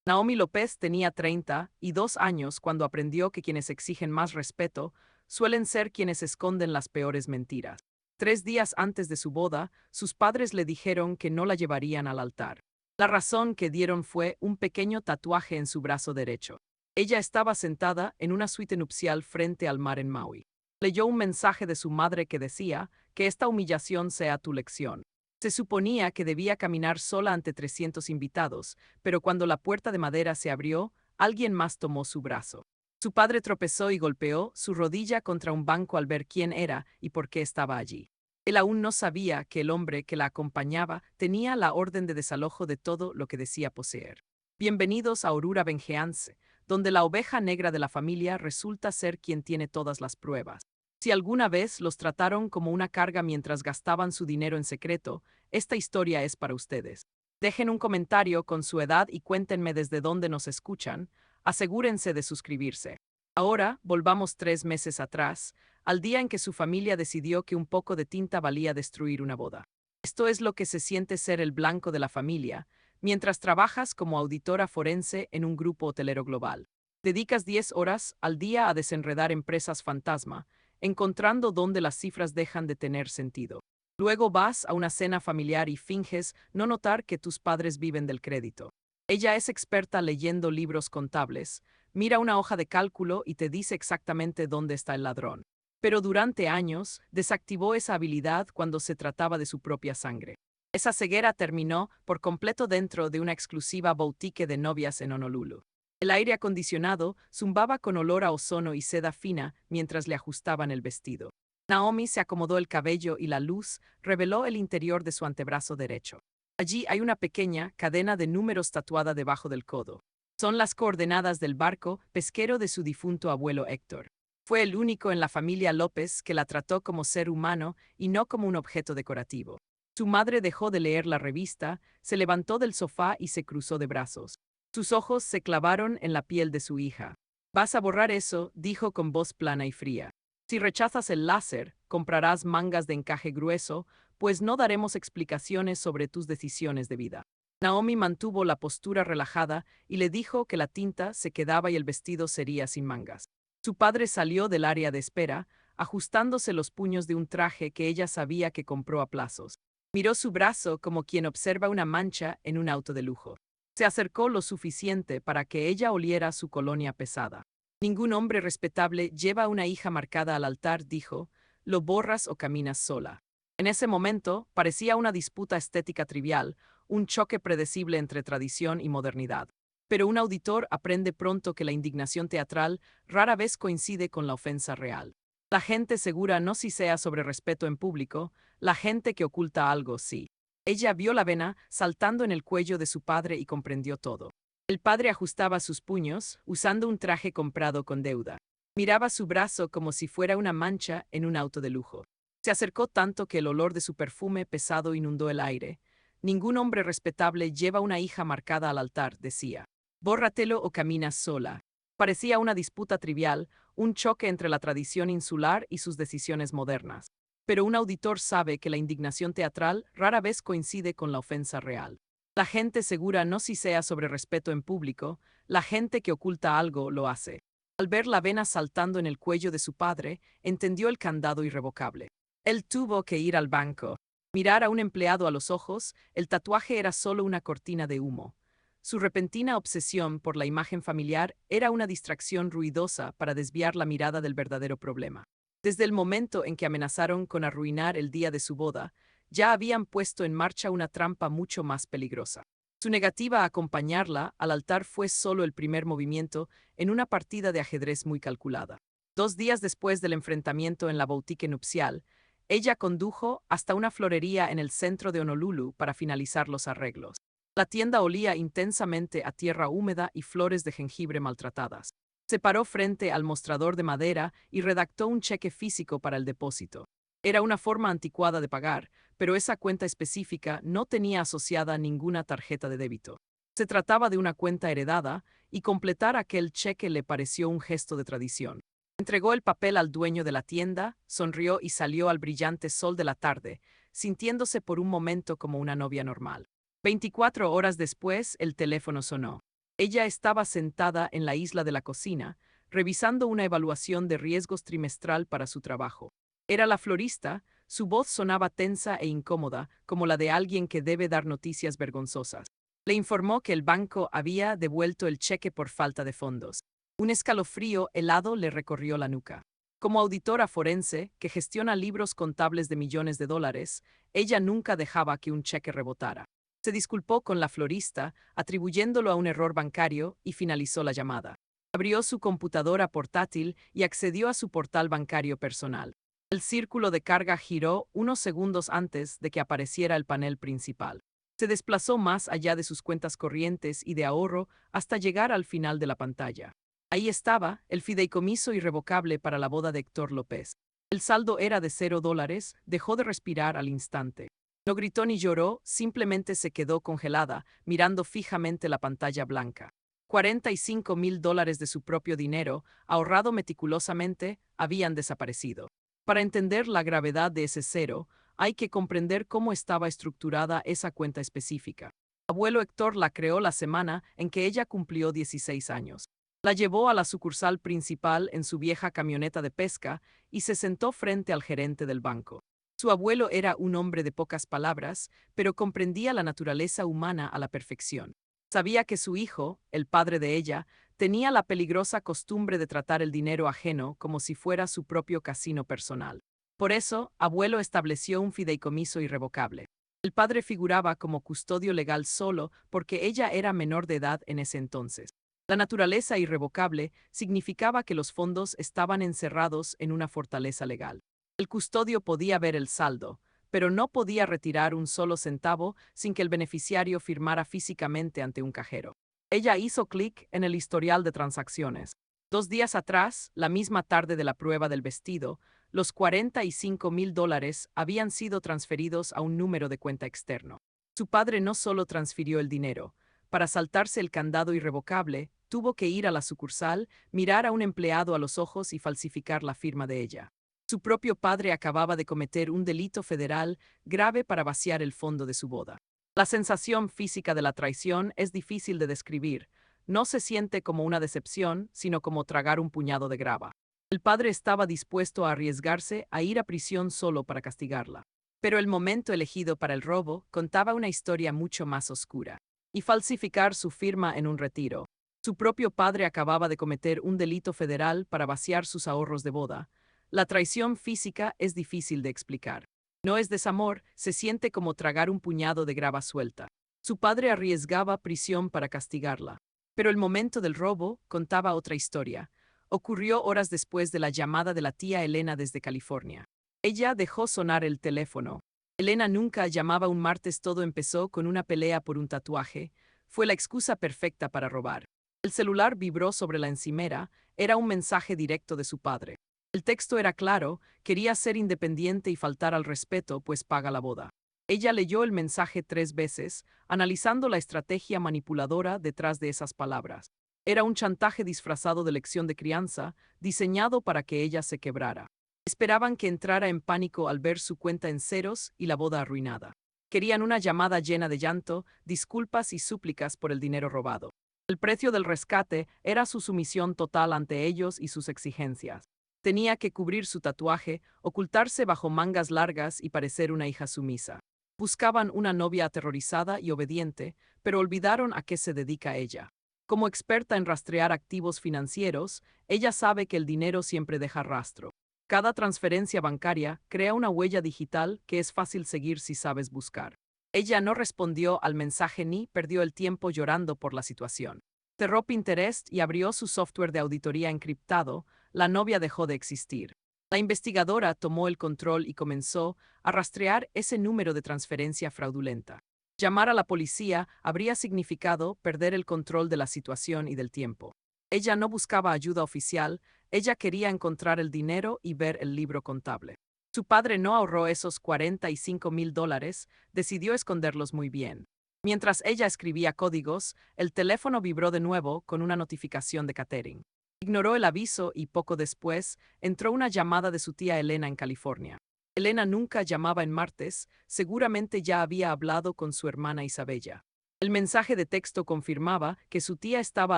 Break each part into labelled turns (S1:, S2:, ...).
S1: Naomi López tenía 32 años cuando aprendió que quienes exigen más respeto suelen ser quienes esconden las peores mentiras. 3 días antes de su boda, sus padres le dijeron que no la llevarían al altar. La razón que dieron fue un pequeño tatuaje en su brazo derecho. Ella estaba sentada en una suite nupcial frente al mar en Maui. Leyó un mensaje de su madre que decía que esta humillación sea tu lección. Se suponía que debía caminar sola ante 300 invitados, pero cuando la puerta de madera se abrió, alguien más tomó su brazo. Su padre tropezó y golpeó su rodilla contra un banco al ver quién era y por qué estaba allí. Él aún no sabía que el hombre que la acompañaba tenía la orden de desalojo de todo lo que decía poseer. Bienvenidos a Orura Vengeance, donde la oveja negra de la familia resulta ser quien tiene todas las pruebas. Si alguna vez los trataron como una carga mientras gastaban su dinero en secreto, esta historia es para ustedes. Dejen un comentario con su edad y cuéntenme desde dónde nos escuchan. Asegúrense de suscribirse. Ahora, volvamos 3 meses atrás, al día en que su familia decidió que un poco de tinta valía destruir una boda. Esto es lo que se siente ser el blanco de la familia, mientras trabajas como auditora forense en un grupo hotelero global. Dedicas 10 horas al día a desenredar empresas fantasma, encontrando dónde las cifras dejan de tener sentido. Luego vas a una cena familiar y finges no notar que tus padres viven del crédito. Ella es experta leyendo libros contables, mira una hoja de cálculo y te dice exactamente dónde está el ladrón. Pero durante años, desactivó esa habilidad cuando se trataba de su propia sangre. Esa ceguera terminó por completo dentro de una exclusiva boutique de novias en Honolulu. El aire acondicionado zumbaba con olor a ozono y seda fina mientras le ajustaban el vestido. Naomi se acomodó el cabello y la luz reveló el interior de su antebrazo derecho. Allí hay una pequeña cadena de números tatuada debajo del codo. Son las coordenadas del barco pesquero de su difunto abuelo Héctor. Fue el único en la familia López que la trató como ser humano y no como un objeto decorativo. Su madre dejó de leer la revista, se levantó del sofá y se cruzó de brazos. Sus ojos se clavaron en la piel de su hija. «Vas a borrar eso», dijo con voz plana y fría. «Si rechazas el láser, comprarás mangas de encaje grueso, pues no daremos explicaciones sobre tus decisiones de vida». Naomi mantuvo la postura relajada y le dijo que la tinta se quedaba y el vestido sería sin mangas. Su padre salió del área de espera, ajustándose los puños de un traje que ella sabía que compró a plazos. Miró su brazo como quien observa una mancha en un auto de lujo. Se acercó lo suficiente para que ella oliera su colonia pesada. «Ningún hombre respetable lleva una hija marcada al altar», dijo. «Lo borras o caminas sola». En ese momento parecía una disputa estética trivial, un choque predecible entre tradición y modernidad. Pero un auditor aprende pronto que la indignación teatral rara vez coincide con la ofensa real. La gente segura no sisea sobre respeto en público, la gente que oculta algo sí. Ella vio la vena saltando en el cuello de su padre y comprendió todo. El padre ajustaba sus puños, usando un traje comprado con deuda. Miraba su brazo como si fuera una mancha en un auto de lujo. Se acercó tanto que el olor de su perfume pesado inundó el aire. «Ningún hombre respetable lleva una hija marcada al altar», decía. «Bórratelo o caminas sola». Parecía una disputa trivial, un choque entre la tradición insular y sus decisiones modernas. Pero un auditor sabe que la indignación teatral rara vez coincide con la ofensa real. La gente segura no sisea sobre respeto en público, la gente que oculta algo lo hace. Al ver la vena saltando en el cuello de su padre, entendió el candado irrevocable. Él tuvo que ir al banco. Mirar a un empleado a los ojos, el tatuaje era solo una cortina de humo. Su repentina obsesión por la imagen familiar era una distracción ruidosa para desviar la mirada del verdadero problema. Desde el momento en que amenazaron con arruinar el día de su boda, ya habían puesto en marcha una trampa mucho más peligrosa. Su negativa a acompañarla al altar fue solo el primer movimiento en una partida de ajedrez muy calculada. 2 días después del enfrentamiento en la boutique nupcial, ella condujo hasta una florería en el centro de Honolulu para finalizar los arreglos. La tienda olía intensamente a tierra húmeda y flores de jengibre maltratadas. Se paró frente al mostrador de madera y redactó un cheque físico para el depósito. Era una forma anticuada de pagar, pero esa cuenta específica no tenía asociada ninguna tarjeta de débito. Se trataba de una cuenta heredada, y completar aquel cheque le pareció un gesto de tradición. Entregó el papel al dueño de la tienda, sonrió y salió al brillante sol de la tarde, sintiéndose por un momento como una novia normal. 24 horas después, el teléfono sonó. Ella estaba sentada en la isla de la cocina, revisando una evaluación de riesgos trimestral para su trabajo. Era la florista, su voz sonaba tensa e incómoda, como la de alguien que debe dar noticias vergonzosas. Le informó que el banco había devuelto el cheque por falta de fondos. Un escalofrío helado le recorrió la nuca. Como auditora forense, que gestiona libros contables de millones de dólares, ella nunca dejaba que un cheque rebotara. Se disculpó con la florista, atribuyéndolo a un error bancario, y finalizó la llamada. Abrió su computadora portátil y accedió a su portal bancario personal. El círculo de carga giró unos segundos antes de que apareciera el panel principal. Se desplazó más allá de sus cuentas corrientes y de ahorro hasta llegar al final de la pantalla. Ahí estaba, el fideicomiso irrevocable para la boda de Héctor López. El saldo era de $0, dejó de respirar al instante. No gritó ni lloró, simplemente se quedó congelada, mirando fijamente la pantalla blanca. $45,000 de su propio dinero, ahorrado meticulosamente, habían desaparecido. Para entender la gravedad de ese cero, hay que comprender cómo estaba estructurada esa cuenta específica. Abuelo Héctor la creó la semana en que ella cumplió 16 años. La llevó a la sucursal principal en su vieja camioneta de pesca y se sentó frente al gerente del banco. Su abuelo era un hombre de pocas palabras, pero comprendía la naturaleza humana a la perfección. Sabía que su hijo, el padre de ella, tenía la peligrosa costumbre de tratar el dinero ajeno como si fuera su propio casino personal. Por eso, abuelo estableció un fideicomiso irrevocable. El padre figuraba como custodio legal solo porque ella era menor de edad en ese entonces. La naturaleza irrevocable significaba que los fondos estaban encerrados en una fortaleza legal. El custodio podía ver el saldo, pero no podía retirar un solo centavo sin que el beneficiario firmara físicamente ante un cajero. Ella hizo clic en el historial de transacciones. 2 días atrás, la misma tarde de la prueba del vestido, los $45,000 habían sido transferidos a un número de cuenta externo. Su padre no solo transfirió el dinero. Para saltarse el candado irrevocable, tuvo que ir a la sucursal, mirar a un empleado a los ojos y falsificar la firma de ella. Su propio padre acababa de cometer un delito federal grave para vaciar el fondo de su boda. La sensación física de la traición es difícil de describir. No se siente como una decepción, sino como tragar un puñado de grava. El padre estaba dispuesto a arriesgarse a ir a prisión solo para castigarla. Pero el momento elegido para el robo contaba una historia mucho más oscura. Y falsificar su firma en un retiro. Su propio padre acababa de cometer un delito federal para vaciar sus ahorros de boda. La traición física es difícil de explicar. No es desamor, se siente como tragar un puñado de grava suelta. Su padre arriesgaba prisión para castigarla. Pero el momento del robo contaba otra historia. Ocurrió horas después de la llamada de la tía Elena desde California. Ella dejó sonar el teléfono. Elena nunca llamaba un martes. Todo empezó con una pelea por un tatuaje. Fue la excusa perfecta para robar. El celular vibró sobre la encimera. Era un mensaje directo de su padre. El texto era claro, quería ser independiente y faltar al respeto, pues paga la boda. Ella leyó el mensaje 3 veces, analizando la estrategia manipuladora detrás de esas palabras. Era un chantaje disfrazado de lección de crianza, diseñado para que ella se quebrara. Esperaban que entrara en pánico al ver su cuenta en ceros y la boda arruinada. Querían una llamada llena de llanto, disculpas y súplicas por el dinero robado. El precio del rescate era su sumisión total ante ellos y sus exigencias. Tenía que cubrir su tatuaje, ocultarse bajo mangas largas y parecer una hija sumisa. Buscaban una novia aterrorizada y obediente, pero olvidaron a qué se dedica ella. Como experta en rastrear activos financieros, ella sabe que el dinero siempre deja rastro. Cada transferencia bancaria crea una huella digital que es fácil seguir si sabes buscar. Ella no respondió al mensaje ni perdió el tiempo llorando por la situación. Cerró Pinterest y abrió su software de auditoría encriptado. La novia dejó de existir. La investigadora tomó el control y comenzó a rastrear ese número de transferencia fraudulenta. Llamar a la policía habría significado perder el control de la situación y del tiempo. Ella no buscaba ayuda oficial, ella quería encontrar el dinero y ver el libro contable. Su padre no ahorró esos $45,000, decidió esconderlos muy bien. Mientras ella escribía códigos, el teléfono vibró de nuevo con una notificación de catering. Ignoró el aviso y poco después entró una llamada de su tía Elena en California. Elena nunca llamaba en martes, seguramente ya había hablado con su hermana Isabella. El mensaje de texto confirmaba que su tía estaba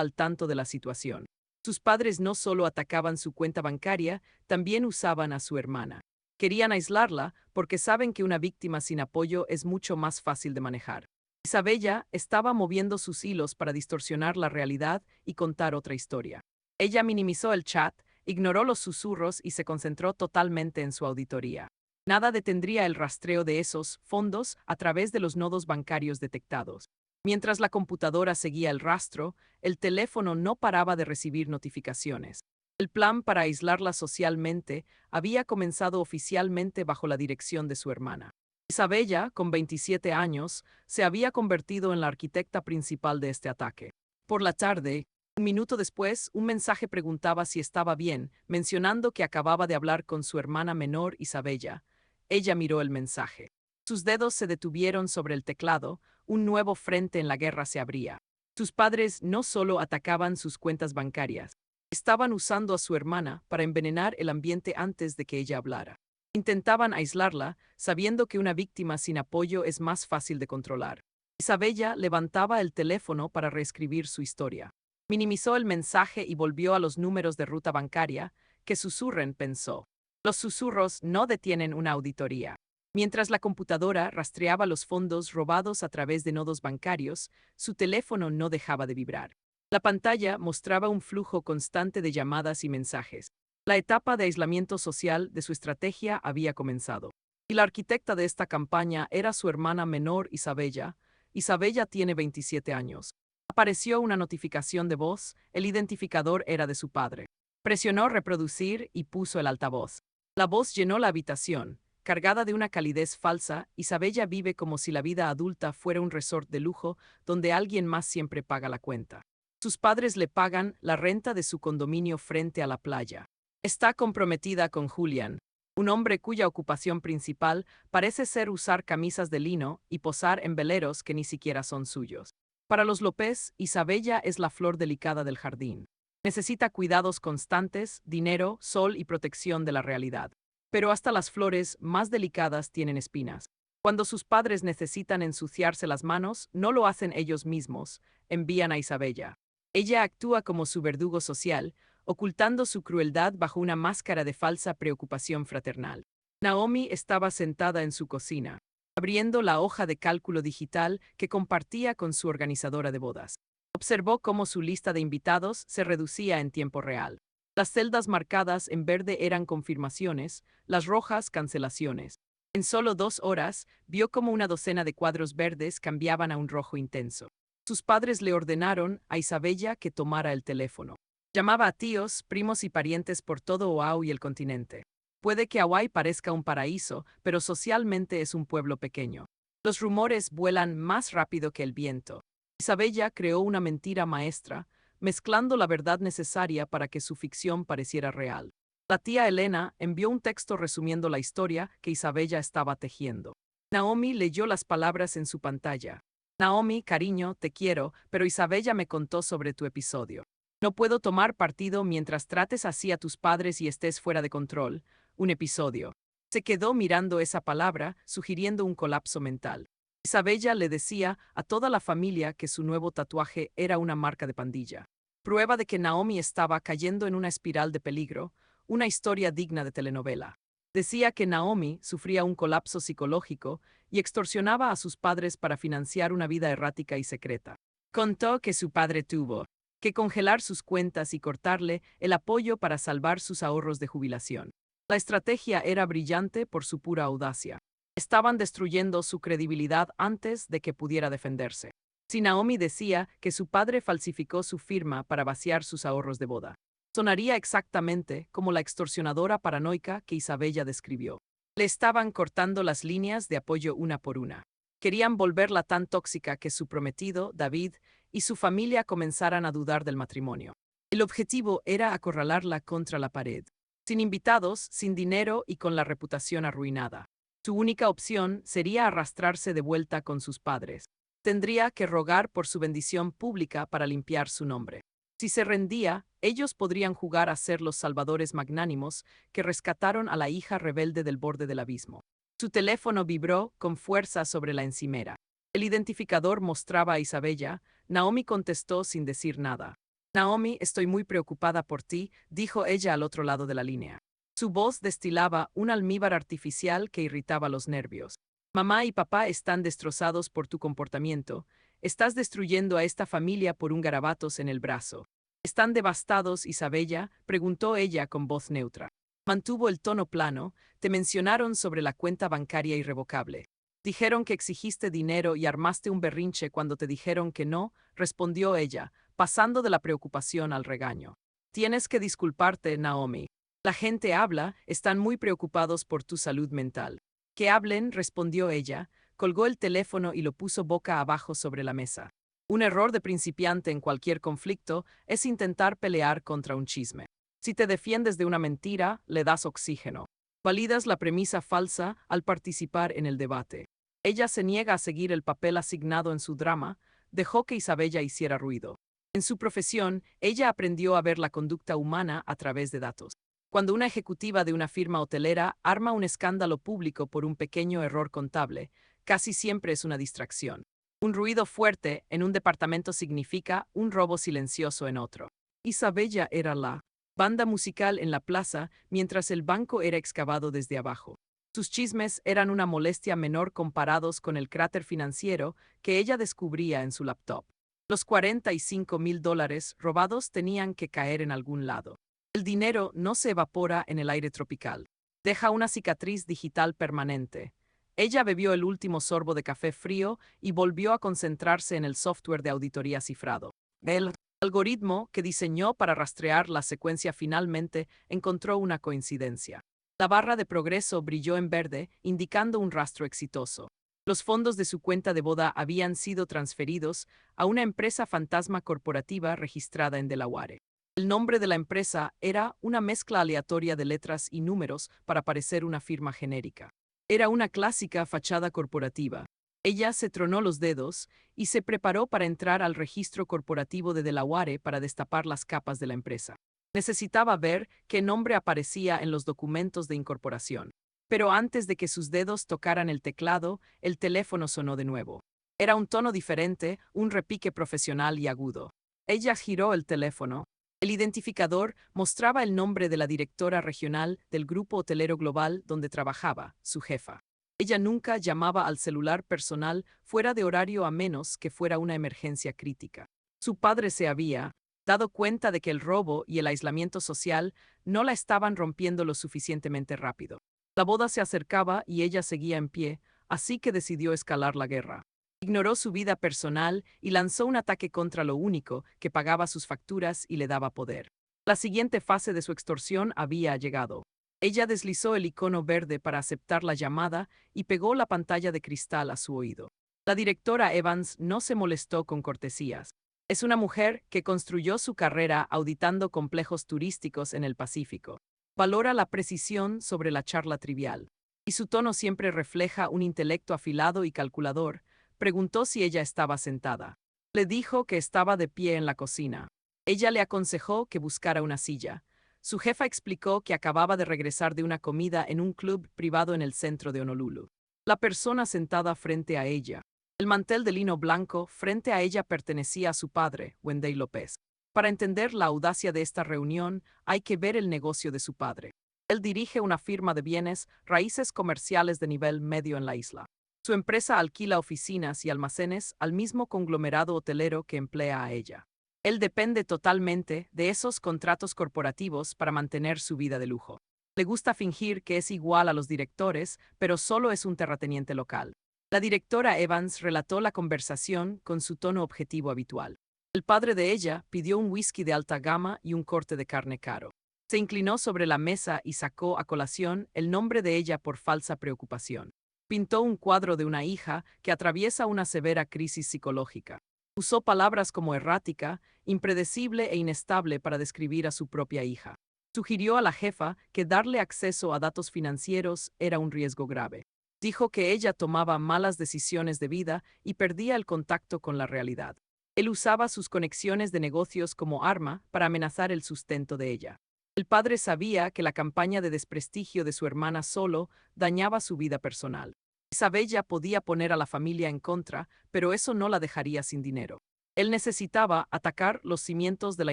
S1: al tanto de la situación. Sus padres no solo atacaban su cuenta bancaria, también usaban a su hermana. Querían aislarla porque saben que una víctima sin apoyo es mucho más fácil de manejar. Isabella estaba moviendo sus hilos para distorsionar la realidad y contar otra historia. Ella minimizó el chat, ignoró los susurros y se concentró totalmente en su auditoría. Nada detendría el rastreo de esos fondos a través de los nodos bancarios detectados. Mientras la computadora seguía el rastro, el teléfono no paraba de recibir notificaciones. El plan para aislarla socialmente había comenzado oficialmente bajo la dirección de su hermana. Isabella, con 27 años, se había convertido en la arquitecta principal de este ataque. Por la tarde, un minuto después, un mensaje preguntaba si estaba bien, mencionando que acababa de hablar con su hermana menor, Isabella. Ella miró el mensaje. Sus dedos se detuvieron sobre el teclado, un nuevo frente en la guerra se abría. Sus padres no solo atacaban sus cuentas bancarias, estaban usando a su hermana para envenenar el ambiente antes de que ella hablara. Intentaban aislarla, sabiendo que una víctima sin apoyo es más fácil de controlar. Isabella levantaba el teléfono para reescribir su historia. Minimizó el mensaje y volvió a los números de ruta bancaria, que susurren, pensó. Los susurros no detienen una auditoría. Mientras la computadora rastreaba los fondos robados a través de nodos bancarios, su teléfono no dejaba de vibrar. La pantalla mostraba un flujo constante de llamadas y mensajes. La etapa de aislamiento social de su estrategia había comenzado. Y la arquitecta de esta campaña era su hermana menor, Isabella. Isabella tiene 27 años. Apareció una notificación de voz, el identificador era de su padre. Presionó reproducir y puso el altavoz. La voz llenó la habitación. Cargada de una calidez falsa, Isabella vive como si la vida adulta fuera un resort de lujo donde alguien más siempre paga la cuenta. Sus padres le pagan la renta de su condominio frente a la playa. Está comprometida con Julian, un hombre cuya ocupación principal parece ser usar camisas de lino y posar en veleros que ni siquiera son suyos. Para los López, Isabella es la flor delicada del jardín. Necesita cuidados constantes, dinero, sol y protección de la realidad. Pero hasta las flores más delicadas tienen espinas. Cuando sus padres necesitan ensuciarse las manos, no lo hacen ellos mismos, envían a Isabella. Ella actúa como su verdugo social, ocultando su crueldad bajo una máscara de falsa preocupación fraternal. Naomi estaba sentada en su cocina, abriendo la hoja de cálculo digital que compartía con su organizadora de bodas. Observó cómo su lista de invitados se reducía en tiempo real. Las celdas marcadas en verde eran confirmaciones, las rojas cancelaciones. En solo 2 horas, vio cómo una docena de cuadros verdes cambiaban a un rojo intenso. Sus padres le ordenaron a Isabella que tomara el teléfono. Llamaba a tíos, primos y parientes por todo Oahu y el continente. Puede que Hawái parezca un paraíso, pero socialmente es un pueblo pequeño. Los rumores vuelan más rápido que el viento. Isabella creó una mentira maestra, mezclando la verdad necesaria para que su ficción pareciera real. La tía Elena envió un texto resumiendo la historia que Isabella estaba tejiendo. Naomi leyó las palabras en su pantalla. Naomi, cariño, te quiero, pero Isabella me contó sobre tu episodio. No puedo tomar partido mientras trates así a tus padres y estés fuera de control. Un episodio. Se quedó mirando esa palabra, sugiriendo un colapso mental. Isabella le decía a toda la familia que su nuevo tatuaje era una marca de pandilla. Prueba de que Naomi estaba cayendo en una espiral de peligro, una historia digna de telenovela. Decía que Naomi sufría un colapso psicológico y extorsionaba a sus padres para financiar una vida errática y secreta. Contó que su padre tuvo que congelar sus cuentas y cortarle el apoyo para salvar sus ahorros de jubilación. La estrategia era brillante por su pura audacia. Estaban destruyendo su credibilidad antes de que pudiera defenderse. Si Naomi decía que su padre falsificó su firma para vaciar sus ahorros de boda, sonaría exactamente como la extorsionadora paranoica que Isabella describió. Le estaban cortando las líneas de apoyo una por una. Querían volverla tan tóxica que su prometido, David, y su familia comenzaran a dudar del matrimonio. El objetivo era acorralarla contra la pared. Sin invitados, sin dinero y con la reputación arruinada. Su única opción sería arrastrarse de vuelta con sus padres. Tendría que rogar por su bendición pública para limpiar su nombre. Si se rendía, ellos podrían jugar a ser los salvadores magnánimos que rescataron a la hija rebelde del borde del abismo. Su teléfono vibró con fuerza sobre la encimera. El identificador mostraba a Isabella. Naomi contestó sin decir nada. Naomi, estoy muy preocupada por ti, dijo ella al otro lado de la línea. Su voz destilaba un almíbar artificial que irritaba los nervios. Mamá y papá están destrozados por tu comportamiento. Estás destruyendo a esta familia por un garabatos en el brazo. ¿Están devastados, Isabella?, preguntó ella con voz neutra. Mantuvo el tono plano. Te mencionaron sobre la cuenta bancaria irrevocable. Dijeron que exigiste dinero y armaste un berrinche cuando te dijeron que no, respondió ella, pasando de la preocupación al regaño. Tienes que disculparte, Naomi. La gente habla, están muy preocupados por tu salud mental. Que hablen, respondió ella, colgó el teléfono y lo puso boca abajo sobre la mesa. Un error de principiante en cualquier conflicto es intentar pelear contra un chisme. Si te defiendes de una mentira, le das oxígeno. Validas la premisa falsa al participar en el debate. Ella se niega a seguir el papel asignado en su drama, dejó que Isabella hiciera ruido. En su profesión, ella aprendió a ver la conducta humana a través de datos. Cuando una ejecutiva de una firma hotelera arma un escándalo público por un pequeño error contable, casi siempre es una distracción. Un ruido fuerte en un departamento significa un robo silencioso en otro. Isabella era la banda musical en la plaza mientras el banco era excavado desde abajo. Sus chismes eran una molestia menor comparados con el cráter financiero que ella descubría en su laptop. Los $45,000 robados tenían que caer en algún lado. El dinero no se evapora en el aire tropical. Deja una cicatriz digital permanente. Ella bebió el último sorbo de café frío y volvió a concentrarse en el software de auditoría cifrado. El algoritmo que diseñó para rastrear la secuencia finalmente encontró una coincidencia. La barra de progreso brilló en verde, indicando un rastro exitoso. Los fondos de su cuenta de boda habían sido transferidos a una empresa fantasma corporativa registrada en Delaware. El nombre de la empresa era una mezcla aleatoria de letras y números para parecer una firma genérica. Era una clásica fachada corporativa. Ella se tronó los dedos y se preparó para entrar al registro corporativo de Delaware para destapar las capas de la empresa. Necesitaba ver qué nombre aparecía en los documentos de incorporación. Pero antes de que sus dedos tocaran el teclado, el teléfono sonó de nuevo. Era un tono diferente, un repique profesional y agudo. Ella giró el teléfono. El identificador mostraba el nombre de la directora regional del grupo hotelero global donde trabajaba, su jefa. Ella nunca llamaba al celular personal fuera de horario a menos que fuera una emergencia crítica. Su padre se había dado cuenta de que el robo y el aislamiento social no la estaban rompiendo lo suficientemente rápido. La boda se acercaba y ella seguía en pie, así que decidió escalar la guerra. Ignoró su vida personal y lanzó un ataque contra lo único que pagaba sus facturas y le daba poder. La siguiente fase de su extorsión había llegado. Ella deslizó el icono verde para aceptar la llamada y pegó la pantalla de cristal a su oído. La directora Evans no se molestó con cortesías. Es una mujer que construyó su carrera auditando complejos turísticos en el Pacífico. Valora la precisión sobre la charla trivial. Y su tono siempre refleja un intelecto afilado y calculador. Preguntó si ella estaba sentada. Le dijo que estaba de pie en la cocina. Ella le aconsejó que buscara una silla. Su jefa explicó que acababa de regresar de una comida en un club privado en el centro de Honolulu. La persona sentada frente a ella. El mantel de lino blanco frente a ella pertenecía a su padre, Wendell López. Para entender la audacia de esta reunión, hay que ver el negocio de su padre. Él dirige una firma de bienes raíces comerciales de nivel medio en la isla. Su empresa alquila oficinas y almacenes al mismo conglomerado hotelero que emplea a ella. Él depende totalmente de esos contratos corporativos para mantener su vida de lujo. Le gusta fingir que es igual a los directores, pero solo es un terrateniente local. La directora Evans relató la conversación con su tono objetivo habitual. El padre de ella pidió un whisky de alta gama y un corte de carne caro. Se inclinó sobre la mesa y sacó a colación el nombre de ella por falsa preocupación. Pintó un cuadro de una hija que atraviesa una severa crisis psicológica. Usó palabras como errática, impredecible e inestable para describir a su propia hija. Sugirió a la jefa que darle acceso a datos financieros era un riesgo grave. Dijo que ella tomaba malas decisiones de vida y perdía el contacto con la realidad. Él usaba sus conexiones de negocios como arma para amenazar el sustento de ella. El padre sabía que la campaña de desprestigio de su hermana solo dañaba su vida personal. Isabella podía poner a la familia en contra, pero eso no la dejaría sin dinero. Él necesitaba atacar los cimientos de la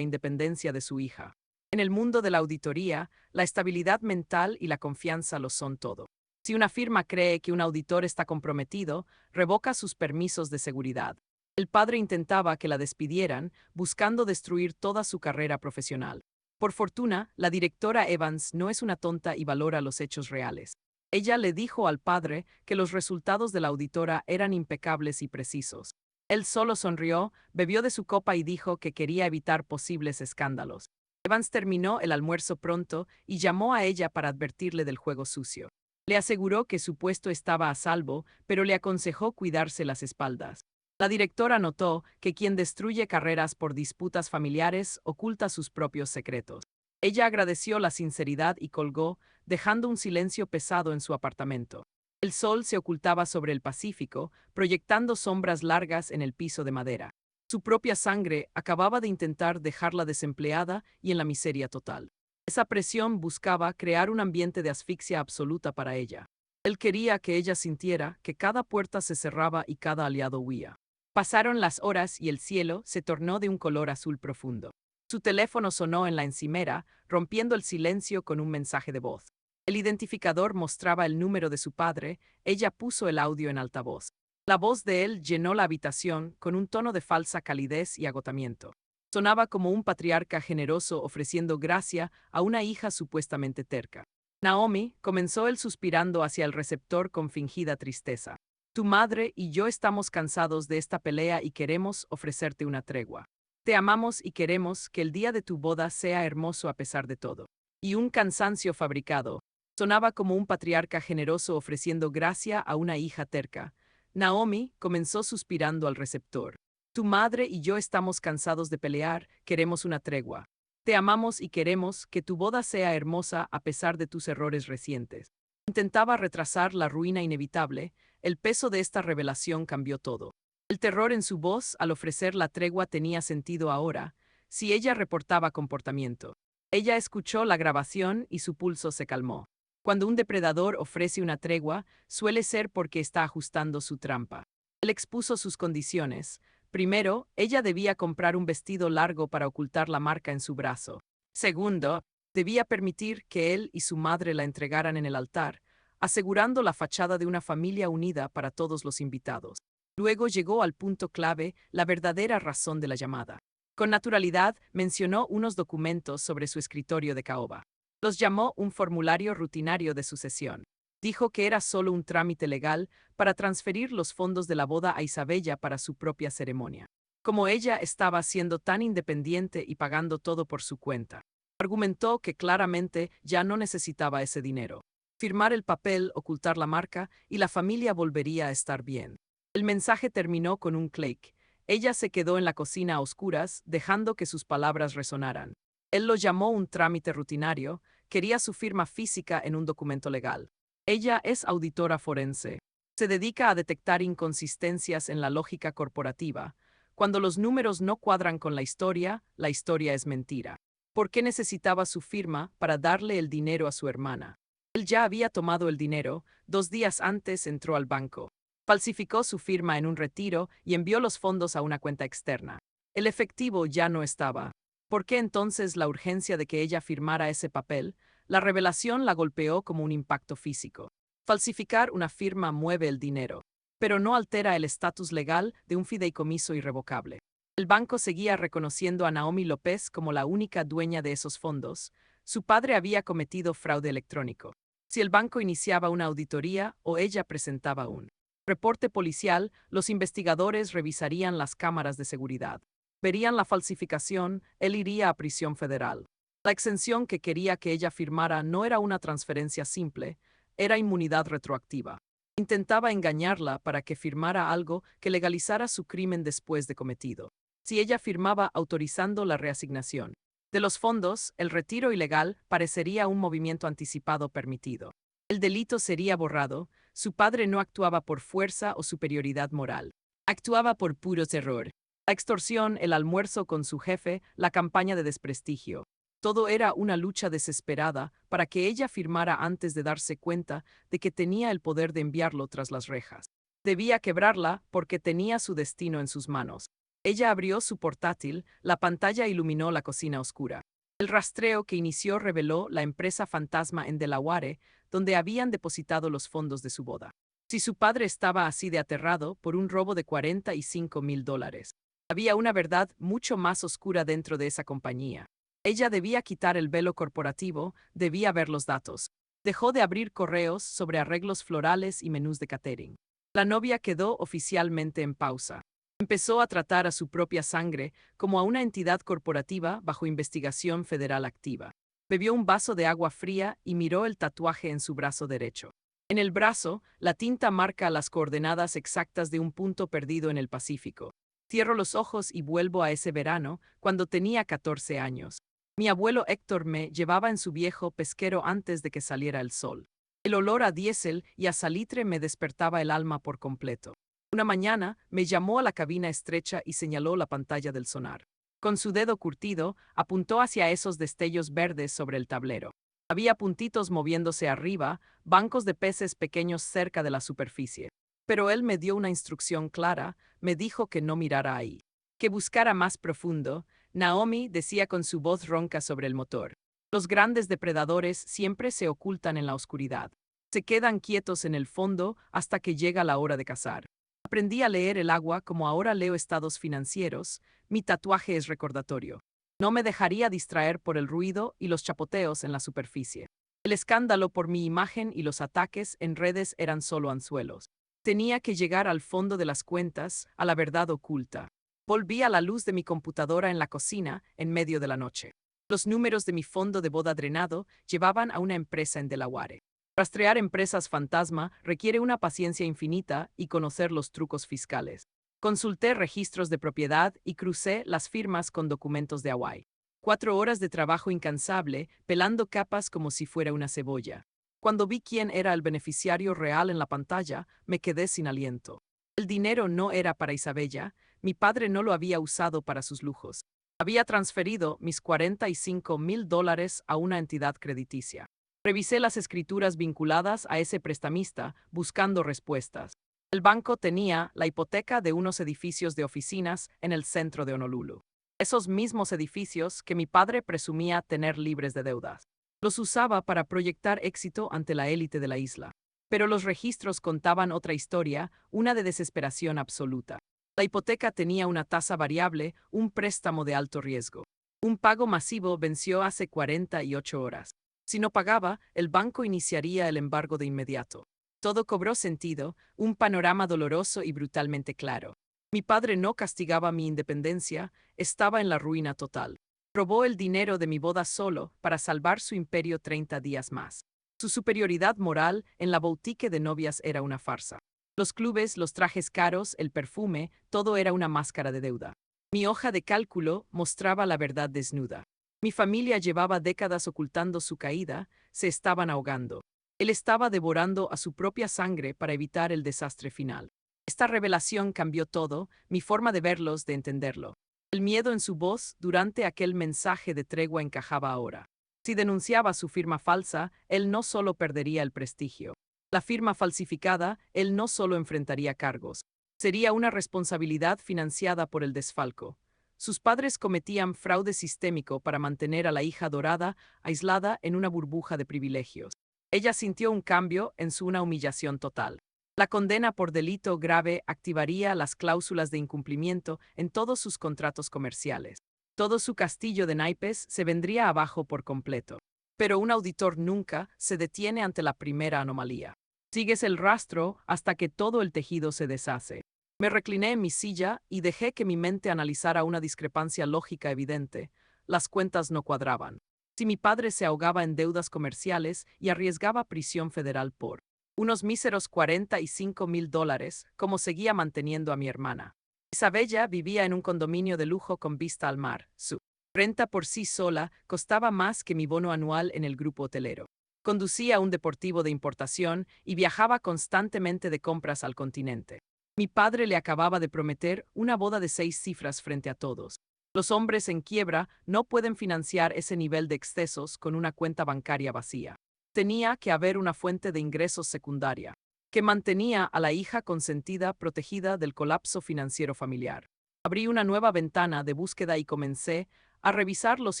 S1: independencia de su hija. En el mundo de la auditoría, la estabilidad mental y la confianza lo son todo. Si una firma cree que un auditor está comprometido, revoca sus permisos de seguridad. El padre intentaba que la despidieran, buscando destruir toda su carrera profesional. Por fortuna, la directora Evans no es una tonta y valora los hechos reales. Ella le dijo al padre que los resultados de la auditora eran impecables y precisos. Él solo sonrió, bebió de su copa y dijo que quería evitar posibles escándalos. Evans terminó el almuerzo pronto y llamó a ella para advertirle del juego sucio. Le aseguró que su puesto estaba a salvo, pero le aconsejó cuidarse las espaldas. La directora notó que quien destruye carreras por disputas familiares oculta sus propios secretos. Ella agradeció la sinceridad y colgó, dejando un silencio pesado en su apartamento. El sol se ocultaba sobre el Pacífico, proyectando sombras largas en el piso de madera. Su propia sangre acababa de intentar dejarla desempleada y en la miseria total. Esa presión buscaba crear un ambiente de asfixia absoluta para ella. Él quería que ella sintiera que cada puerta se cerraba y cada aliado huía. Pasaron las horas y el cielo se tornó de un color azul profundo. Su teléfono sonó en la encimera, rompiendo el silencio con un mensaje de voz. El identificador mostraba el número de su padre, ella puso el audio en altavoz. La voz de él llenó la habitación con un tono de falsa calidez y agotamiento. Sonaba como un patriarca generoso ofreciendo gracia a una hija supuestamente terca. Naomi comenzó él suspirando hacia el receptor con fingida tristeza. Tu madre y yo estamos cansados de esta pelea y queremos ofrecerte una tregua. Te amamos y queremos que el día de tu boda sea hermoso a pesar de todo. Y un cansancio fabricado. Sonaba como un patriarca generoso ofreciendo gracia a una hija terca. Naomi comenzó suspirando al receptor. Tu madre y yo estamos cansados de pelear, queremos una tregua. Te amamos y queremos que tu boda sea hermosa a pesar de tus errores recientes. Intentaba retrasar la ruina inevitable, el peso de esta revelación cambió todo. El terror en su voz al ofrecer la tregua tenía sentido ahora, si ella reportaba comportamiento. Ella escuchó la grabación y su pulso se calmó. Cuando un depredador ofrece una tregua, suele ser porque está ajustando su trampa. Él expuso sus condiciones. Primero, ella debía comprar un vestido largo para ocultar la marca en su brazo. Segundo, debía permitir que él y su madre la entregaran en el altar, asegurando la fachada de una familia unida para todos los invitados. Luego llegó al punto clave, la verdadera razón de la llamada. Con naturalidad, mencionó unos documentos sobre su escritorio de caoba. Los llamó un formulario rutinario de sucesión. Dijo que era solo un trámite legal para transferir los fondos de la boda a Isabella para su propia ceremonia. Como ella estaba siendo tan independiente y pagando todo por su cuenta, argumentó que claramente ya no necesitaba ese dinero. Firmar el papel, ocultar la marca y la familia volvería a estar bien. El mensaje terminó con un clic. Ella se quedó en la cocina a oscuras, dejando que sus palabras resonaran. Él lo llamó un trámite rutinario, quería su firma física en un documento legal. Ella es auditora forense. Se dedica a detectar inconsistencias en la lógica corporativa. Cuando los números no cuadran con la historia es mentira. ¿Por qué necesitaba su firma para darle el dinero a su hermana? Él ya había tomado el dinero, 2 días antes entró al banco. Falsificó su firma en un retiro y envió los fondos a una cuenta externa. El efectivo ya no estaba. ¿Por qué entonces la urgencia de que ella firmara ese papel? La revelación la golpeó como un impacto físico. Falsificar una firma mueve el dinero, pero no altera el estatus legal de un fideicomiso irrevocable. El banco seguía reconociendo a Naomi López como la única dueña de esos fondos. Su padre había cometido fraude electrónico. Si el banco iniciaba una auditoría o ella presentaba un reporte policial, los investigadores revisarían las cámaras de seguridad. Verían la falsificación, él iría a prisión federal. La exención que quería que ella firmara no era una transferencia simple, era inmunidad retroactiva. Intentaba engañarla para que firmara algo que legalizara su crimen después de cometido. Si ella firmaba autorizando la reasignación de los fondos, el retiro ilegal parecería un movimiento anticipado permitido. El delito sería borrado, su padre no actuaba por fuerza o superioridad moral. Actuaba por puro terror. La extorsión, el almuerzo con su jefe, la campaña de desprestigio. Todo era una lucha desesperada para que ella firmara antes de darse cuenta de que tenía el poder de enviarlo tras las rejas. Debía quebrarla porque tenía su destino en sus manos. Ella abrió su portátil, la pantalla iluminó la cocina oscura. El rastreo que inició reveló la empresa fantasma en Delaware, donde habían depositado los fondos de su boda. Si su padre estaba así de aterrado por un robo de $45,000, había una verdad mucho más oscura dentro de esa compañía. Ella debía quitar el velo corporativo, debía ver los datos. Dejó de abrir correos sobre arreglos florales y menús de catering. La novia quedó oficialmente en pausa. Empezó a tratar a su propia sangre como a una entidad corporativa bajo investigación federal activa. Bebió un vaso de agua fría y miró el tatuaje en su brazo derecho. En el brazo, la tinta marca las coordenadas exactas de un punto perdido en el Pacífico. Cierro los ojos y vuelvo a ese verano, cuando tenía 14 años. Mi abuelo Héctor me llevaba en su viejo pesquero antes de que saliera el sol. El olor a diésel y a salitre me despertaba el alma por completo. Una mañana, me llamó a la cabina estrecha y señaló la pantalla del sonar. Con su dedo curtido, apuntó hacia esos destellos verdes sobre el tablero. Había puntitos moviéndose arriba, bancos de peces pequeños cerca de la superficie. Pero él me dio una instrucción clara, me dijo que no mirara ahí, que buscara más profundo. Naomi decía con su voz ronca sobre el motor. Los grandes depredadores siempre se ocultan en la oscuridad. Se quedan quietos en el fondo hasta que llega la hora de cazar. Aprendí a leer el agua como ahora leo estados financieros. Mi tatuaje es recordatorio. No me dejaría distraer por el ruido y los chapoteos en la superficie. El escándalo por mi imagen y los ataques en redes eran solo anzuelos. Tenía que llegar al fondo de las cuentas, a la verdad oculta. Volví a la luz de mi computadora en la cocina en medio de la noche. Los números de mi fondo de boda drenado llevaban a una empresa en Delaware. Rastrear empresas fantasma requiere una paciencia infinita y conocer los trucos fiscales. Consulté registros de propiedad y crucé las firmas con documentos de Hawái. 4 horas de trabajo incansable, pelando capas como si fuera una cebolla. Cuando vi quién era el beneficiario real en la pantalla, me quedé sin aliento. El dinero no era para Isabella, mi padre no lo había usado para sus lujos. Había transferido mis $45,000 a una entidad crediticia. Revisé las escrituras vinculadas a ese prestamista, buscando respuestas. El banco tenía la hipoteca de unos edificios de oficinas en el centro de Honolulu. Esos mismos edificios que mi padre presumía tener libres de deudas. Los usaba para proyectar éxito ante la élite de la isla. Pero los registros contaban otra historia, una de desesperación absoluta. La hipoteca tenía una tasa variable, un préstamo de alto riesgo. Un pago masivo venció hace 48 horas. Si no pagaba, el banco iniciaría el embargo de inmediato. Todo cobró sentido, un panorama doloroso y brutalmente claro. Mi padre no castigaba mi independencia, estaba en la ruina total. Robó el dinero de mi boda solo para salvar su imperio 30 días más. Su superioridad moral en la boutique de novias era una farsa. Los clubes, los trajes caros, el perfume, todo era una máscara de deuda. Mi hoja de cálculo mostraba la verdad desnuda. Mi familia llevaba décadas ocultando su caída, se estaban ahogando. Él estaba devorando a su propia sangre para evitar el desastre final. Esta revelación cambió todo, mi forma de verlos, de entenderlo. El miedo en su voz durante aquel mensaje de tregua encajaba ahora. Si denunciaba su firma falsa, él no solo perdería el prestigio. La firma falsificada, él no solo enfrentaría cargos. Sería una responsabilidad financiada por el desfalco. Sus padres cometían fraude sistémico para mantener a la hija dorada, aislada en una burbuja de privilegios. Ella sintió un cambio en una humillación total. La condena por delito grave activaría las cláusulas de incumplimiento en todos sus contratos comerciales. Todo su castillo de naipes se vendría abajo por completo. Pero un auditor nunca se detiene ante la primera anomalía. Sigues el rastro hasta que todo el tejido se deshace. Me recliné en mi silla y dejé que mi mente analizara una discrepancia lógica evidente. Las cuentas no cuadraban. Si mi padre se ahogaba en deudas comerciales y arriesgaba prisión federal por unos míseros $45,000, como seguía manteniendo a mi hermana. Isabella vivía en un condominio de lujo con vista al mar. Su renta por sí sola costaba más que mi bono anual en el grupo hotelero. Conducía un deportivo de importación y viajaba constantemente de compras al continente. Mi padre le acababa de prometer una boda de 6 cifras frente a todos. Los hombres en quiebra no pueden financiar ese nivel de excesos con una cuenta bancaria vacía. Tenía que haber una fuente de ingresos secundaria, que mantenía a la hija consentida protegida del colapso financiero familiar. Abrí una nueva ventana de búsqueda y comencé a revisar los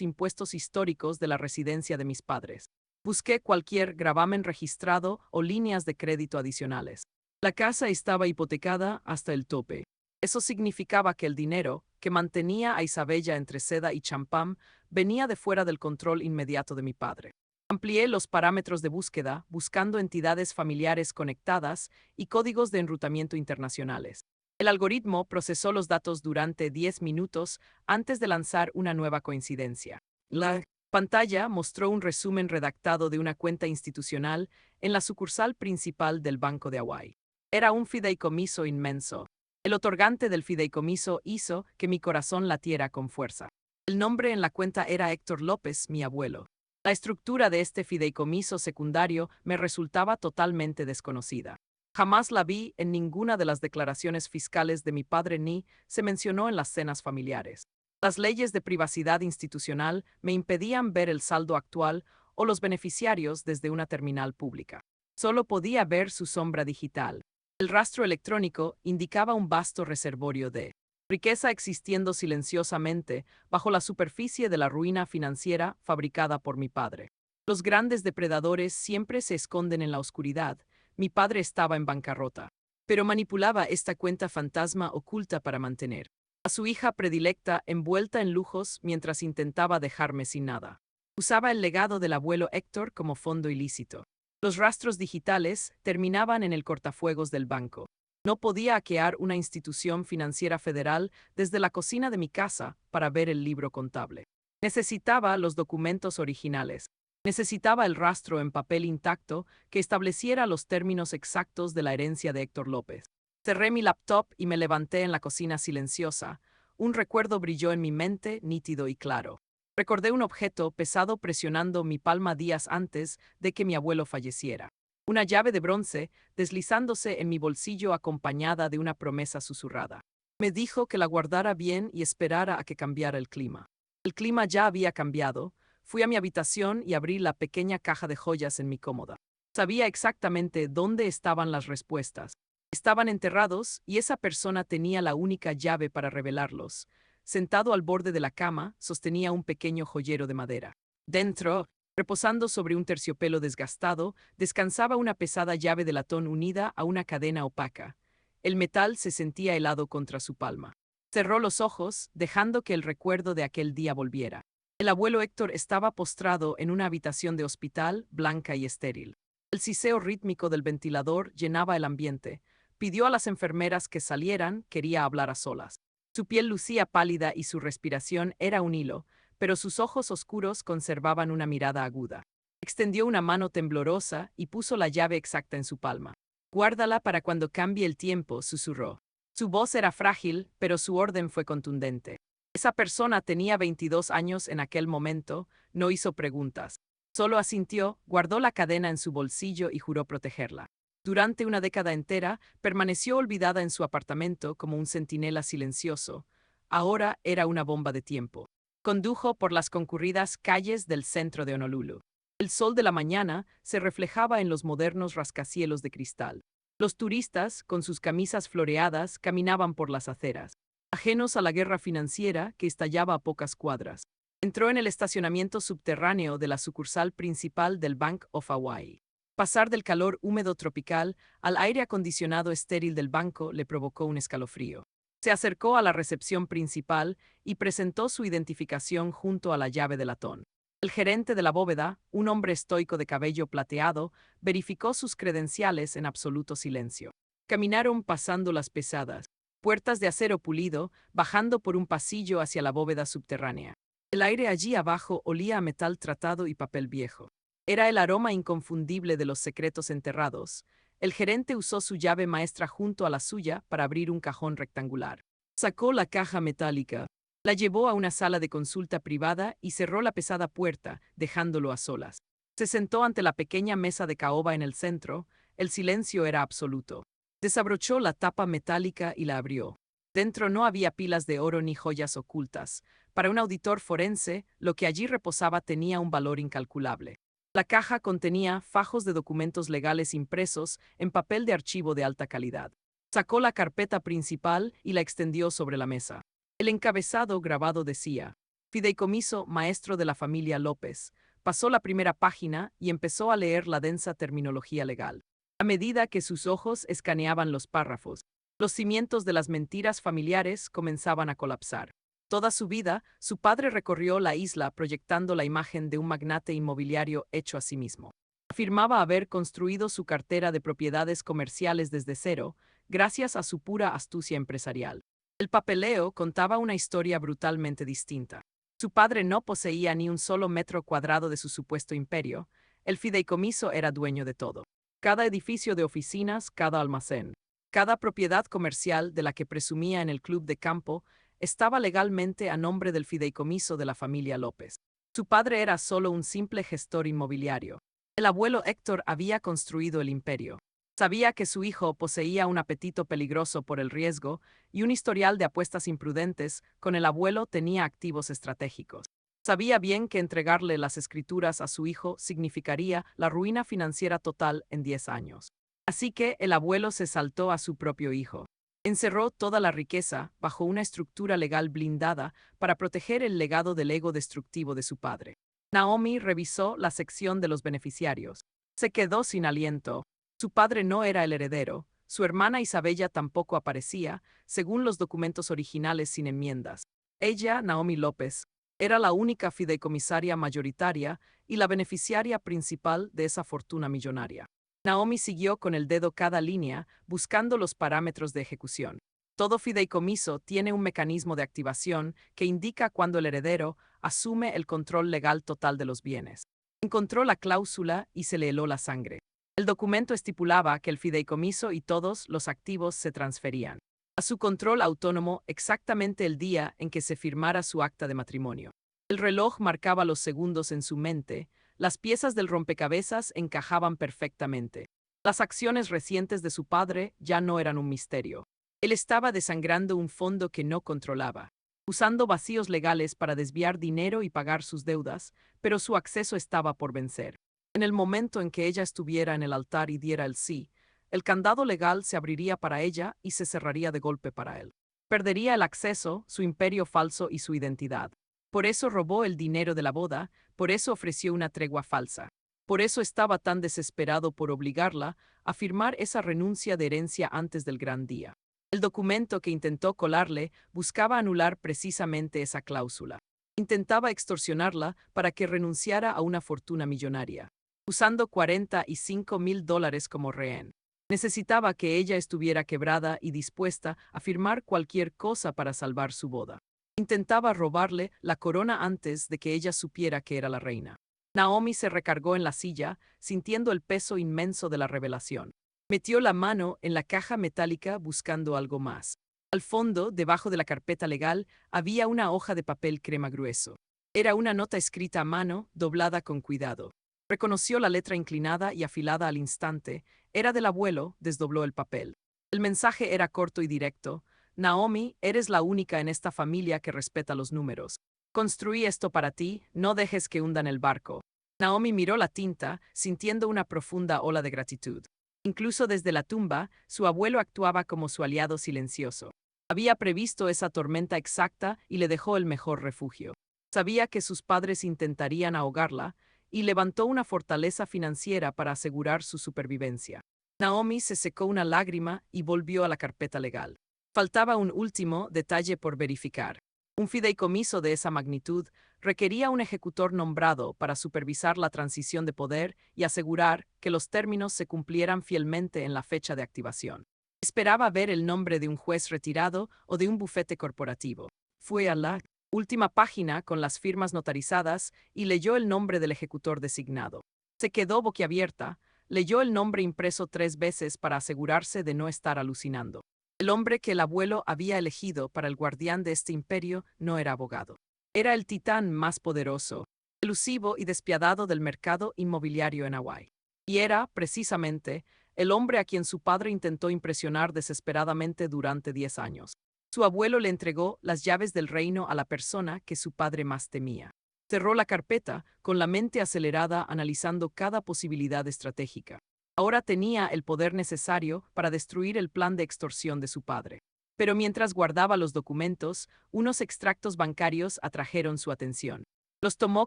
S1: impuestos históricos de la residencia de mis padres. Busqué cualquier gravamen registrado o líneas de crédito adicionales. La casa estaba hipotecada hasta el tope. Eso significaba que el dinero que mantenía a Isabella entre seda y champán venía de fuera del control inmediato de mi padre. Amplié los parámetros de búsqueda, buscando entidades familiares conectadas y códigos de enrutamiento internacionales. El algoritmo procesó los datos durante 10 minutos antes de lanzar una nueva coincidencia. La pantalla mostró un resumen redactado de una cuenta institucional en la sucursal principal del Banco de Hawái. Era un fideicomiso inmenso. El otorgante del fideicomiso hizo que mi corazón latiera con fuerza. El nombre en la cuenta era Héctor López, mi abuelo. La estructura de este fideicomiso secundario me resultaba totalmente desconocida. Jamás la vi en ninguna de las declaraciones fiscales de mi padre ni se mencionó en las cenas familiares. Las leyes de privacidad institucional me impedían ver el saldo actual o los beneficiarios desde una terminal pública. Solo podía ver su sombra digital. El rastro electrónico indicaba un vasto reservorio de riqueza existiendo silenciosamente bajo la superficie de la ruina financiera fabricada por mi padre. Los grandes depredadores siempre se esconden en la oscuridad. Mi padre estaba en bancarrota, pero manipulaba esta cuenta fantasma oculta para mantener a su hija predilecta envuelta en lujos mientras intentaba dejarme sin nada. Usaba el legado del abuelo Héctor como fondo ilícito. Los rastros digitales terminaban en el cortafuegos del banco. No podía hackear una institución financiera federal desde la cocina de mi casa para ver el libro contable. Necesitaba los documentos originales. Necesitaba el rastro en papel intacto que estableciera los términos exactos de la herencia de Héctor López. Cerré mi laptop y me levanté en la cocina silenciosa. Un recuerdo brilló en mi mente, nítido y claro. Recordé un objeto pesado presionando mi palma días antes de que mi abuelo falleciera. Una llave de bronce deslizándose en mi bolsillo acompañada de una promesa susurrada. Me dijo que la guardara bien y esperara a que cambiara el clima. El clima ya había cambiado. Fui a mi habitación y abrí la pequeña caja de joyas en mi cómoda. Sabía exactamente dónde estaban las respuestas. Estaban enterrados y esa persona tenía la única llave para revelarlos. Sentado al borde de la cama, sostenía un pequeño joyero de madera. Dentro, reposando sobre un terciopelo desgastado, descansaba una pesada llave de latón unida a una cadena opaca. El metal se sentía helado contra su palma. Cerró los ojos, dejando que el recuerdo de aquel día volviera. El abuelo Héctor estaba postrado en una habitación de hospital, blanca y estéril. El siseo rítmico del ventilador llenaba el ambiente. Pidió a las enfermeras que salieran, quería hablar a solas. Su piel lucía pálida y su respiración era un hilo, pero sus ojos oscuros conservaban una mirada aguda. Extendió una mano temblorosa y puso la llave exacta en su palma. Guárdala para cuando cambie el tiempo, susurró. Su voz era frágil, pero su orden fue contundente. Esa persona tenía 22 años en aquel momento, no hizo preguntas. Solo asintió, guardó la cadena en su bolsillo y juró protegerla. Durante una década entera, permaneció olvidada en su apartamento como un centinela silencioso. Ahora era una bomba de tiempo. Condujo por las concurridas calles del centro de Honolulu. El sol de la mañana se reflejaba en los modernos rascacielos de cristal. Los turistas, con sus camisas floreadas, caminaban por las aceras, ajenos a la guerra financiera que estallaba a pocas cuadras. Entró en el estacionamiento subterráneo de la sucursal principal del Bank of Hawaii. Pasar del calor húmedo tropical al aire acondicionado estéril del banco le provocó un escalofrío. Se acercó a la recepción principal y presentó su identificación junto a la llave de latón. El gerente de la bóveda, un hombre estoico de cabello plateado, verificó sus credenciales en absoluto silencio. Caminaron pasando las pesadas puertas de acero pulido, bajando por un pasillo hacia la bóveda subterránea. El aire allí abajo olía a metal tratado y papel viejo. Era el aroma inconfundible de los secretos enterrados. El gerente usó su llave maestra junto a la suya para abrir un cajón rectangular. Sacó la caja metálica, la llevó a una sala de consulta privada y cerró la pesada puerta, dejándolo a solas. Se sentó ante la pequeña mesa de caoba en el centro. El silencio era absoluto. Desabrochó la tapa metálica y la abrió. Dentro no había pilas de oro ni joyas ocultas. Para un auditor forense, lo que allí reposaba tenía un valor incalculable. La caja contenía fajos de documentos legales impresos en papel de archivo de alta calidad. Sacó la carpeta principal y la extendió sobre la mesa. El encabezado grabado decía: Fideicomiso maestro de la familia López. Pasó la primera página y empezó a leer la densa terminología legal. A medida que sus ojos escaneaban los párrafos, los cimientos de las mentiras familiares comenzaban a colapsar. Toda su vida, su padre recorrió la isla proyectando la imagen de un magnate inmobiliario hecho a sí mismo. Afirmaba haber construido su cartera de propiedades comerciales desde cero, gracias a su pura astucia empresarial. El papeleo contaba una historia brutalmente distinta. Su padre no poseía ni un solo metro cuadrado de su supuesto imperio. El fideicomiso era dueño de todo. Cada edificio de oficinas, cada almacén, cada propiedad comercial de la que presumía en el club de campo, estaba legalmente a nombre del fideicomiso de la familia López. Su padre era solo un simple gestor inmobiliario. El abuelo Héctor había construido el imperio. Sabía que su hijo poseía un apetito peligroso por el riesgo y un historial de apuestas imprudentes. Con el abuelo tenía activos estratégicos. Sabía bien que entregarle las escrituras a su hijo significaría la ruina financiera total en 10 años. Así que el abuelo se saltó a su propio hijo. Encerró toda la riqueza bajo una estructura legal blindada para proteger el legado del ego destructivo de su padre. Naomi revisó la sección de los beneficiarios. Se quedó sin aliento. Su padre no era el heredero, su hermana Isabella tampoco aparecía, según los documentos originales sin enmiendas. Ella, Naomi López, era la única fideicomisaria mayoritaria y la beneficiaria principal de esa fortuna millonaria. Naomi siguió con el dedo cada línea, buscando los parámetros de ejecución. Todo fideicomiso tiene un mecanismo de activación que indica cuando el heredero asume el control legal total de los bienes. Encontró la cláusula y se le heló la sangre. El documento estipulaba que el fideicomiso y todos los activos se transferían a su control autónomo exactamente el día en que se firmara su acta de matrimonio. El reloj marcaba los segundos en su mente, las piezas del rompecabezas encajaban perfectamente. Las acciones recientes de su padre ya no eran un misterio. Él estaba desangrando un fondo que no controlaba, usando vacíos legales para desviar dinero y pagar sus deudas, pero su acceso estaba por vencer. En el momento en que ella estuviera en el altar y diera el sí, el candado legal se abriría para ella y se cerraría de golpe para él. Perdería el acceso, su imperio falso y su identidad. Por eso robó el dinero de la boda, por eso ofreció una tregua falsa. Por eso estaba tan desesperado por obligarla a firmar esa renuncia de herencia antes del gran día. El documento que intentó colarle buscaba anular precisamente esa cláusula. Intentaba extorsionarla para que renunciara a una fortuna millonaria, usando $45,000 como rehén. Necesitaba que ella estuviera quebrada y dispuesta a firmar cualquier cosa para salvar su boda. Intentaba robarle la corona antes de que ella supiera que era la reina. Naomi se recargó en la silla, sintiendo el peso inmenso de la revelación. Metió la mano en la caja metálica buscando algo más. Al fondo, debajo de la carpeta legal, había una hoja de papel crema grueso. Era una nota escrita a mano, doblada con cuidado. Reconoció la letra inclinada y afilada al instante. Era del abuelo, desdobló el papel. El mensaje era corto y directo. Naomi, eres la única en esta familia que respeta los números. Construí esto para ti, no dejes que hundan el barco. Naomi miró la tinta, sintiendo una profunda ola de gratitud. Incluso desde la tumba, su abuelo actuaba como su aliado silencioso. Había previsto esa tormenta exacta y le dejó el mejor refugio. Sabía que sus padres intentarían ahogarla, y levantó una fortaleza financiera para asegurar su supervivencia. Naomi se secó una lágrima y volvió a la carpeta legal. Faltaba un último detalle por verificar. Un fideicomiso de esa magnitud requería un ejecutor nombrado para supervisar la transición de poder y asegurar que los términos se cumplieran fielmente en la fecha de activación. Esperaba ver el nombre de un juez retirado o de un bufete corporativo. Fue a la última página con las firmas notarizadas y leyó el nombre del ejecutor designado. Se quedó boquiabierta, leyó el nombre impreso 3 veces para asegurarse de no estar alucinando. El hombre que el abuelo había elegido para el guardián de este imperio no era abogado. Era el titán más poderoso, elusivo y despiadado del mercado inmobiliario en Hawái. Y era, precisamente, el hombre a quien su padre intentó impresionar desesperadamente durante 10 años. Su abuelo le entregó las llaves del reino a la persona que su padre más temía. Cerró la carpeta, con la mente acelerada analizando cada posibilidad estratégica. Ahora tenía el poder necesario para destruir el plan de extorsión de su padre. Pero mientras guardaba los documentos, unos extractos bancarios atrajeron su atención. Los tomó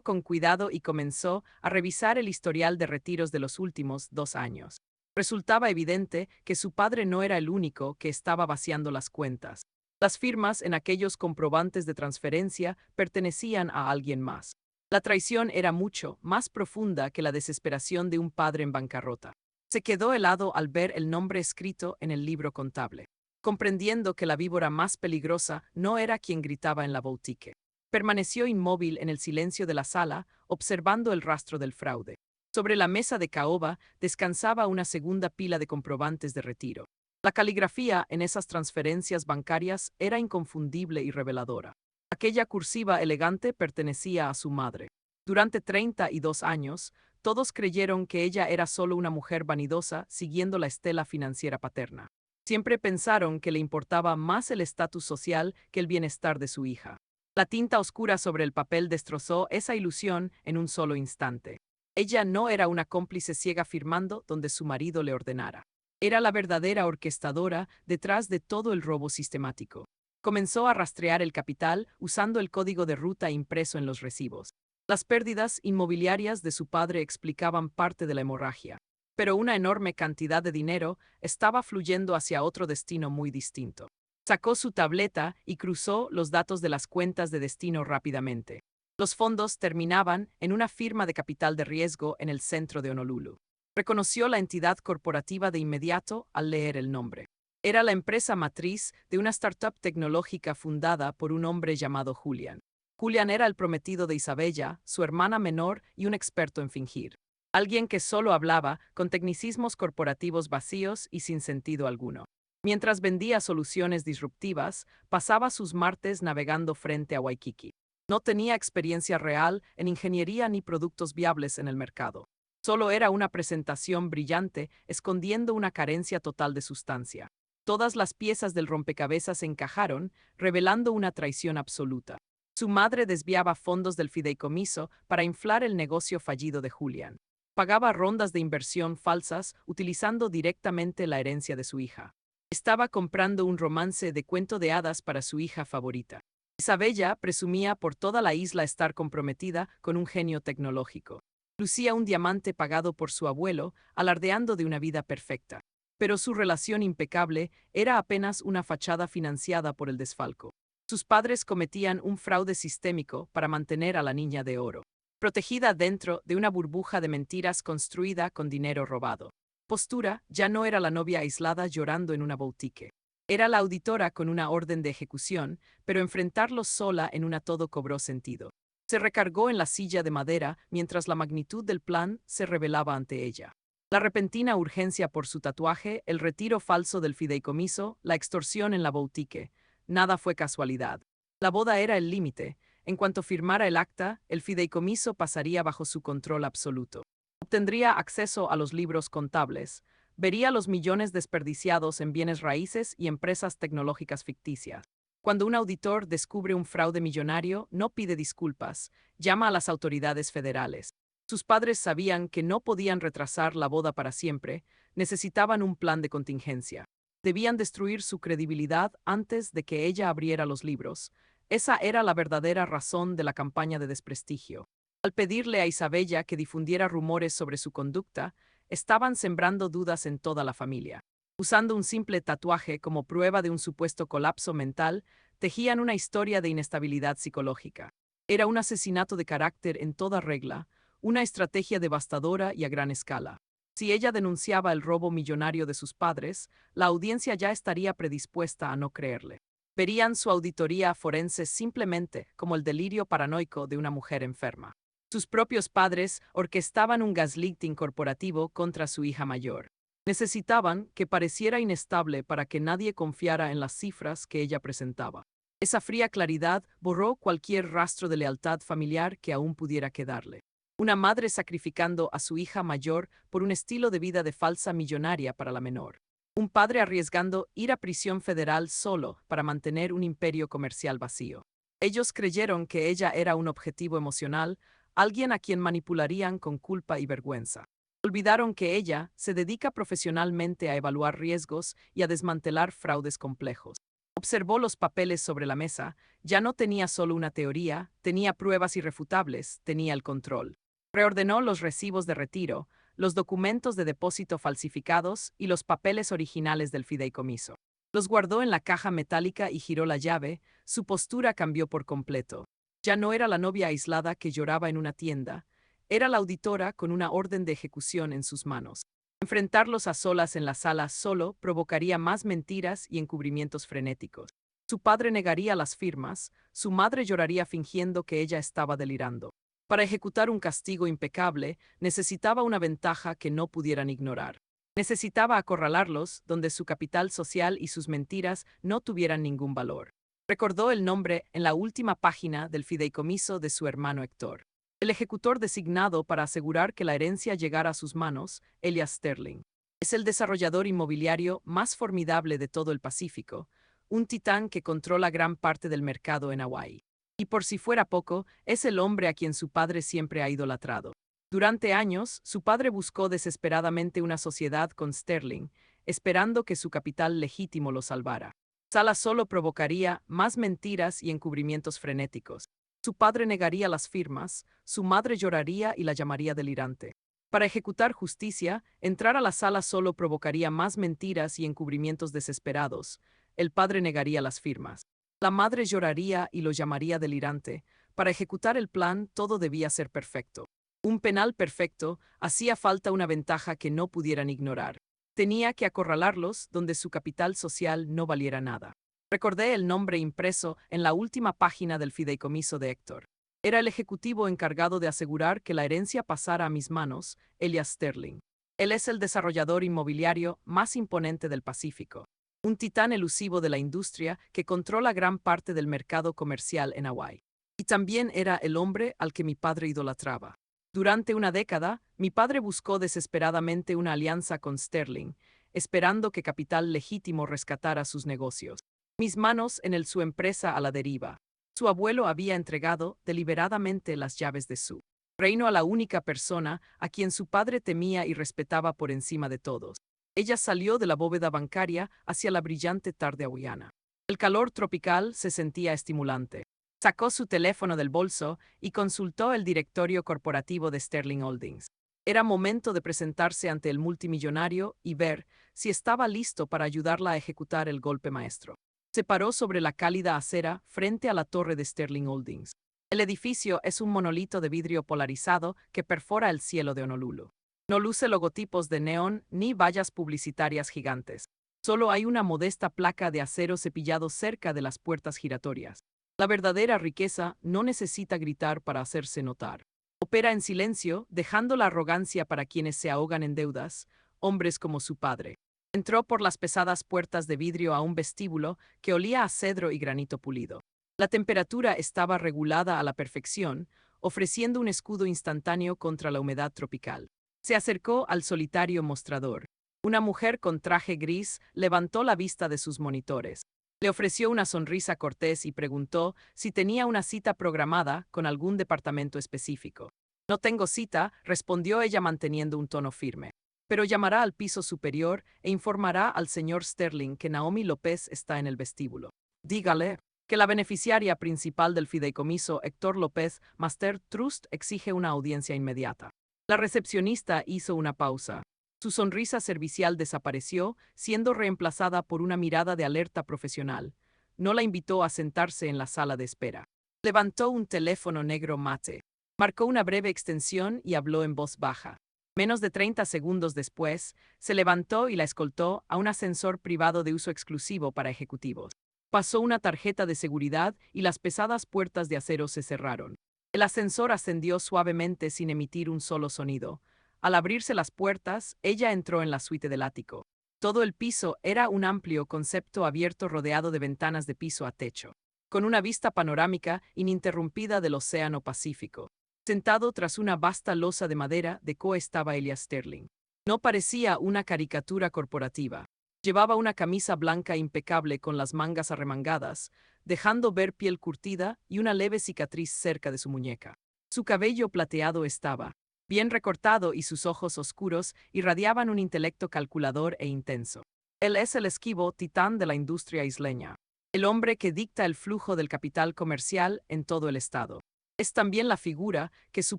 S1: con cuidado y comenzó a revisar el historial de retiros de los últimos 2 años. Resultaba evidente que su padre no era el único que estaba vaciando las cuentas. Las firmas en aquellos comprobantes de transferencia pertenecían a alguien más. La traición era mucho más profunda que la desesperación de un padre en bancarrota. Se quedó helado al ver el nombre escrito en el libro contable, comprendiendo que la víbora más peligrosa no era quien gritaba en la boutique. Permaneció inmóvil en el silencio de la sala, observando el rastro del fraude. Sobre la mesa de caoba descansaba una segunda pila de comprobantes de retiro. La caligrafía en esas transferencias bancarias era inconfundible y reveladora. Aquella cursiva elegante pertenecía a su madre. Durante 32 años, todos creyeron que ella era solo una mujer vanidosa siguiendo la estela financiera paterna. Siempre pensaron que le importaba más el estatus social que el bienestar de su hija. La tinta oscura sobre el papel destrozó esa ilusión en un solo instante. Ella no era una cómplice ciega firmando donde su marido le ordenara. Era la verdadera orquestadora detrás de todo el robo sistemático. Comenzó a rastrear el capital usando el código de ruta impreso en los recibos. Las pérdidas inmobiliarias de su padre explicaban parte de la hemorragia, pero una enorme cantidad de dinero estaba fluyendo hacia otro destino muy distinto. Sacó su tableta y cruzó los datos de las cuentas de destino rápidamente. Los fondos terminaban en una firma de capital de riesgo en el centro de Honolulu. Reconoció la entidad corporativa de inmediato al leer el nombre. Era la empresa matriz de una startup tecnológica fundada por un hombre llamado Julian. Julian era el prometido de Isabella, su hermana menor y un experto en fingir. Alguien que solo hablaba con tecnicismos corporativos vacíos y sin sentido alguno. Mientras vendía soluciones disruptivas, pasaba sus martes navegando frente a Waikiki. No tenía experiencia real en ingeniería ni productos viables en el mercado. Solo era una presentación brillante, escondiendo una carencia total de sustancia. Todas las piezas del rompecabezas encajaron, revelando una traición absoluta. Su madre desviaba fondos del fideicomiso para inflar el negocio fallido de Julian. Pagaba rondas de inversión falsas utilizando directamente la herencia de su hija. Estaba comprando un romance de cuento de hadas para su hija favorita. Isabella presumía por toda la isla estar comprometida con un genio tecnológico. Lucía un diamante pagado por su abuelo, alardeando de una vida perfecta. Pero su relación impecable era apenas una fachada financiada por el desfalco. Sus padres cometían un fraude sistémico para mantener a la niña de oro, protegida dentro de una burbuja de mentiras construida con dinero robado. Postura ya no era la novia aislada llorando en una boutique. Era la auditora con una orden de ejecución, pero enfrentarlo sola en una todo cobró sentido. Se recargó en la silla de madera mientras la magnitud del plan se revelaba ante ella. La repentina urgencia por su tatuaje, el retiro falso del fideicomiso, la extorsión en la boutique. Nada fue casualidad. La boda era el límite. En cuanto firmara el acta, el fideicomiso pasaría bajo su control absoluto. Obtendría acceso a los libros contables. Vería los millones desperdiciados en bienes raíces y empresas tecnológicas ficticias. Cuando un auditor descubre un fraude millonario, no pide disculpas, llama a las autoridades federales. Sus padres sabían que no podían retrasar la boda para siempre, necesitaban un plan de contingencia. Debían destruir su credibilidad antes de que ella abriera los libros. Esa era la verdadera razón de la campaña de desprestigio. Al pedirle a Isabella que difundiera rumores sobre su conducta, estaban sembrando dudas en toda la familia. Usando un simple tatuaje como prueba de un supuesto colapso mental, tejían una historia de inestabilidad psicológica. Era un asesinato de carácter en toda regla, una estrategia devastadora y a gran escala. Si ella denunciaba el robo millonario de sus padres, la audiencia ya estaría predispuesta a no creerle. Verían su auditoría forense simplemente como el delirio paranoico de una mujer enferma. Sus propios padres orquestaban un gaslighting corporativo contra su hija mayor. Necesitaban que pareciera inestable para que nadie confiara en las cifras que ella presentaba. Esa fría claridad borró cualquier rastro de lealtad familiar que aún pudiera quedarle. Una madre sacrificando a su hija mayor por un estilo de vida de falsa millonaria para la menor. Un padre arriesgando ir a prisión federal solo para mantener un imperio comercial vacío. Ellos creyeron que ella era un objetivo emocional, alguien a quien manipularían con culpa y vergüenza. Olvidaron que ella se dedica profesionalmente a evaluar riesgos y a desmantelar fraudes complejos. Observó los papeles sobre la mesa, ya no tenía solo una teoría, tenía pruebas irrefutables, tenía el control. Reordenó los recibos de retiro, los documentos de depósito falsificados y los papeles originales del fideicomiso. Los guardó en la caja metálica y giró la llave, su postura cambió por completo. Ya no era la novia aislada que lloraba en una tienda, era la auditora con una orden de ejecución en sus manos. Enfrentarlos a solas en la sala solo provocaría más mentiras y encubrimientos frenéticos. Su padre negaría las firmas, su madre lloraría fingiendo que ella estaba delirando. Para ejecutar un castigo impecable, necesitaba una ventaja que no pudieran ignorar. Necesitaba acorralarlos donde su capital social y sus mentiras no tuvieran ningún valor. Recordó el nombre en la última página del fideicomiso de su hermano Héctor. El ejecutor designado para asegurar que la herencia llegara a sus manos, Elias Sterling. Es el desarrollador inmobiliario más formidable de todo el Pacífico, un titán que controla gran parte del mercado en Hawái. Y por si fuera poco, es el hombre a quien su padre siempre ha idolatrado. Durante años, su padre buscó desesperadamente una sociedad con Sterling, esperando que su capital legítimo lo salvara. Sala solo provocaría más mentiras y encubrimientos frenéticos. Su padre negaría las firmas, su madre lloraría y la llamaría delirante. Para ejecutar justicia, entrar a la sala solo provocaría más mentiras y encubrimientos desesperados. El padre negaría las firmas. La madre lloraría y lo llamaría delirante. Para ejecutar el plan, todo debía ser perfecto. Un penal perfecto, hacía falta una ventaja que no pudieran ignorar. Tenía que acorralarlos donde su capital social no valiera nada. Recordé el nombre impreso en la última página del fideicomiso de Héctor. Era el ejecutivo encargado de asegurar que la herencia pasara a mis manos, Elias Sterling. Él es el desarrollador inmobiliario más imponente del Pacífico. Un titán elusivo de la industria que controla gran parte del mercado comercial en Hawái. Y también era el hombre al que mi padre idolatraba. Durante una década, mi padre buscó desesperadamente una alianza con Sterling, esperando que Capital Legítimo rescatara sus negocios. Mis manos en su empresa a la deriva. Su abuelo había entregado deliberadamente las llaves de su reino a la única persona a quien su padre temía y respetaba por encima de todos. Ella salió de la bóveda bancaria hacia la brillante tarde hawaiana. El calor tropical se sentía estimulante. Sacó su teléfono del bolso y consultó el directorio corporativo de Sterling Holdings. Era momento de presentarse ante el multimillonario y ver si estaba listo para ayudarla a ejecutar el golpe maestro. Se paró sobre la cálida acera frente a la torre de Sterling Holdings. El edificio es un monolito de vidrio polarizado que perfora el cielo de Honolulu. No luce logotipos de neón ni vallas publicitarias gigantes. Solo hay una modesta placa de acero cepillado cerca de las puertas giratorias. La verdadera riqueza no necesita gritar para hacerse notar. Opera en silencio, dejando la arrogancia para quienes se ahogan en deudas, hombres como su padre. Entró por las pesadas puertas de vidrio a un vestíbulo que olía a cedro y granito pulido. La temperatura estaba regulada a la perfección, ofreciendo un escudo instantáneo contra la humedad tropical. Se acercó al solitario mostrador. Una mujer con traje gris levantó la vista de sus monitores. Le ofreció una sonrisa cortés y preguntó si tenía una cita programada con algún departamento específico. No tengo cita, respondió ella manteniendo un tono firme. Pero llamará al piso superior e informará al señor Sterling que Naomi López está en el vestíbulo. Dígale que la beneficiaria principal del fideicomiso, Héctor López Master Trust, exige una audiencia inmediata. La recepcionista hizo una pausa. Su sonrisa servicial desapareció, siendo reemplazada por una mirada de alerta profesional. No la invitó a sentarse en la sala de espera. Levantó un teléfono negro mate. Marcó una breve extensión y habló en voz baja. Menos de 30 segundos después, se levantó y la escoltó a un ascensor privado de uso exclusivo para ejecutivos. Pasó una tarjeta de seguridad y las pesadas puertas de acero se cerraron. El ascensor ascendió suavemente sin emitir un solo sonido. Al abrirse las puertas, ella entró en la suite del ático. Todo el piso era un amplio concepto abierto rodeado de ventanas de piso a techo, con una vista panorámica ininterrumpida del Océano Pacífico. Sentado tras una vasta losa de madera, de estaba Elias Sterling. No parecía una caricatura corporativa. Llevaba una camisa blanca impecable con las mangas arremangadas, dejando ver piel curtida y una leve cicatriz cerca de su muñeca. Su cabello plateado estaba bien recortado y sus ojos oscuros irradiaban un intelecto calculador e intenso. Él es el esquivo titán de la industria isleña, el hombre que dicta el flujo del capital comercial en todo el estado. Es también la figura que su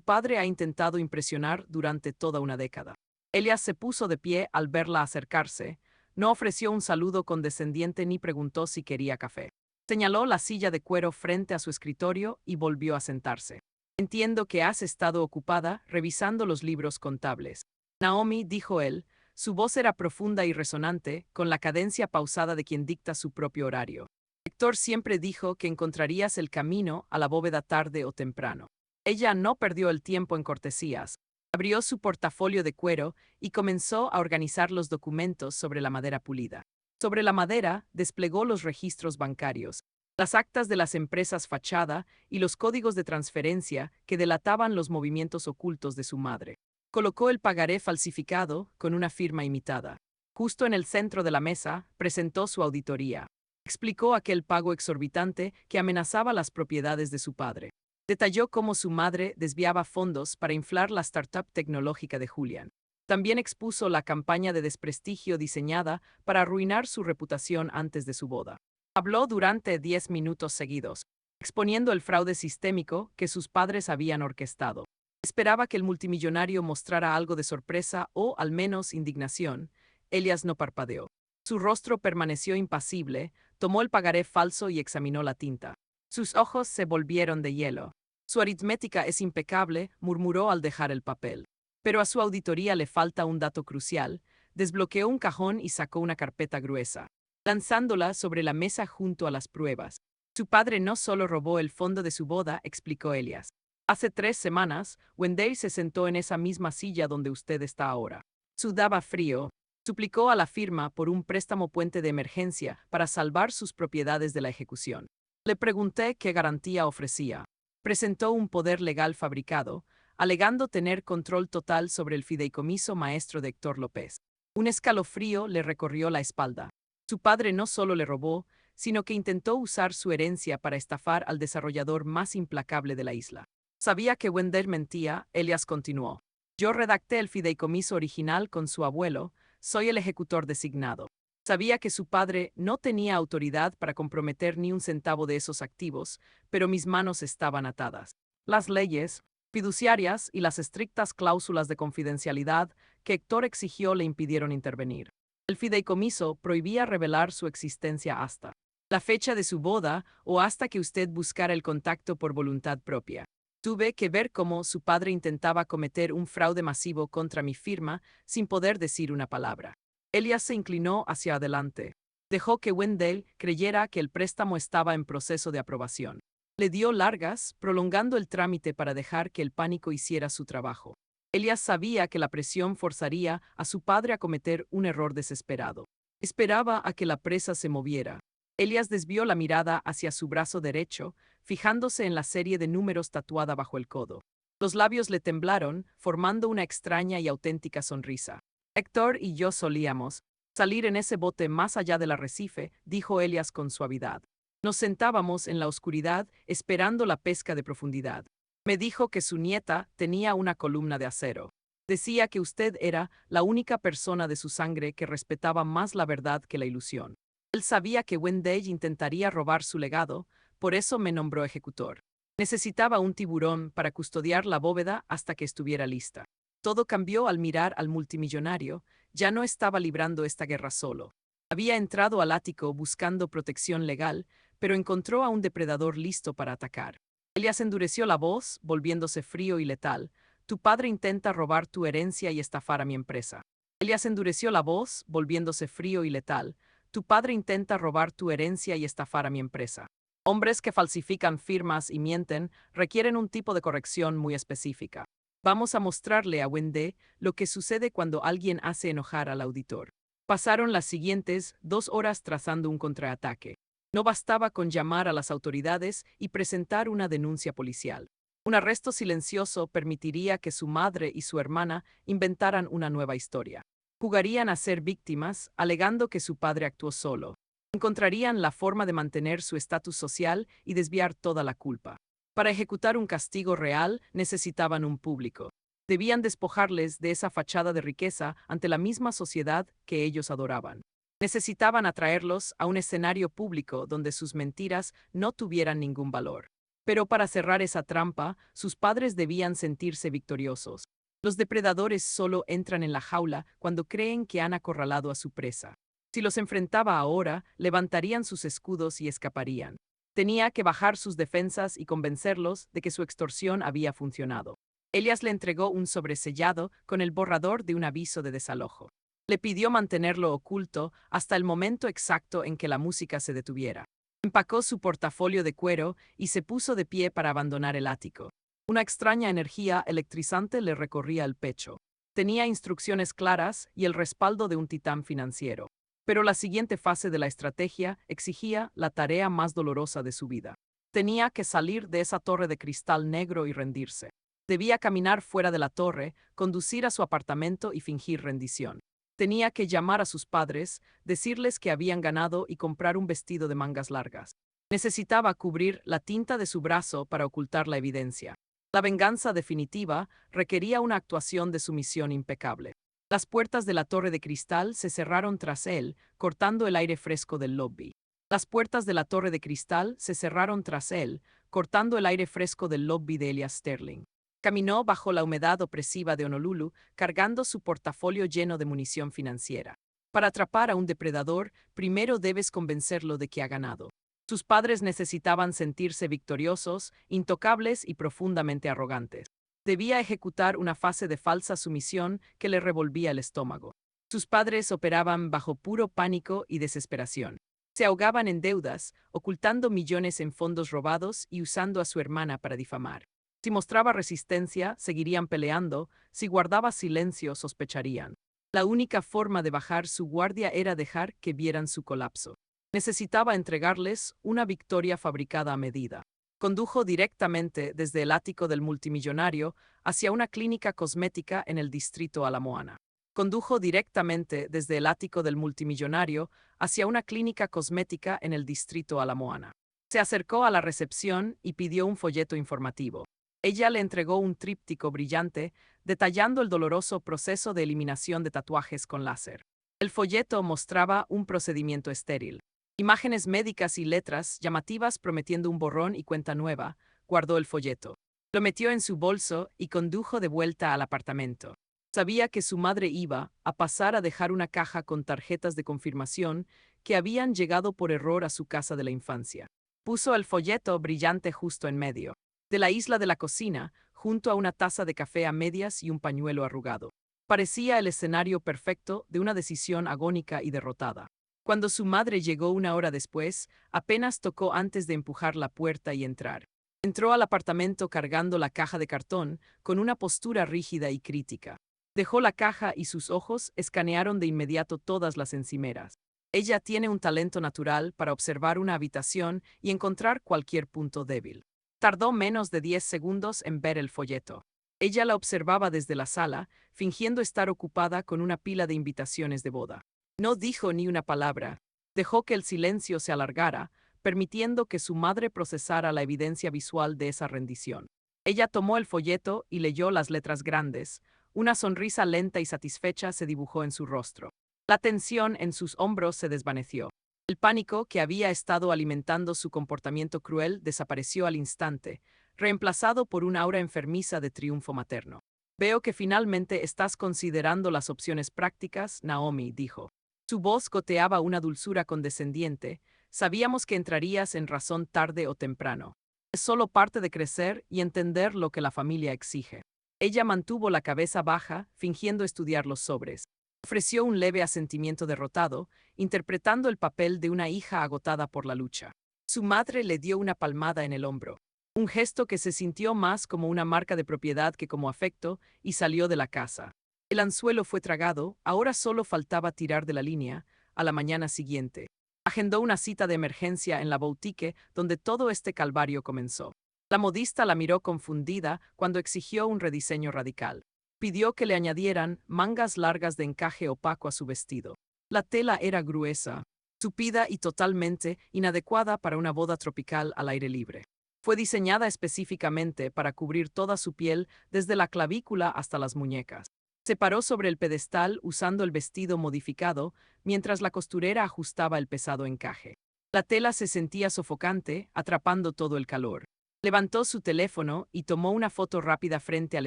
S1: padre ha intentado impresionar durante toda una década. Elias se puso de pie al verla acercarse, no ofreció un saludo condescendiente ni preguntó si quería café. Señaló la silla de cuero frente a su escritorio y volvió a sentarse. Entiendo que has estado ocupada revisando los libros contables. Naomi, dijo él, su voz era profunda y resonante, con la cadencia pausada de quien dicta su propio horario. Héctor siempre dijo que encontrarías el camino a la bóveda tarde o temprano. Ella no perdió el tiempo en cortesías. Abrió su portafolio de cuero y comenzó a organizar los documentos sobre la madera pulida. Sobre la madera, desplegó los registros bancarios, las actas de las empresas fachada y los códigos de transferencia que delataban los movimientos ocultos de su madre. Colocó el pagaré falsificado con una firma imitada. Justo en el centro de la mesa, presentó su auditoría. Explicó aquel pago exorbitante que amenazaba las propiedades de su padre. Detalló cómo su madre desviaba fondos para inflar la startup tecnológica de Julian. También expuso la campaña de desprestigio diseñada para arruinar su reputación antes de su boda. Habló durante 10 minutos seguidos, exponiendo el fraude sistémico que sus padres habían orquestado. Esperaba que el multimillonario mostrara algo de sorpresa o, al menos, indignación. Elias no parpadeó. Su rostro permaneció impasible, tomó el pagaré falso y examinó la tinta. Sus ojos se volvieron de hielo. Su aritmética es impecable, murmuró al dejar el papel. Pero a su auditoría le falta un dato crucial. Desbloqueó un cajón y sacó una carpeta gruesa, lanzándola sobre la mesa junto a las pruebas. Su padre no solo robó el fondo de su boda, explicó Elias. Hace 3 semanas, Wendell se sentó en esa misma silla donde usted está ahora. Sudaba frío. Suplicó a la firma por un préstamo puente de emergencia para salvar sus propiedades de la ejecución. Le pregunté qué garantía ofrecía. Presentó un poder legal fabricado, alegando tener control total sobre el fideicomiso maestro de Héctor López. Un escalofrío le recorrió la espalda. Su padre no solo le robó, sino que intentó usar su herencia para estafar al desarrollador más implacable de la isla. Sabía que Wendell mentía, Elias continuó. Yo redacté el fideicomiso original con su abuelo, soy el ejecutor designado. Sabía que su padre no tenía autoridad para comprometer ni un centavo de esos activos, pero mis manos estaban atadas. Las leyes fiduciarias y las estrictas cláusulas de confidencialidad que Héctor exigió le impidieron intervenir. El fideicomiso prohibía revelar su existencia hasta la fecha de su boda o hasta que usted buscara el contacto por voluntad propia. Tuve que ver cómo su padre intentaba cometer un fraude masivo contra mi firma sin poder decir una palabra. Elias se inclinó hacia adelante. Dejó que Wendell creyera que el préstamo estaba en proceso de aprobación. Le dio largas, prolongando el trámite para dejar que el pánico hiciera su trabajo. Elias sabía que la presión forzaría a su padre a cometer un error desesperado. Esperaba a que la presa se moviera. Elias desvió la mirada hacia su brazo derecho, fijándose en la serie de números tatuada bajo el codo. Los labios le temblaron, formando una extraña y auténtica sonrisa. Héctor y yo solíamos salir en ese bote más allá del arrecife, dijo Elias con suavidad. Nos sentábamos en la oscuridad esperando la pesca de profundidad. Me dijo que su nieta tenía una columna de acero. Decía que usted era la única persona de su sangre que respetaba más la verdad que la ilusión. Él sabía que Wendell intentaría robar su legado, por eso me nombró ejecutor. Necesitaba un tiburón para custodiar la bóveda hasta que estuviera lista. Todo cambió al mirar al multimillonario, ya no estaba librando esta guerra solo. Había entrado al ático buscando protección legal, pero encontró a un depredador listo para atacar. Elias endureció la voz, volviéndose frío y letal. Tu padre intenta robar tu herencia y estafar a mi empresa. Elias endureció la voz, volviéndose frío y letal. Tu padre intenta robar tu herencia y estafar a mi empresa. Hombres que falsifican firmas y mienten requieren un tipo de corrección muy específica. Vamos a mostrarle a Wendell lo que sucede cuando alguien hace enojar al auditor. Pasaron las siguientes 2 horas trazando un contraataque. No bastaba con llamar a las autoridades y presentar una denuncia policial. Un arresto silencioso permitiría que su madre y su hermana inventaran una nueva historia. Jugarían a ser víctimas, alegando que su padre actuó solo. Encontrarían la forma de mantener su estatus social y desviar toda la culpa. Para ejecutar un castigo real, necesitaban un público. Debían despojarles de esa fachada de riqueza ante la misma sociedad que ellos adoraban. Necesitaban atraerlos a un escenario público donde sus mentiras no tuvieran ningún valor. Pero para cerrar esa trampa, sus padres debían sentirse victoriosos. Los depredadores solo entran en la jaula cuando creen que han acorralado a su presa. Si los enfrentaba ahora, levantarían sus escudos y escaparían. Tenía que bajar sus defensas y convencerlos de que su extorsión había funcionado. Elias le entregó un sobresellado con el borrador de un aviso de desalojo. Le pidió mantenerlo oculto hasta el momento exacto en que la música se detuviera. Empacó su portafolio de cuero y se puso de pie para abandonar el ático. Una extraña energía electrizante le recorría el pecho. Tenía instrucciones claras y el respaldo de un titán financiero. Pero la siguiente fase de la estrategia exigía la tarea más dolorosa de su vida. Tenía que salir de esa torre de cristal negro y rendirse. Debía caminar fuera de la torre, conducir a su apartamento y fingir rendición. Tenía que llamar a sus padres, decirles que habían ganado y comprar un vestido de mangas largas. Necesitaba cubrir la tinta de su brazo para ocultar la evidencia. La venganza definitiva requería una actuación de sumisión impecable. Las puertas de la torre de cristal se cerraron tras él, cortando el aire fresco del lobby. Las puertas de la torre de cristal se cerraron tras él, cortando el aire fresco del lobby de Elias Sterling. Caminó bajo la humedad opresiva de Honolulu, cargando su portafolio lleno de munición financiera. Para atrapar a un depredador, primero debes convencerlo de que ha ganado. Sus padres necesitaban sentirse victoriosos, intocables y profundamente arrogantes. Debía ejecutar una fase de falsa sumisión que le revolvía el estómago. Sus padres operaban bajo puro pánico y desesperación. Se ahogaban en deudas, ocultando millones en fondos robados y usando a su hermana para difamar. Si mostraba resistencia, seguirían peleando; si guardaba silencio, sospecharían. La única forma de bajar su guardia era dejar que vieran su colapso. Necesitaba entregarles una victoria fabricada a medida. Condujo directamente desde el ático del multimillonario hacia una clínica cosmética en el distrito Ala Moana. Condujo directamente desde el ático del multimillonario hacia una clínica cosmética en el distrito Ala Moana. Se acercó a la recepción y pidió un folleto informativo. Ella le entregó un tríptico brillante, detallando el doloroso proceso de eliminación de tatuajes con láser. El folleto mostraba un procedimiento estéril. Imágenes médicas y letras llamativas prometiendo un borrón y cuenta nueva. Guardó el folleto. Lo metió en su bolso y condujo de vuelta al apartamento. Sabía que su madre iba a pasar a dejar una caja con tarjetas de confirmación que habían llegado por error a su casa de la infancia. Puso el folleto brillante justo en medio de la isla de la cocina, junto a una taza de café a medias y un pañuelo arrugado. Parecía el escenario perfecto de una decisión agónica y derrotada. Cuando su madre llegó una hora después, apenas tocó antes de empujar la puerta y entrar. Entró al apartamento cargando la caja de cartón, con una postura rígida y crítica. Dejó la caja y sus ojos escanearon de inmediato todas las encimeras. Ella tiene un talento natural para observar una habitación y encontrar cualquier punto débil. Tardó menos de 10 segundos en ver el folleto. Ella la observaba desde la sala, fingiendo estar ocupada con una pila de invitaciones de boda. No dijo ni una palabra. Dejó que el silencio se alargara, permitiendo que su madre procesara la evidencia visual de esa rendición. Ella tomó el folleto y leyó las letras grandes. Una sonrisa lenta y satisfecha se dibujó en su rostro. La tensión en sus hombros se desvaneció. El pánico que había estado alimentando su comportamiento cruel desapareció al instante, reemplazado por un aura enfermiza de triunfo materno. Veo que finalmente estás considerando las opciones prácticas, Naomi, dijo. Su voz goteaba una dulzura condescendiente. Sabíamos que entrarías en razón tarde o temprano. Es solo parte de crecer y entender lo que la familia exige. Ella mantuvo la cabeza baja, fingiendo estudiar los sobres. Ofreció un leve asentimiento derrotado, interpretando el papel de una hija agotada por la lucha. Su madre le dio una palmada en el hombro, un gesto que se sintió más como una marca de propiedad que como afecto, y salió de la casa. El anzuelo fue tragado, ahora solo faltaba tirar de la línea. A la mañana siguiente, agendó una cita de emergencia en la boutique donde todo este calvario comenzó. La modista la miró confundida cuando exigió un rediseño radical. pidió que le añadieran mangas largas de encaje opaco a su vestido. La tela era gruesa, tupida y totalmente inadecuada para una boda tropical al aire libre. Fue diseñada específicamente para cubrir toda su piel desde la clavícula hasta las muñecas. Se paró sobre el pedestal usando el vestido modificado mientras la costurera ajustaba el pesado encaje. La tela se sentía sofocante, atrapando todo el calor. Levantó su teléfono y tomó una foto rápida frente al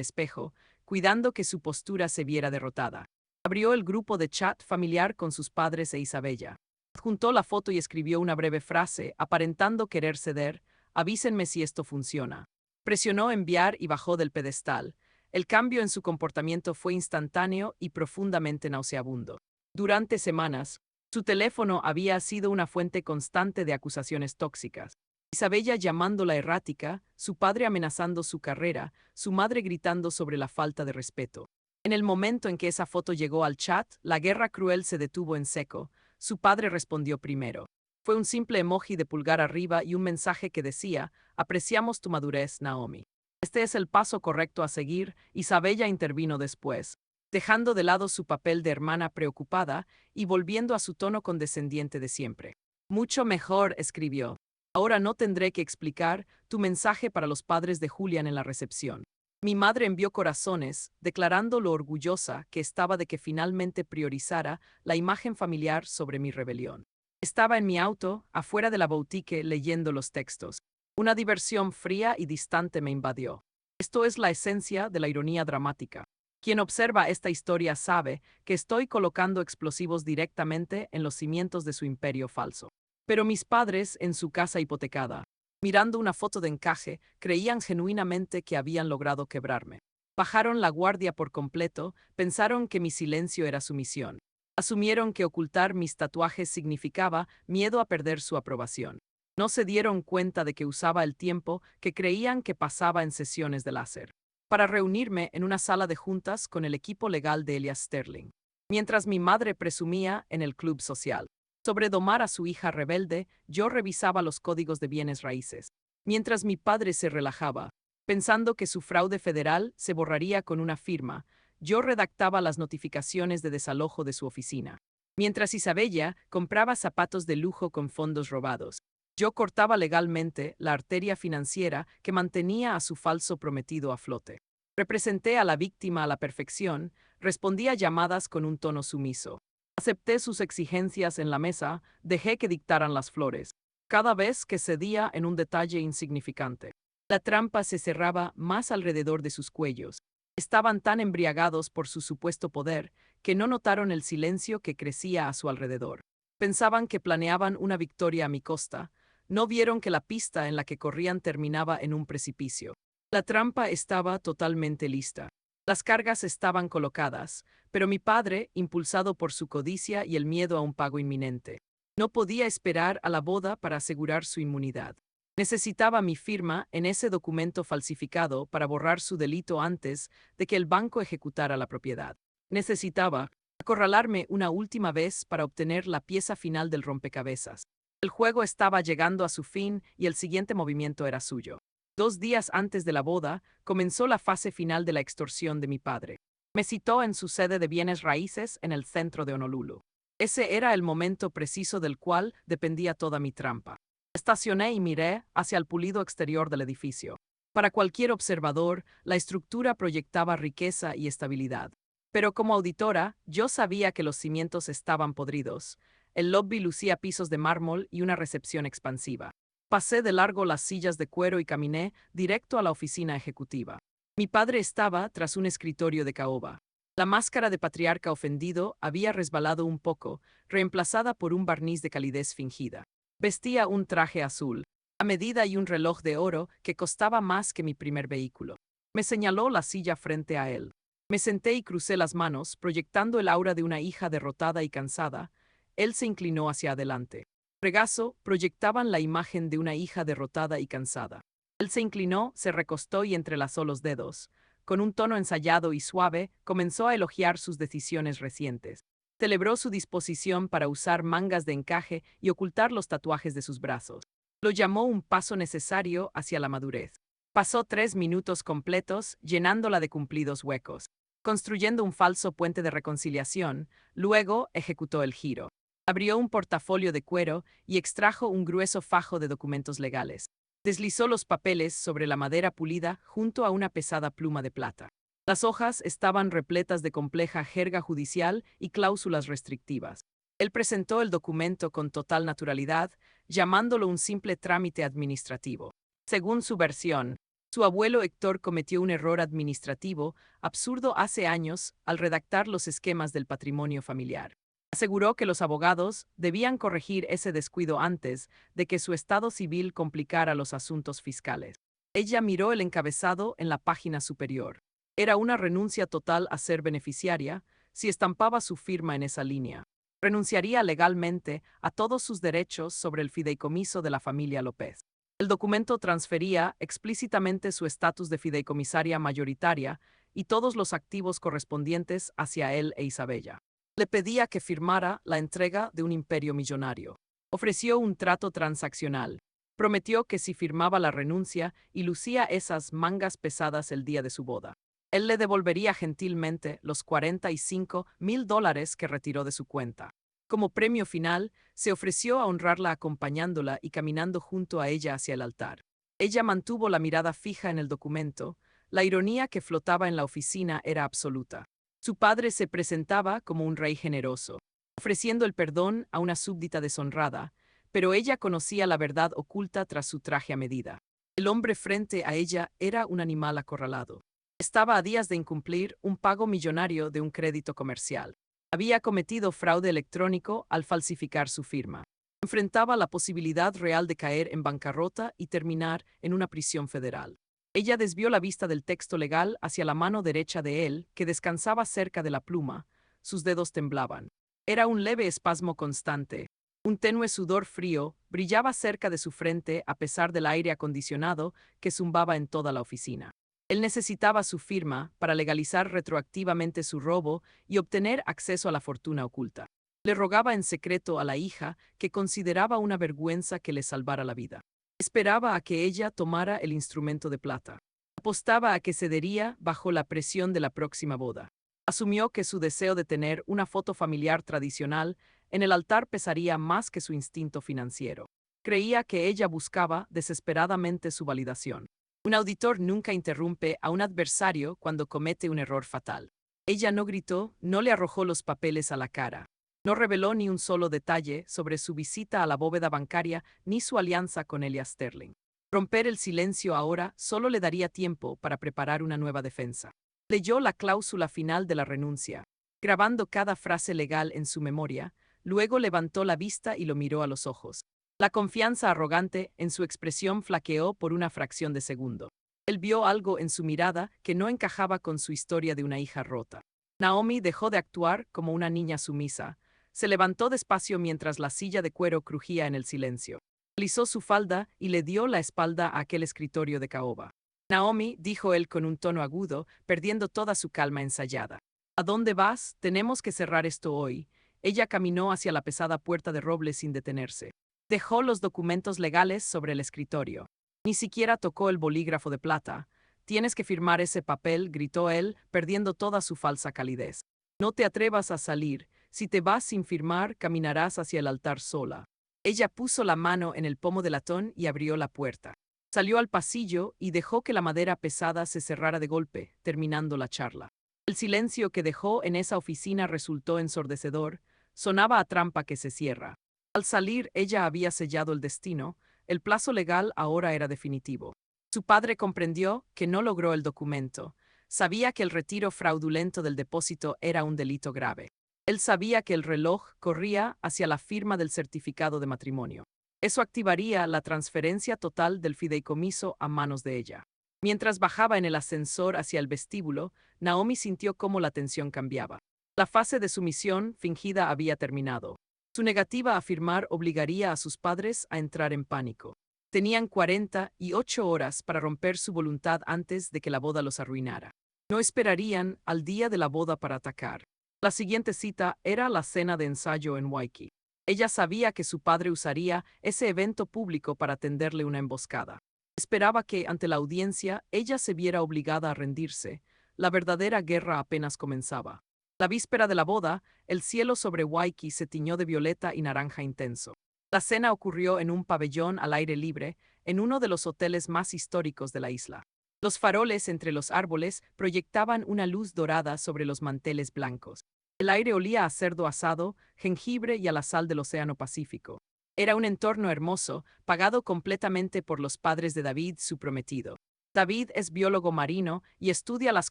S1: espejo, cuidando que su postura se viera derrotada. Abrió el grupo de chat familiar con sus padres e Isabella. Adjuntó la foto y escribió una breve frase, aparentando querer ceder: avísenme si esto funciona. Presionó enviar y bajó del pedestal. El cambio en su comportamiento fue instantáneo y profundamente nauseabundo. Durante semanas, su teléfono había sido una fuente constante de acusaciones tóxicas. Isabella llamándola errática, su padre amenazando su carrera, su madre gritando sobre la falta de respeto. En el momento en que esa foto llegó al chat, la guerra cruel se detuvo en seco. Su padre respondió primero. Fue un simple emoji de pulgar arriba y un mensaje que decía: apreciamos tu madurez, Naomi. Este es el paso correcto a seguir. Isabella intervino después, dejando de lado su papel de hermana preocupada y volviendo a su tono condescendiente de siempre. Mucho mejor, escribió. Ahora no tendré que explicar tu mensaje para los padres de Julian en la recepción. Mi madre envió corazones, declarando lo orgullosa que estaba de que finalmente priorizara la imagen familiar sobre mi rebelión. Estaba en mi auto, afuera de la boutique, leyendo los textos. Una diversión fría y distante me invadió. Esto es la esencia de la ironía dramática. Quien observa esta historia sabe que estoy colocando explosivos directamente en los cimientos de su imperio falso. Pero mis padres, en su casa hipotecada, mirando una foto de encaje, creían genuinamente que habían logrado quebrarme. Bajaron la guardia por completo, pensaron que mi silencio era sumisión. Asumieron que ocultar mis tatuajes significaba miedo a perder su aprobación. No se dieron cuenta de que usaba el tiempo que creían que pasaba en sesiones de láser para reunirme en una sala de juntas con el equipo legal de Elias Sterling, mientras mi madre presumía en el club social sobre domar a su hija rebelde. Yo revisaba los códigos de bienes raíces, mientras mi padre se relajaba, pensando que su fraude federal se borraría con una firma. Yo redactaba las notificaciones de desalojo de su oficina, mientras Isabella compraba zapatos de lujo con fondos robados. Yo cortaba legalmente la arteria financiera que mantenía a su falso prometido a flote. Representé a la víctima a la perfección, respondí a llamadas con un tono sumiso. Acepté sus exigencias en la mesa, dejé que dictaran las flores, cada vez que cedía en un detalle insignificante. La trampa se cerraba más alrededor de sus cuellos. Estaban tan embriagados por su supuesto poder que no notaron el silencio que crecía a su alrededor. Pensaban que planeaban una victoria a mi costa. No vieron que la pista en la que corrían terminaba en un precipicio. La trampa estaba totalmente lista. Las cargas estaban colocadas, pero mi padre, impulsado por su codicia y el miedo a un pago inminente, no podía esperar a la boda para asegurar su inmunidad. Necesitaba mi firma en ese documento falsificado para borrar su delito antes de que el banco ejecutara la propiedad. Necesitaba acorralarme una última vez para obtener la pieza final del rompecabezas. El juego estaba llegando a su fin y el siguiente movimiento era suyo. 2 días antes de la boda, comenzó la fase final de la extorsión de mi padre. Me citó en su sede de bienes raíces en el centro de Honolulu. Ese era el momento preciso del cual dependía toda mi trampa. Estacioné y miré hacia el pulido exterior del edificio. Para cualquier observador, la estructura proyectaba riqueza y estabilidad. Pero como auditora, yo sabía que los cimientos estaban podridos. El lobby lucía pisos de mármol y una recepción expansiva. Pasé de largo las sillas de cuero y caminé directo a la oficina ejecutiva. Mi padre estaba tras un escritorio de caoba. La máscara de patriarca ofendido había resbalado un poco, reemplazada por un barniz de calidez fingida. Vestía un traje azul, a medida y un reloj de oro que costaba más que mi primer vehículo. Me señaló la silla frente a él. Me senté y crucé las manos, proyectando el aura de una hija derrotada y cansada. Él se inclinó hacia adelante. Regazo proyectaban la imagen de una hija derrotada y cansada. Él se inclinó, se recostó y entrelazó los dedos. Con un tono ensayado y suave, comenzó a elogiar sus decisiones recientes. Celebró su disposición para usar mangas de encaje y ocultar los tatuajes de sus brazos. Lo llamó un paso necesario hacia la madurez. Pasó 3 minutos completos, llenándola de cumplidos huecos. construyendo un falso puente de reconciliación. Luego ejecutó el giro. Abrió un portafolio de cuero y extrajo un grueso fajo de documentos legales. Deslizó los papeles sobre la madera pulida junto a una pesada pluma de plata. Las hojas estaban repletas de compleja jerga judicial y cláusulas restrictivas. Él presentó el documento con total naturalidad, llamándolo un simple trámite administrativo. Según su versión, su abuelo Héctor cometió un error administrativo absurdo hace años al redactar los esquemas del patrimonio familiar. Aseguró que los abogados debían corregir ese descuido antes de que su estado civil complicara los asuntos fiscales. Ella miró el encabezado en la página superior. Era una renuncia total a ser beneficiaria si estampaba su firma en esa línea. Renunciaría legalmente a todos sus derechos sobre el fideicomiso de la familia López. El documento transfería explícitamente su estatus de fideicomisaria mayoritaria y todos los activos correspondientes hacia él e Isabella. Le pedía que firmara la entrega de un imperio millonario. Ofreció un trato transaccional. Prometió que si firmaba la renuncia y lucía esas mangas pesadas el día de su boda, él le devolvería gentilmente los $45,000 que retiró de su cuenta. Como premio final, se ofreció a honrarla acompañándola y caminando junto a ella hacia el altar. Ella mantuvo la mirada fija en el documento. La ironía que flotaba en la oficina era absoluta. Su padre se presentaba como un rey generoso, ofreciendo el perdón a una súbdita deshonrada, pero ella conocía la verdad oculta tras su traje a medida. El hombre frente a ella era un animal acorralado. Estaba a días de incumplir un pago millonario de un crédito comercial. Había cometido fraude electrónico al falsificar su firma. Enfrentaba la posibilidad real de caer en bancarrota y terminar en una prisión federal. Ella desvió la vista del texto legal hacia la mano derecha de él, que descansaba cerca de la pluma. Sus dedos temblaban. Era un leve espasmo constante. Un tenue sudor frío brillaba cerca de su frente a pesar del aire acondicionado que zumbaba en toda la oficina. Él necesitaba su firma para legalizar retroactivamente su robo y obtener acceso a la fortuna oculta. Le rogaba en secreto a la hija, que consideraba una vergüenza que le salvara la vida. Esperaba a que ella tomara el instrumento de plata. Apostaba a que cedería bajo la presión de la próxima boda. Asumió que su deseo de tener una foto familiar tradicional en el altar pesaría más que su instinto financiero. Creía que ella buscaba desesperadamente su validación. Un auditor nunca interrumpe a un adversario cuando comete un error fatal. Ella no gritó, no le arrojó los papeles a la cara. No reveló ni un solo detalle sobre su visita a la bóveda bancaria ni su alianza con Elias Sterling. Romper el silencio ahora solo le daría tiempo para preparar una nueva defensa. Leyó la cláusula final de la renuncia, grabando cada frase legal en su memoria. Luego levantó la vista y lo miró a los ojos. La confianza arrogante en su expresión flaqueó por una fracción de segundo. Él vio algo en su mirada que no encajaba con su historia de una hija rota. Naomi dejó de actuar como una niña sumisa. Se levantó despacio mientras la silla de cuero crujía en el silencio. Alisó su falda y le dio la espalda a aquel escritorio de caoba. Naomi, dijo él con un tono agudo, perdiendo toda su calma ensayada. ¿A dónde vas? Tenemos que cerrar esto hoy. Ella caminó hacia la pesada puerta de roble sin detenerse. Dejó los documentos legales sobre el escritorio. Ni siquiera tocó el bolígrafo de plata. Tienes que firmar ese papel, gritó él, perdiendo toda su falsa calidez. No te atrevas a salir. Si te vas sin firmar, caminarás hacia el altar sola. Ella puso la mano en el pomo de latón y abrió la puerta. Salió al pasillo y dejó que la madera pesada se cerrara de golpe, terminando la charla. El silencio que dejó en esa oficina resultó ensordecedor. Sonaba a trampa que se cierra. Al salir, ella había sellado el destino. El plazo legal ahora era definitivo. Su padre comprendió que no logró el documento. Sabía que el retiro fraudulento del depósito era un delito grave. Él sabía que el reloj corría hacia la firma del certificado de matrimonio. Eso activaría la transferencia total del fideicomiso a manos de ella. Mientras bajaba en el ascensor hacia el vestíbulo, Naomi sintió cómo la tensión cambiaba. La fase de sumisión fingida había terminado. Su negativa a firmar obligaría a sus padres a entrar en pánico. Tenían 48 horas para romper su voluntad antes de que la boda los arruinara. No esperarían al día de la boda para atacar. La siguiente cita era la cena de ensayo en Waikiki. Ella sabía que su padre usaría ese evento público para tenderle una emboscada. Esperaba que, ante la audiencia, ella se viera obligada a rendirse. la verdadera guerra apenas comenzaba. La víspera de la boda, el cielo sobre Waikiki se tiñó de violeta y naranja intenso. La cena ocurrió en un pabellón al aire libre, en uno de los hoteles más históricos de la isla. Los faroles entre los árboles proyectaban una luz dorada sobre los manteles blancos. El aire olía a cerdo asado, jengibre y a la sal del Océano Pacífico. Era un entorno hermoso, pagado completamente por los padres de David, su prometido. David es biólogo marino y estudia las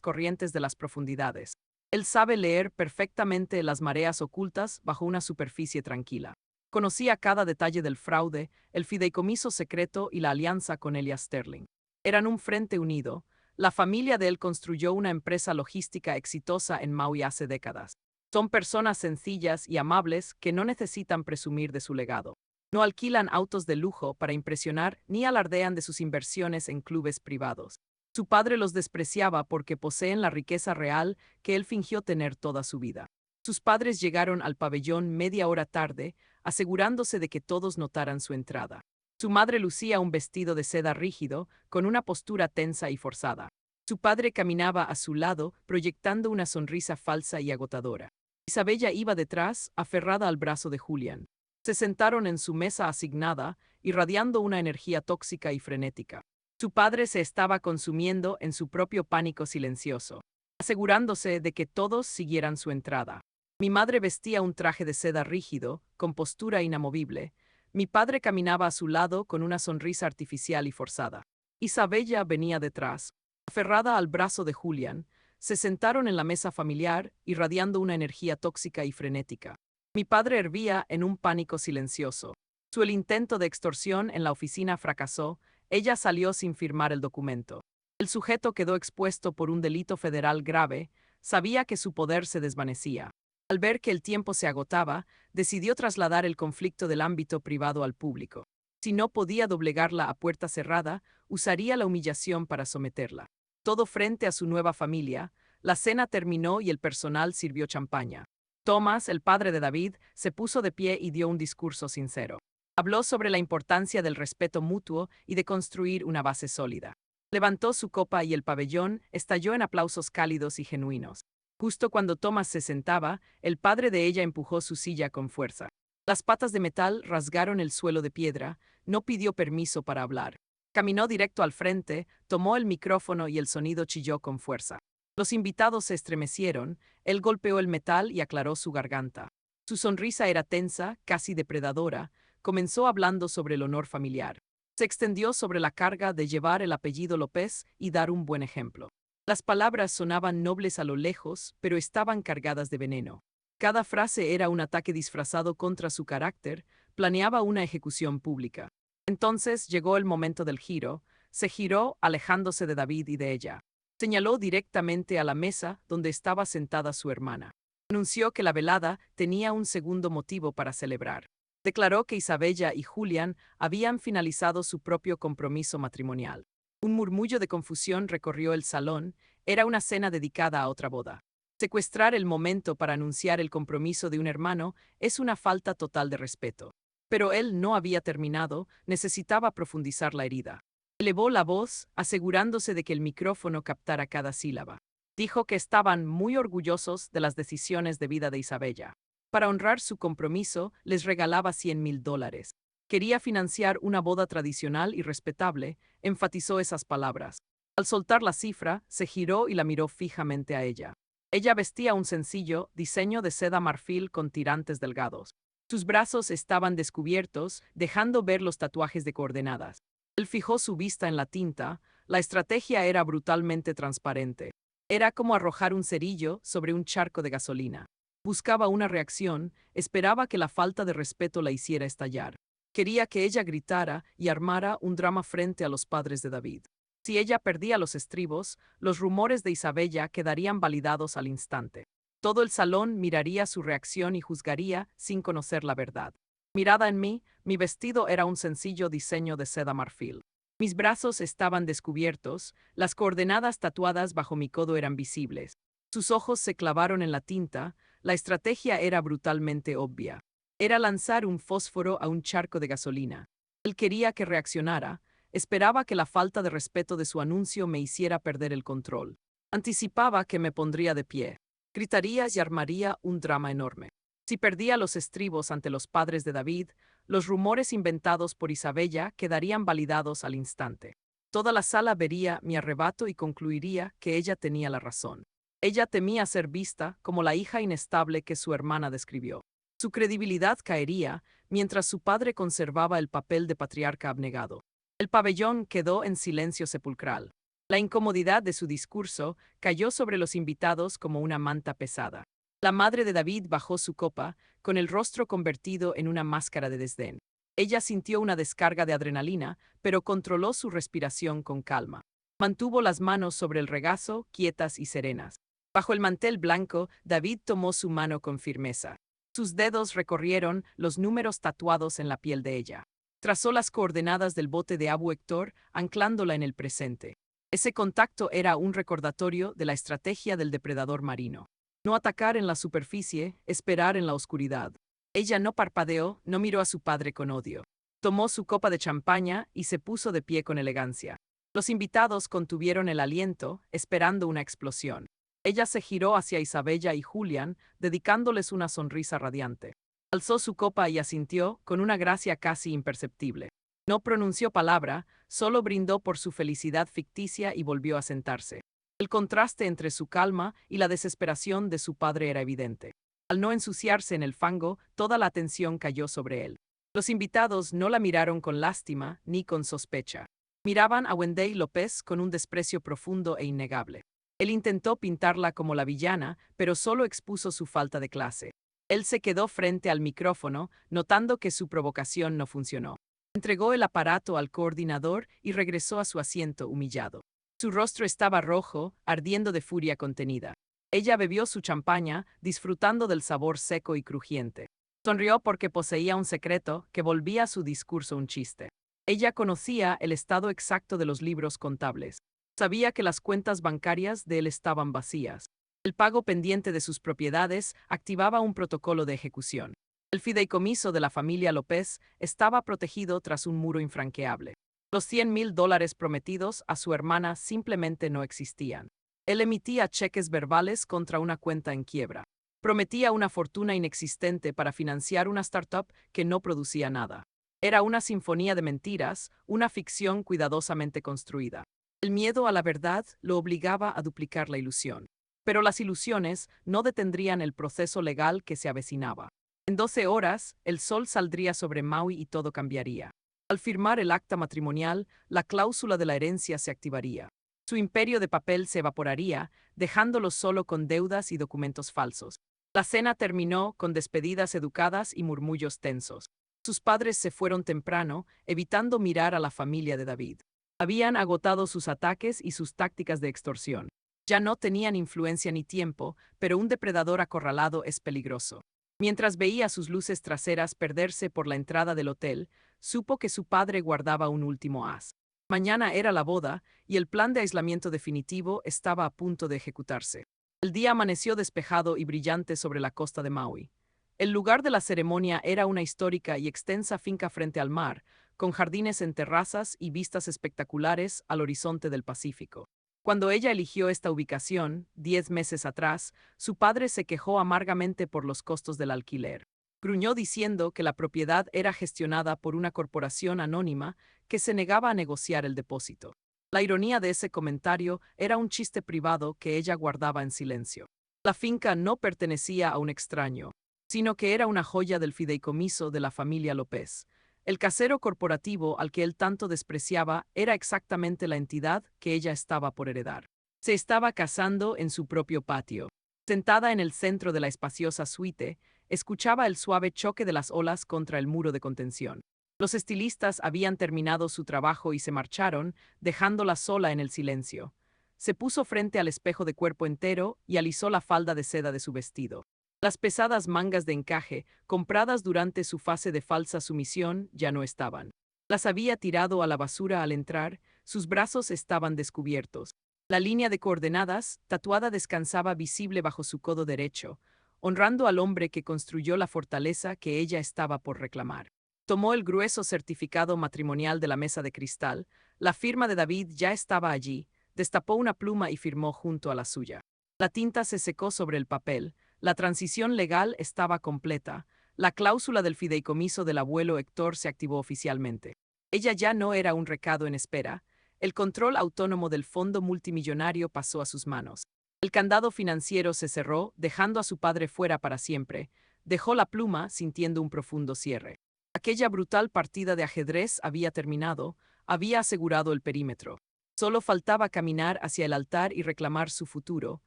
S1: corrientes de las profundidades. Él sabe leer perfectamente las mareas ocultas bajo una superficie tranquila. Conocía cada detalle del fraude, el fideicomiso secreto y la alianza con Elias Sterling. Eran un frente unido. La familia de él construyó una empresa logística exitosa en Maui hace décadas. Son personas sencillas y amables que no necesitan presumir de su legado. No alquilan autos de lujo para impresionar ni alardean de sus inversiones en clubes privados. Su padre los despreciaba porque poseen la riqueza real que él fingió tener toda su vida. Sus padres llegaron al pabellón media hora tarde, asegurándose de que todos notaran su entrada. Su madre lucía un vestido de seda rígido, con una postura tensa y forzada. Su padre caminaba a su lado, proyectando una sonrisa falsa y agotadora. Isabella iba detrás, aferrada al brazo de Julián. Se sentaron en su mesa asignada, irradiando una energía tóxica y frenética. Su padre se estaba consumiendo en su propio pánico silencioso, asegurándose de que todos siguieran su entrada. Mi madre vestía un traje de seda rígido, con postura inamovible. Mi padre caminaba a su lado con una sonrisa artificial y forzada. Isabella venía detrás, aferrada al brazo de Julián. Se sentaron en la mesa familiar, irradiando una energía tóxica y frenética. Mi padre hervía en un pánico silencioso. El intento de extorsión en la oficina fracasó. Ella salió sin firmar el documento. El sujeto quedó expuesto por un delito federal grave. Sabía que su poder se desvanecía. Al ver que el tiempo se agotaba, decidió trasladar el conflicto del ámbito privado al público. Si no podía doblegarla a puerta cerrada, usaría la humillación para someterla. Todo frente a su nueva familia. La cena terminó y el personal sirvió champaña. Thomas, el padre de David, se puso de pie y dio un discurso sincero. Habló sobre la importancia del respeto mutuo y de construir una base sólida. Levantó su copa y el pabellón estalló en aplausos cálidos y genuinos. Justo cuando Thomas se sentaba, el padre de ella empujó su silla con fuerza. Las patas de metal rasgaron el suelo de piedra. No pidió permiso para hablar. Caminó directo al frente, tomó el micrófono y el sonido chilló con fuerza. Los invitados se estremecieron. Él golpeó el metal y aclaró su garganta. Su sonrisa era tensa, casi depredadora. Comenzó hablando sobre el honor familiar. Se extendió sobre la carga de llevar el apellido López y dar un buen ejemplo. Las palabras sonaban nobles a lo lejos, pero estaban cargadas de veneno. Cada frase era un ataque disfrazado contra su carácter. Planeaba una ejecución pública. Entonces llegó el momento del giro. Se giró, alejándose de David y de ella. Señaló directamente a la mesa donde estaba sentada su hermana. Anunció que la velada tenía un segundo motivo para celebrar. Declaró que Isabella y Julián habían finalizado su propio compromiso matrimonial. Un murmullo de confusión recorrió el salón. Era una cena dedicada a otra boda. Secuestrar el momento para anunciar el compromiso de un hermano es una falta total de respeto. Pero él no había terminado, necesitaba profundizar la herida. Elevó la voz, asegurándose de que el micrófono captara cada sílaba. Dijo que estaban muy orgullosos de las decisiones de vida de Isabella. Para honrar su compromiso, les regalaba $100,000. Quería financiar una boda tradicional y respetable, enfatizó esas palabras. Al soltar la cifra, se giró y la miró fijamente a ella. Ella vestía un sencillo diseño de seda marfil con tirantes delgados. Sus brazos estaban descubiertos, dejando ver los tatuajes de coordenadas. Él fijó su vista en la tinta. La estrategia era brutalmente transparente. Era como arrojar un cerillo sobre un charco de gasolina. Buscaba una reacción, esperaba que la falta de respeto la hiciera estallar. Quería que ella gritara y armara un drama frente a los padres de David. Si ella perdía los estribos, los rumores de Isabella quedarían validados al instante. Todo el salón miraría su reacción y juzgaría sin conocer la verdad. Mirada en mí, mi vestido era un sencillo diseño de seda marfil. Mis brazos estaban descubiertos, las coordenadas tatuadas bajo mi codo eran visibles. Sus ojos se clavaron en la tinta. La estrategia era brutalmente obvia. Era lanzar un fósforo a un charco de gasolina. Él quería que reaccionara. Esperaba que la falta de respeto de su anuncio me hiciera perder el control. Anticipaba que me pondría de pie. Gritaría y armaría un drama enorme. Si perdía los estribos ante los padres de David, los rumores inventados por Isabella quedarían validados al instante. Toda la sala vería mi arrebato y concluiría que ella tenía la razón. Ella temía ser vista como la hija inestable que su hermana describió. Su credibilidad caería mientras su padre conservaba el papel de patriarca abnegado. El pabellón quedó en silencio sepulcral. La incomodidad de su discurso cayó sobre los invitados como una manta pesada. La madre de David bajó su copa, con el rostro convertido en una máscara de desdén. Ella sintió una descarga de adrenalina, pero controló su respiración con calma. Mantuvo las manos sobre el regazo, quietas y serenas. Bajo el mantel blanco, David tomó su mano con firmeza. Sus dedos recorrieron los números tatuados en la piel de ella. Trazó las coordenadas del bote de Abu Héctor, anclándola en el presente. Ese contacto era un recordatorio de la estrategia del depredador marino. No atacar en la superficie, esperar en la oscuridad. Ella no parpadeó, no miró a su padre con odio. Tomó su copa de champaña y se puso de pie con elegancia. Los invitados contuvieron el aliento, esperando una explosión. Ella se giró hacia Isabella y Julián, dedicándoles una sonrisa radiante. Alzó su copa y asintió, con una gracia casi imperceptible. No pronunció palabra, solo brindó por su felicidad ficticia y volvió a sentarse. El contraste entre su calma y la desesperación de su padre era evidente. Al no ensuciarse en el fango, toda la atención cayó sobre él. Los invitados no la miraron con lástima ni con sospecha. Miraban a Wendell López con un desprecio profundo e innegable. Él intentó pintarla como la villana, pero solo expuso su falta de clase. Él se quedó frente al micrófono, notando que su provocación no funcionó. Entregó el aparato al coordinador y regresó a su asiento humillado. Su rostro estaba rojo, ardiendo de furia contenida. Ella bebió su champaña, disfrutando del sabor seco y crujiente. Sonrió porque poseía un secreto que volvía su discurso un chiste. Ella conocía el estado exacto de los libros contables. Sabía que las cuentas bancarias de él estaban vacías. El pago pendiente de sus propiedades activaba un protocolo de ejecución. El fideicomiso de la familia López estaba protegido tras un muro infranqueable. Los $100,000 prometidos a su hermana simplemente no existían. Él emitía cheques verbales contra una cuenta en quiebra. Prometía una fortuna inexistente para financiar una startup que no producía nada. Era una sinfonía de mentiras, una ficción cuidadosamente construida. El miedo a la verdad lo obligaba a duplicar la ilusión. Pero las ilusiones no detendrían el proceso legal que se avecinaba. En 12 horas, el sol saldría sobre Maui y todo cambiaría. Al firmar el acta matrimonial, la cláusula de la herencia se activaría. Su imperio de papel se evaporaría, dejándolo solo con deudas y documentos falsos. La cena terminó con despedidas educadas y murmullos tensos. Sus padres se fueron temprano, evitando mirar a la familia de David. Habían agotado sus ataques y sus tácticas de extorsión. Ya no tenían influencia ni tiempo, pero un depredador acorralado es peligroso. Mientras veía sus luces traseras perderse por la entrada del hotel, supo que su padre guardaba un último as. Mañana era la boda, y el plan de aislamiento definitivo estaba a punto de ejecutarse. El día amaneció despejado y brillante sobre la costa de Maui. El lugar de la ceremonia era una histórica y extensa finca frente al mar, con jardines en terrazas y vistas espectaculares al horizonte del Pacífico. Cuando ella eligió esta ubicación, 10 meses atrás, su padre se quejó amargamente por los costos del alquiler. Gruñó diciendo que la propiedad era gestionada por una corporación anónima que se negaba a negociar el depósito. La ironía de ese comentario era un chiste privado que ella guardaba en silencio. La finca no pertenecía a un extraño, sino que era una joya del fideicomiso de la familia López. El casero corporativo al que él tanto despreciaba era exactamente la entidad que ella estaba por heredar. Se estaba casando en su propio patio. Sentada en el centro de la espaciosa suite, escuchaba el suave choque de las olas contra el muro de contención. Los estilistas habían terminado su trabajo y se marcharon, dejándola sola en el silencio. Se puso frente al espejo de cuerpo entero y alisó la falda de seda de su vestido. Las pesadas mangas de encaje, compradas durante su fase de falsa sumisión, ya no estaban. Las había tirado a la basura al entrar, sus brazos estaban descubiertos. La línea de coordenadas, tatuada, descansaba visible bajo su codo derecho, honrando al hombre que construyó la fortaleza que ella estaba por reclamar. Tomó el grueso certificado matrimonial de la mesa de cristal, la firma de David ya estaba allí, Destapó una pluma y firmó junto a la suya. La tinta se secó sobre el papel, la transición legal estaba completa, la cláusula del fideicomiso del abuelo Héctor se activó oficialmente. Ella ya no era un recado en espera, el control autónomo del fondo multimillonario pasó a sus manos. El candado financiero se cerró, dejando a su padre fuera para siempre. Dejó la pluma sintiendo un profundo cierre. Aquella brutal partida de ajedrez había terminado, había asegurado el perímetro. Solo faltaba caminar hacia el altar y reclamar su futuro.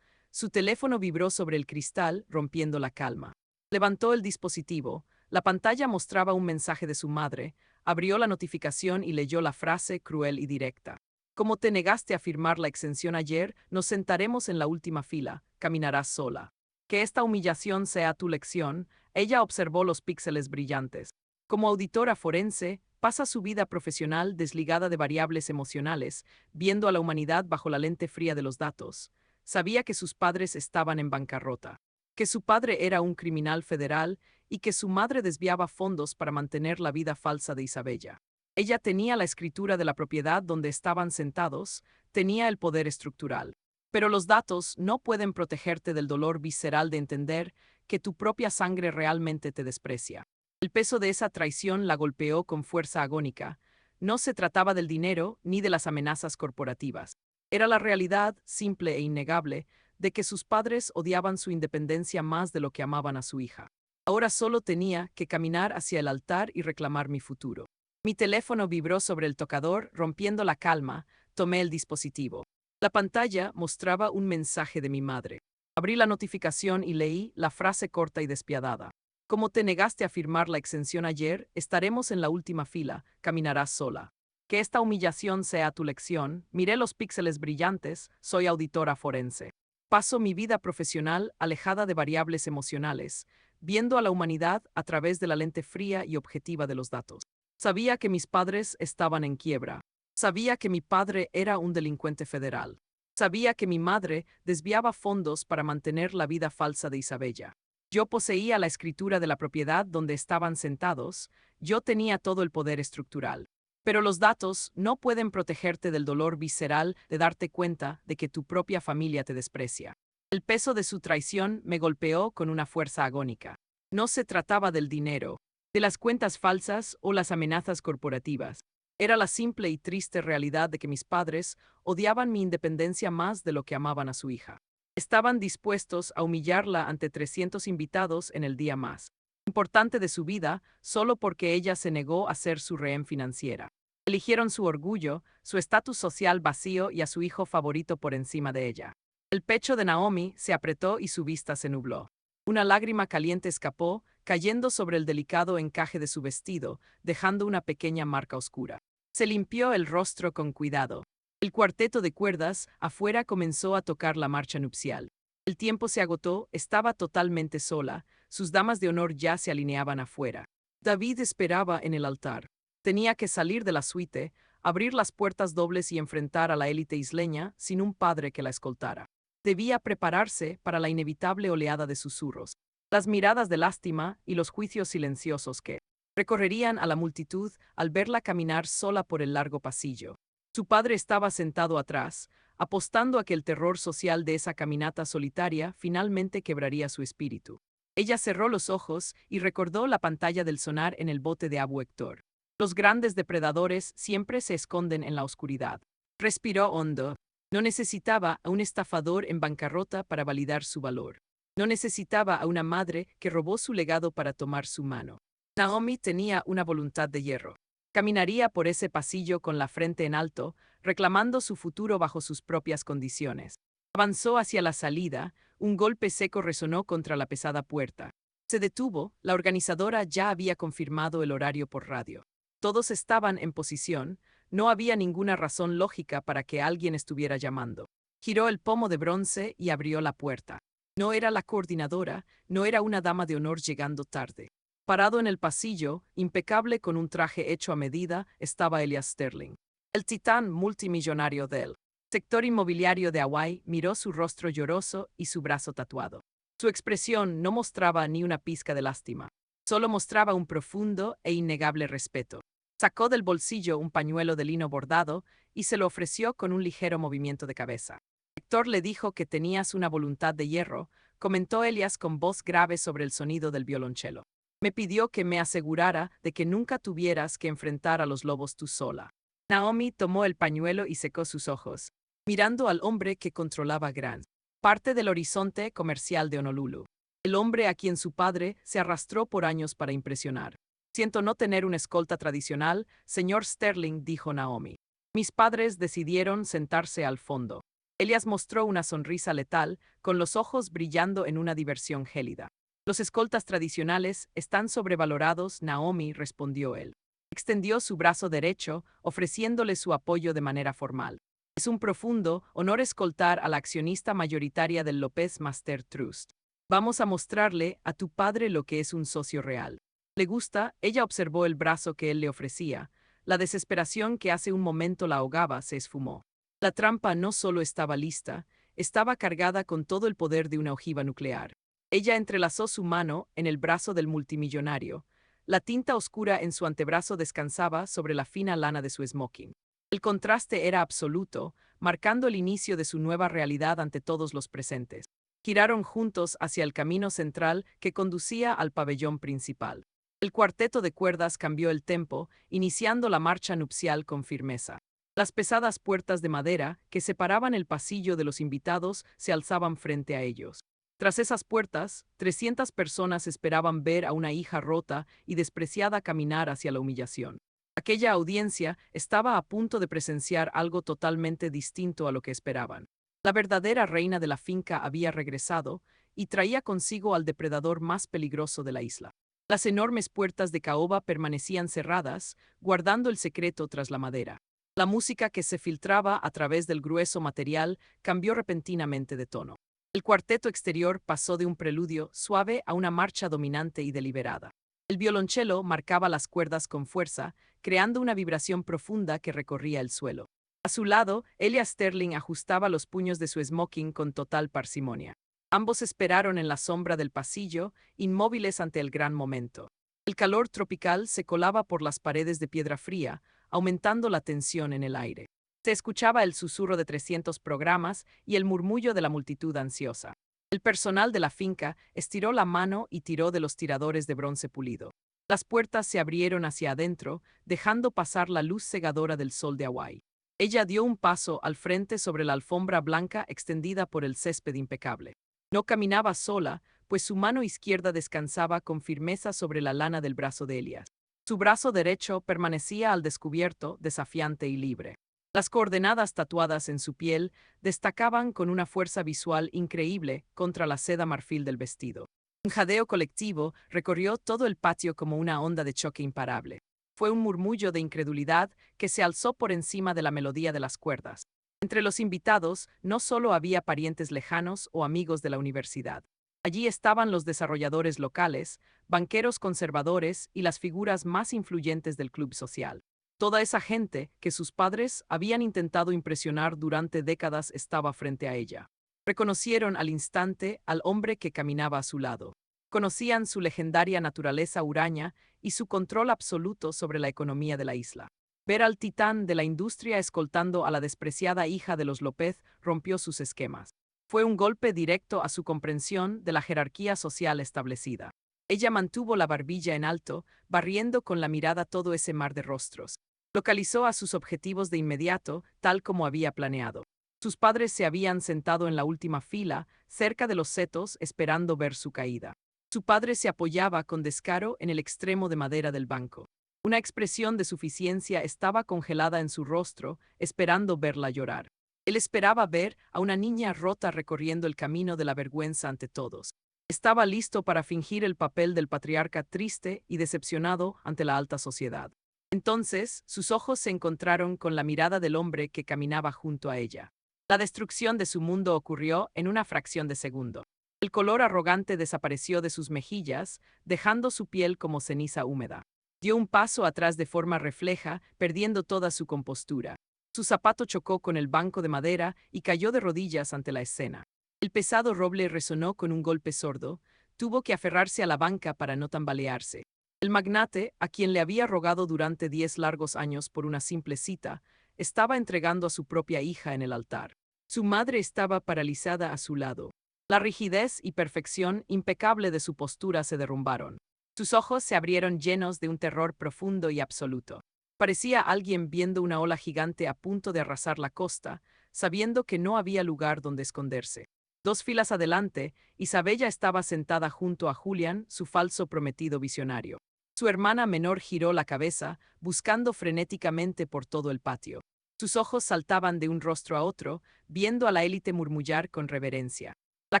S1: Su teléfono vibró sobre el cristal, rompiendo la calma. Levantó el dispositivo. La pantalla mostraba un mensaje de su madre. Abrió la notificación y leyó la frase cruel y directa. Como te negaste a firmar la exención ayer, nos sentaremos en la última fila. Caminarás sola. Que esta humillación sea tu lección. Ella observó los píxeles brillantes. Como auditora forense, pasa su vida profesional desligada de variables emocionales, viendo a la humanidad bajo la lente fría de los datos. Sabía que sus padres estaban en bancarrota, que su padre era un criminal federal y que su madre desviaba fondos para mantener la vida falsa de Isabella. Ella tenía la escritura de la propiedad donde estaban sentados, tenía el poder estructural. Pero los datos no pueden protegerte del dolor visceral de entender que tu propia sangre realmente te desprecia. El peso de esa traición la golpeó con fuerza agónica. No se trataba del dinero ni de las amenazas corporativas. Era la realidad, simple e innegable, de que sus padres odiaban su independencia más de lo que amaban a su hija. Ahora solo tenía que caminar hacia el altar y reclamar mi futuro. Mi teléfono vibró sobre el tocador, rompiendo la calma. Tomé el dispositivo. La pantalla mostraba un mensaje de mi madre. Abrí la notificación y leí la frase corta y despiadada. Como te negaste a firmar la exención ayer, estaremos en la última fila, caminarás sola. Que esta humillación sea tu lección. Miré los píxeles brillantes, soy auditora forense. Paso mi vida profesional alejada de variables emocionales, viendo a la humanidad a través de la lente fría y objetiva de los datos. Sabía que mis padres estaban en quiebra. Sabía que mi padre era un delincuente federal. Sabía que mi madre desviaba fondos para mantener la vida falsa de Isabella. Yo poseía la escritura de la propiedad donde estaban sentados, yo tenía todo el poder estructural. Pero los datos no pueden protegerte del dolor visceral de darte cuenta de que tu propia familia te desprecia. El peso de su traición me golpeó con una fuerza agónica. No se trataba del dinero, de las cuentas falsas o las amenazas corporativas. Era la simple y triste realidad de que mis padres odiaban mi independencia más de lo que amaban a su hija. Estaban dispuestos a humillarla ante 300 invitados en el día más importante de su vida, solo porque ella se negó a ser su rehén financiera. Eligieron su orgullo, su estatus social vacío y a su hijo favorito por encima de ella. El pecho de Naomi se apretó y su vista se nubló. Una lágrima caliente escapó, cayendo sobre el delicado encaje de su vestido, dejando una pequeña marca oscura. Se limpió el rostro con cuidado. El cuarteto de cuerdas afuera comenzó a tocar la marcha nupcial. El tiempo se agotó, estaba totalmente sola, sus damas de honor ya se alineaban afuera. David esperaba en el altar. Tenía que salir de la suite, abrir las puertas dobles y enfrentar a la élite isleña sin un padre que la escoltara. Debía prepararse para la inevitable oleada de susurros, las miradas de lástima y los juicios silenciosos que recorrerían a la multitud al verla caminar sola por el largo pasillo. Su padre estaba sentado atrás, apostando a que el terror social de esa caminata solitaria finalmente quebraría su espíritu. Ella cerró los ojos y recordó la pantalla del sonar en el bote de Abu Héctor. Los grandes depredadores siempre se esconden en la oscuridad. Respiró hondo. No necesitaba a un estafador en bancarrota para validar su valor. No necesitaba a una madre que robó su legado para tomar su mano. Naomi tenía una voluntad de hierro. Caminaría por ese pasillo con la frente en alto, reclamando su futuro bajo sus propias condiciones. Avanzó hacia la salida, un golpe seco resonó contra la pesada puerta. Se detuvo, la organizadora ya había confirmado el horario por radio. Todos estaban en posición, no había ninguna razón lógica para que alguien estuviera llamando. Giró el pomo de bronce y abrió la puerta. No era la coordinadora, no era una dama de honor llegando tarde. Parado en el pasillo, impecable con un traje hecho a medida, estaba Elias Sterling. El titán multimillonario del sector inmobiliario de Hawái miró su rostro lloroso y su brazo tatuado. Su expresión no mostraba ni una pizca de lástima. Solo mostraba un profundo e innegable respeto. Sacó del bolsillo un pañuelo de lino bordado y se lo ofreció con un ligero movimiento de cabeza. Héctor le dijo que tenías una voluntad de hierro, comentó Elias con voz grave sobre el sonido del violonchelo. Me pidió que me asegurara de que nunca tuvieras que enfrentar a los lobos tú sola. Naomi tomó el pañuelo y secó sus ojos, mirando al hombre que controlaba gran parte del horizonte comercial de Honolulu. El hombre a quien su padre se arrastró por años para impresionar. Siento no tener una escolta tradicional, señor Sterling, dijo Naomi. Mis padres decidieron sentarse al fondo. Elias mostró una sonrisa letal, con los ojos brillando en una diversión gélida. Los escoltas tradicionales están sobrevalorados, Naomi, respondió él. Extendió su brazo derecho, ofreciéndole su apoyo de manera formal. Es un profundo honor escoltar a la accionista mayoritaria del López Master Trust. Vamos a mostrarle a tu padre lo que es un socio real. ¿Le gusta? Ella observó el brazo que él le ofrecía. La desesperación que hace un momento la ahogaba se esfumó. La trampa no solo estaba lista, estaba cargada con todo el poder de una ojiva nuclear. Ella entrelazó su mano en el brazo del multimillonario. La tinta oscura en su antebrazo descansaba sobre la fina lana de su smoking. El contraste era absoluto, marcando el inicio de su nueva realidad ante todos los presentes. Giraron juntos hacia el camino central que conducía al pabellón principal. El cuarteto de cuerdas cambió el tempo, iniciando la marcha nupcial con firmeza. Las pesadas puertas de madera que separaban el pasillo de los invitados se alzaban frente a ellos. Tras esas puertas, 300 personas esperaban ver a una hija rota y despreciada caminar hacia la humillación. Aquella audiencia estaba a punto de presenciar algo totalmente distinto a lo que esperaban. La verdadera reina de la finca había regresado y traía consigo al depredador más peligroso de la isla. Las enormes puertas de caoba permanecían cerradas, guardando el secreto tras la madera. La música que se filtraba a través del grueso material cambió repentinamente de tono. El cuarteto exterior pasó de un preludio suave a una marcha dominante y deliberada. El violonchelo marcaba las cuerdas con fuerza, creando una vibración profunda que recorría el suelo. A su lado, Elias Sterling ajustaba los puños de su smoking con total parsimonia. Ambos esperaron en la sombra del pasillo, inmóviles ante el gran momento. El calor tropical se colaba por las paredes de piedra fría, aumentando la tensión en el aire. Se escuchaba el susurro de 300 programas y el murmullo de la multitud ansiosa. El personal de la finca estiró la mano y tiró de los tiradores de bronce pulido. Las puertas se abrieron hacia adentro, dejando pasar la luz cegadora del sol de Hawái. Ella dio un paso al frente sobre la alfombra blanca extendida por el césped impecable. No caminaba sola, pues su mano izquierda descansaba con firmeza sobre la lana del brazo de Elias. Su brazo derecho permanecía al descubierto, desafiante y libre. Las coordenadas tatuadas en su piel destacaban con una fuerza visual increíble contra la seda marfil del vestido. Un jadeo colectivo recorrió todo el patio como una onda de choque imparable. Fue un murmullo de incredulidad que se alzó por encima de la melodía de las cuerdas. Entre los invitados no solo había parientes lejanos o amigos de la universidad. Allí estaban los desarrolladores locales, banqueros conservadores y las figuras más influyentes del club social. Toda esa gente que sus padres habían intentado impresionar durante décadas estaba frente a ella. Reconocieron al instante al hombre que caminaba a su lado. Conocían su legendaria naturaleza huraña y su control absoluto sobre la economía de la isla. Ver al titán de la industria escoltando a la despreciada hija de los López rompió sus esquemas. Fue un golpe directo a su comprensión de la jerarquía social establecida. Ella mantuvo la barbilla en alto, barriendo con la mirada todo ese mar de rostros. Localizó a sus objetivos de inmediato, tal como había planeado. Sus padres se habían sentado en la última fila, cerca de los setos, esperando ver su caída. Su padre se apoyaba con descaro en el extremo de madera del banco. Una expresión de suficiencia estaba congelada en su rostro, esperando verla llorar. Él esperaba ver a una niña rota recorriendo el camino de la vergüenza ante todos. Estaba listo para fingir el papel del patriarca triste y decepcionado ante la alta sociedad. Entonces, sus ojos se encontraron con la mirada del hombre que caminaba junto a ella. La destrucción de su mundo ocurrió en una fracción de segundo. El color arrogante desapareció de sus mejillas, dejando su piel como ceniza húmeda. Dio un paso atrás de forma refleja, perdiendo toda su compostura. Su zapato chocó con el banco de madera y cayó de rodillas ante la escena. El pesado roble resonó con un golpe sordo. Tuvo que aferrarse a la banca para no tambalearse. El magnate, a quien le había rogado durante 10 largos años por una simple cita, estaba entregando a su propia hija en el altar. Su madre estaba paralizada a su lado. La rigidez y perfección impecable de su postura se derrumbaron. Sus ojos se abrieron llenos de un terror profundo y absoluto. Parecía alguien viendo una ola gigante a punto de arrasar la costa, sabiendo que no había lugar donde esconderse. 2 filas adelante, Isabella estaba sentada junto a Julián, su falso prometido visionario. Su hermana menor giró la cabeza, buscando frenéticamente por todo el patio. Sus ojos saltaban de un rostro a otro, viendo a la élite murmullar con reverencia. La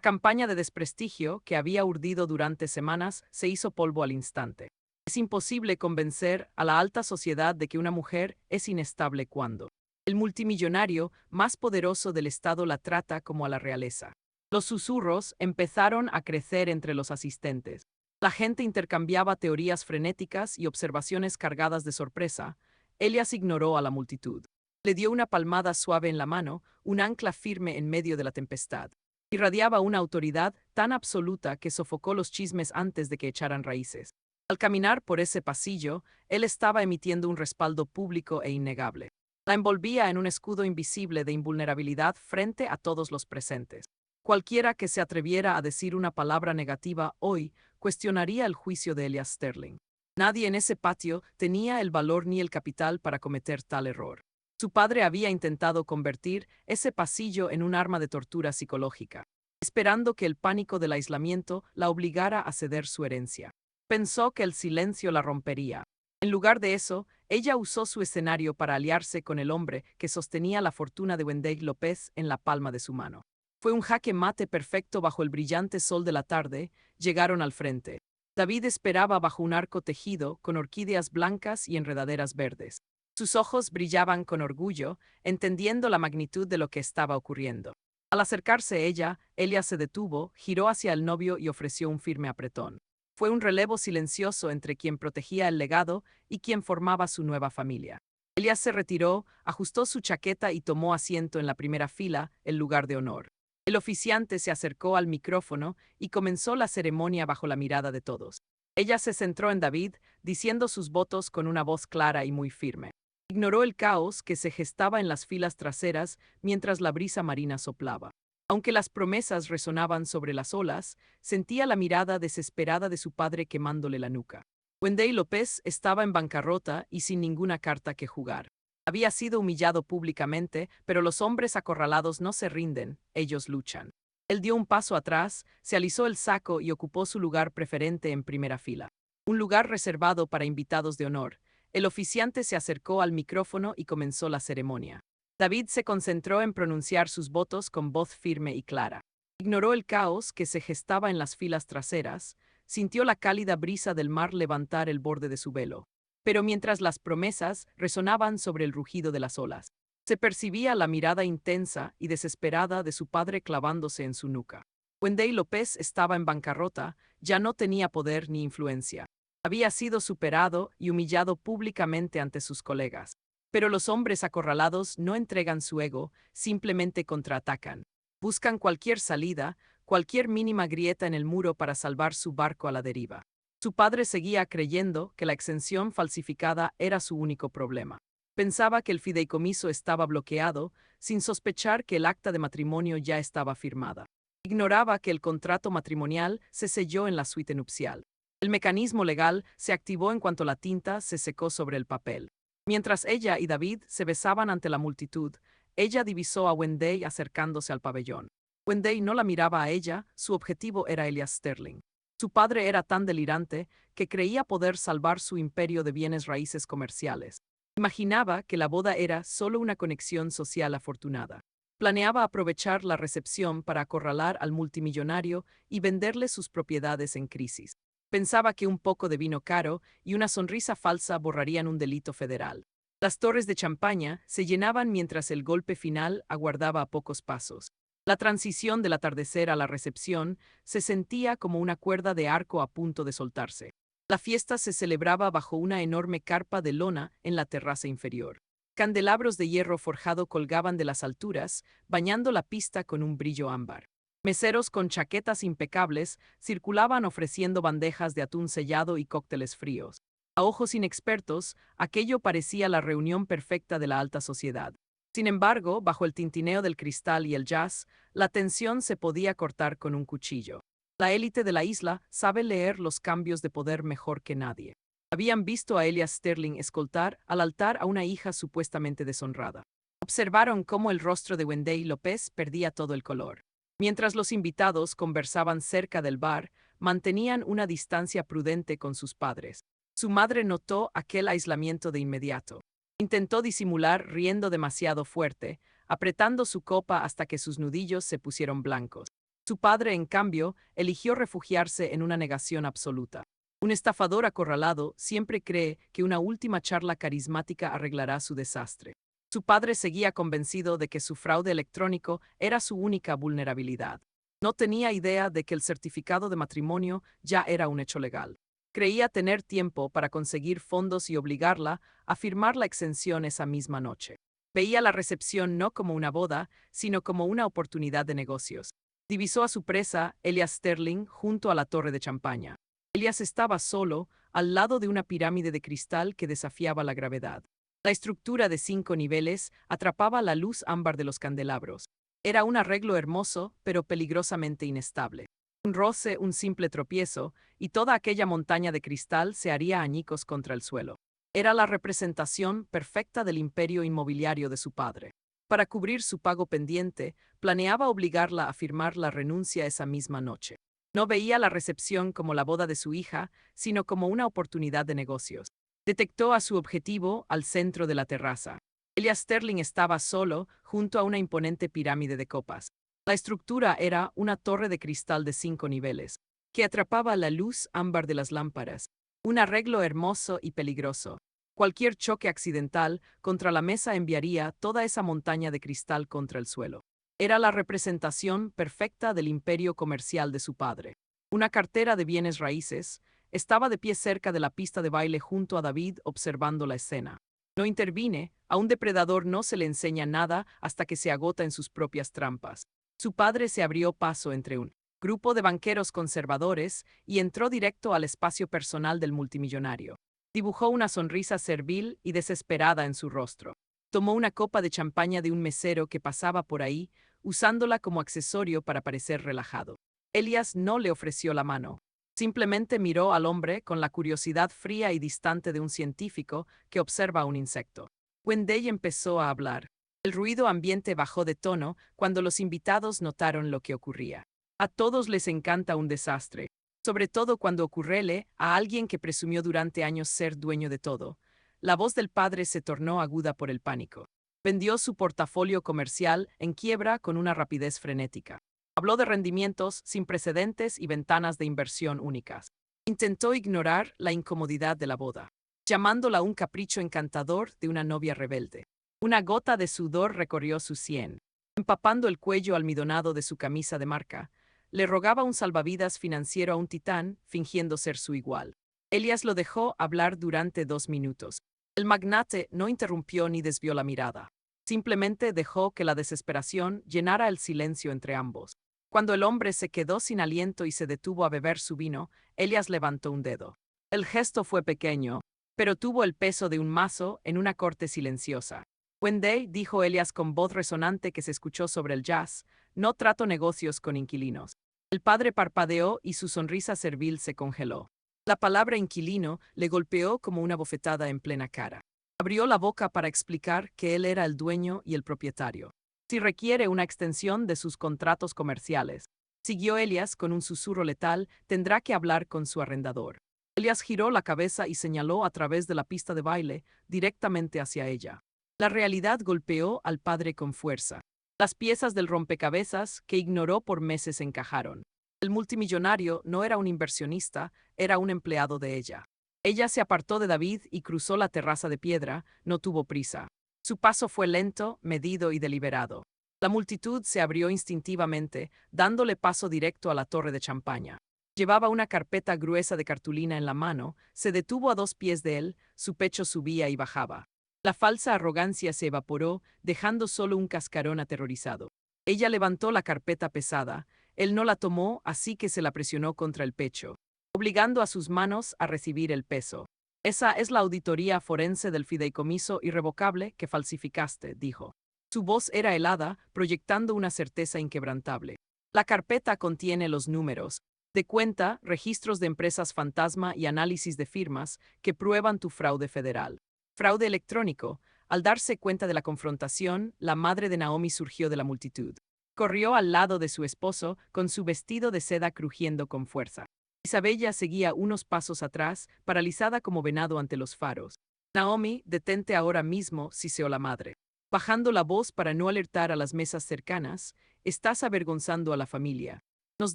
S1: campaña de desprestigio, que había urdido durante semanas, se hizo polvo al instante. Es imposible convencer a la alta sociedad de que una mujer es inestable cuando el multimillonario más poderoso del estado la trata como a la realeza. Los susurros empezaron a crecer entre los asistentes. La gente intercambiaba teorías frenéticas y observaciones cargadas de sorpresa. Elias ignoró a la multitud. Le dio una palmada suave en la mano, un ancla firme en medio de la tempestad. Irradiaba una autoridad tan absoluta que sofocó los chismes antes de que echaran raíces. Al caminar por ese pasillo, él estaba emitiendo un respaldo público e innegable. La envolvía en un escudo invisible de invulnerabilidad frente a todos los presentes. Cualquiera que se atreviera a decir una palabra negativa hoy cuestionaría el juicio de Elias Sterling. Nadie en ese patio tenía el valor ni el capital para cometer tal error. Su padre había intentado convertir ese pasillo en un arma de tortura psicológica, esperando que el pánico del aislamiento la obligara a ceder su herencia. Pensó que el silencio la rompería. En lugar de eso, ella usó su escenario para aliarse con el hombre que sostenía la fortuna de Wendell López en la palma de su mano. Fue un jaque mate perfecto bajo el brillante sol de la tarde. Llegaron al frente. David esperaba bajo un arco tejido con orquídeas blancas y enredaderas verdes. Sus ojos brillaban con orgullo, entendiendo la magnitud de lo que estaba ocurriendo. Al acercarse ella, Elias se detuvo, giró hacia el novio y ofreció un firme apretón. Fue un relevo silencioso entre quien protegía el legado y quien formaba su nueva familia. Elias se retiró, ajustó su chaqueta y tomó asiento en la primera fila, el lugar de honor. El oficiante se acercó al micrófono y comenzó la ceremonia bajo la mirada de todos. Ella se centró en David, diciendo sus votos con una voz clara y muy firme. Ignoró el caos que se gestaba en las filas traseras mientras la brisa marina soplaba. Aunque las promesas resonaban sobre las olas, sentía la mirada desesperada de su padre quemándole la nuca. Wendell López estaba en bancarrota y sin ninguna carta que jugar. Había sido humillado públicamente, pero los hombres acorralados no se rinden, ellos luchan. Él dio un paso atrás, se alisó el saco y ocupó su lugar preferente en primera fila. Un lugar reservado para invitados de honor. El oficiante se acercó al micrófono y comenzó la ceremonia. David se concentró en pronunciar sus votos con voz firme y clara. Ignoró el caos que se gestaba en las filas traseras, sintió la cálida brisa del mar levantar el borde de su velo. Pero mientras las promesas resonaban sobre el rugido de las olas, se percibía la mirada intensa y desesperada de su padre clavándose en su nuca. Wendell López estaba en bancarrota, ya no tenía poder ni influencia. Había sido superado y humillado públicamente ante sus colegas. Pero los hombres acorralados no entregan su ego, simplemente contraatacan. Buscan cualquier salida, cualquier mínima grieta en el muro para salvar su barco a la deriva. Su padre seguía creyendo que la exención falsificada era su único problema. Pensaba que el fideicomiso estaba bloqueado, sin sospechar que el acta de matrimonio ya estaba firmada. Ignoraba que el contrato matrimonial se selló en la suite nupcial. El mecanismo legal se activó en cuanto la tinta se secó sobre el papel. Mientras ella y David se besaban ante la multitud, ella divisó a Wendell acercándose al pabellón. Wendell no la miraba a ella, su objetivo era Elias Sterling. Su padre era tan delirante que creía poder salvar su imperio de bienes raíces comerciales. Imaginaba que la boda era solo una conexión social afortunada. Planeaba aprovechar la recepción para acorralar al multimillonario y venderle sus propiedades en crisis. Pensaba que un poco de vino caro y una sonrisa falsa borrarían un delito federal. Las torres de champaña se llenaban mientras el golpe final aguardaba a pocos pasos. La transición del atardecer a la recepción se sentía como una cuerda de arco a punto de soltarse. La fiesta se celebraba bajo una enorme carpa de lona en la terraza inferior. Candelabros de hierro forjado colgaban de las alturas, bañando la pista con un brillo ámbar. Meseros con chaquetas impecables circulaban ofreciendo bandejas de atún sellado y cócteles fríos. A ojos inexpertos, aquello parecía la reunión perfecta de la alta sociedad. Sin embargo, bajo el tintineo del cristal y el jazz, la tensión se podía cortar con un cuchillo. La élite de la isla sabe leer los cambios de poder mejor que nadie. Habían visto a Elias Sterling escoltar al altar a una hija supuestamente deshonrada. Observaron cómo el rostro de Wendell López perdía todo el color. Mientras los invitados conversaban cerca del bar, mantenían una distancia prudente con sus padres. Su madre notó aquel aislamiento de inmediato. Intentó disimular riendo demasiado fuerte, apretando su copa hasta que sus nudillos se pusieron blancos. Su padre, en cambio, eligió refugiarse en una negación absoluta. Un estafador acorralado siempre cree que una última charla carismática arreglará su desastre. Su padre seguía convencido de que su fraude electrónico era su única vulnerabilidad. No tenía idea de que el certificado de matrimonio ya era un hecho legal. Creía tener tiempo para conseguir fondos y obligarla a firmar la exención esa misma noche. Veía la recepción no como una boda, sino como una oportunidad de negocios. Divisó a su presa, Elias Sterling, junto a la torre de champaña. Elias estaba solo, al lado de una pirámide de cristal que desafiaba la gravedad. La estructura de 5 niveles atrapaba la luz ámbar de los candelabros. Era un arreglo hermoso, pero peligrosamente inestable. Un roce, un simple tropiezo, y toda aquella montaña de cristal se haría añicos contra el suelo. Era la representación perfecta del imperio inmobiliario de su padre. Para cubrir su pago pendiente, planeaba obligarla a firmar la renuncia esa misma noche. No veía la recepción como la boda de su hija, sino como una oportunidad de negocios. Detectó a su objetivo al centro de la terraza. Elias Sterling estaba solo, junto a una imponente pirámide de copas. La estructura era una torre de cristal de 5 niveles, que atrapaba la luz ámbar de las lámparas. Un arreglo hermoso y peligroso. Cualquier choque accidental contra la mesa enviaría toda esa montaña de cristal contra el suelo. Era la representación perfecta del imperio comercial de su padre. Una cartera de bienes raíces estaba de pie cerca de la pista de baile junto a David observando la escena. No intervine, a un depredador no se le enseña nada hasta que se agota en sus propias trampas. Su padre se abrió paso entre un grupo de banqueros conservadores y entró directo al espacio personal del multimillonario. Dibujó una sonrisa servil y desesperada en su rostro. Tomó una copa de champaña de un mesero que pasaba por ahí, usándola como accesorio para parecer relajado. Elias no le ofreció la mano. Simplemente miró al hombre con la curiosidad fría y distante de un científico que observa a un insecto. Wendell empezó a hablar. El ruido ambiente bajó de tono cuando los invitados notaron lo que ocurría. A todos les encanta un desastre, sobre todo cuando ocurrele a alguien que presumió durante años ser dueño de todo. La voz del padre se tornó aguda por el pánico. Vendió su portafolio comercial en quiebra con una rapidez frenética. Habló de rendimientos sin precedentes y ventanas de inversión únicas. Intentó ignorar la incomodidad de la boda, llamándola un capricho encantador de una novia rebelde. Una gota de sudor recorrió su sien. Empapando el cuello almidonado de su camisa de marca, le rogaba un salvavidas financiero a un titán, fingiendo ser su igual. Elias lo dejó hablar durante 2 minutos. El magnate no interrumpió ni desvió la mirada. Simplemente dejó que la desesperación llenara el silencio entre ambos. Cuando el hombre se quedó sin aliento y se detuvo a beber su vino, Elias levantó un dedo. El gesto fue pequeño, pero tuvo el peso de un mazo en una corte silenciosa. Wendell, dijo Elias con voz resonante que se escuchó sobre el jazz, no trato negocios con inquilinos. El padre parpadeó y su sonrisa servil se congeló. La palabra inquilino le golpeó como una bofetada en plena cara. Abrió la boca para explicar que él era el dueño y el propietario. Si requiere una extensión de sus contratos comerciales, siguió Elias con un susurro letal, tendrá que hablar con su arrendador. Elias giró la cabeza y señaló a través de la pista de baile, directamente hacia ella. La realidad golpeó al padre con fuerza. Las piezas del rompecabezas que ignoró por meses encajaron. El multimillonario no era un inversionista, era un empleado de ella. Ella se apartó de David y cruzó la terraza de piedra, no tuvo prisa. Su paso fue lento, medido y deliberado. La multitud se abrió instintivamente, dándole paso directo a la torre de champaña. Llevaba una carpeta gruesa de cartulina en la mano, se detuvo a 2 pies de él, su pecho subía y bajaba. La falsa arrogancia se evaporó, dejando solo un cascarón aterrorizado. Ella levantó la carpeta pesada, Él no la tomó, así que se la presionó contra el pecho, obligando a sus manos a recibir el peso. Esa es la auditoría forense del fideicomiso irrevocable que falsificaste, dijo. Su voz era helada, proyectando una certeza inquebrantable. La carpeta contiene los números de cuenta, registros de empresas fantasma y análisis de firmas que prueban tu fraude federal. Fraude electrónico. Al darse cuenta de la confrontación, la madre de Naomi surgió de la multitud. Corrió al lado de su esposo, con su vestido de seda crujiendo con fuerza. Isabella seguía unos pasos atrás, paralizada como venado ante los faros. Naomi, detente ahora mismo, siseó la madre. Bajando la voz para no alertar a las mesas cercanas, estás avergonzando a la familia. Nos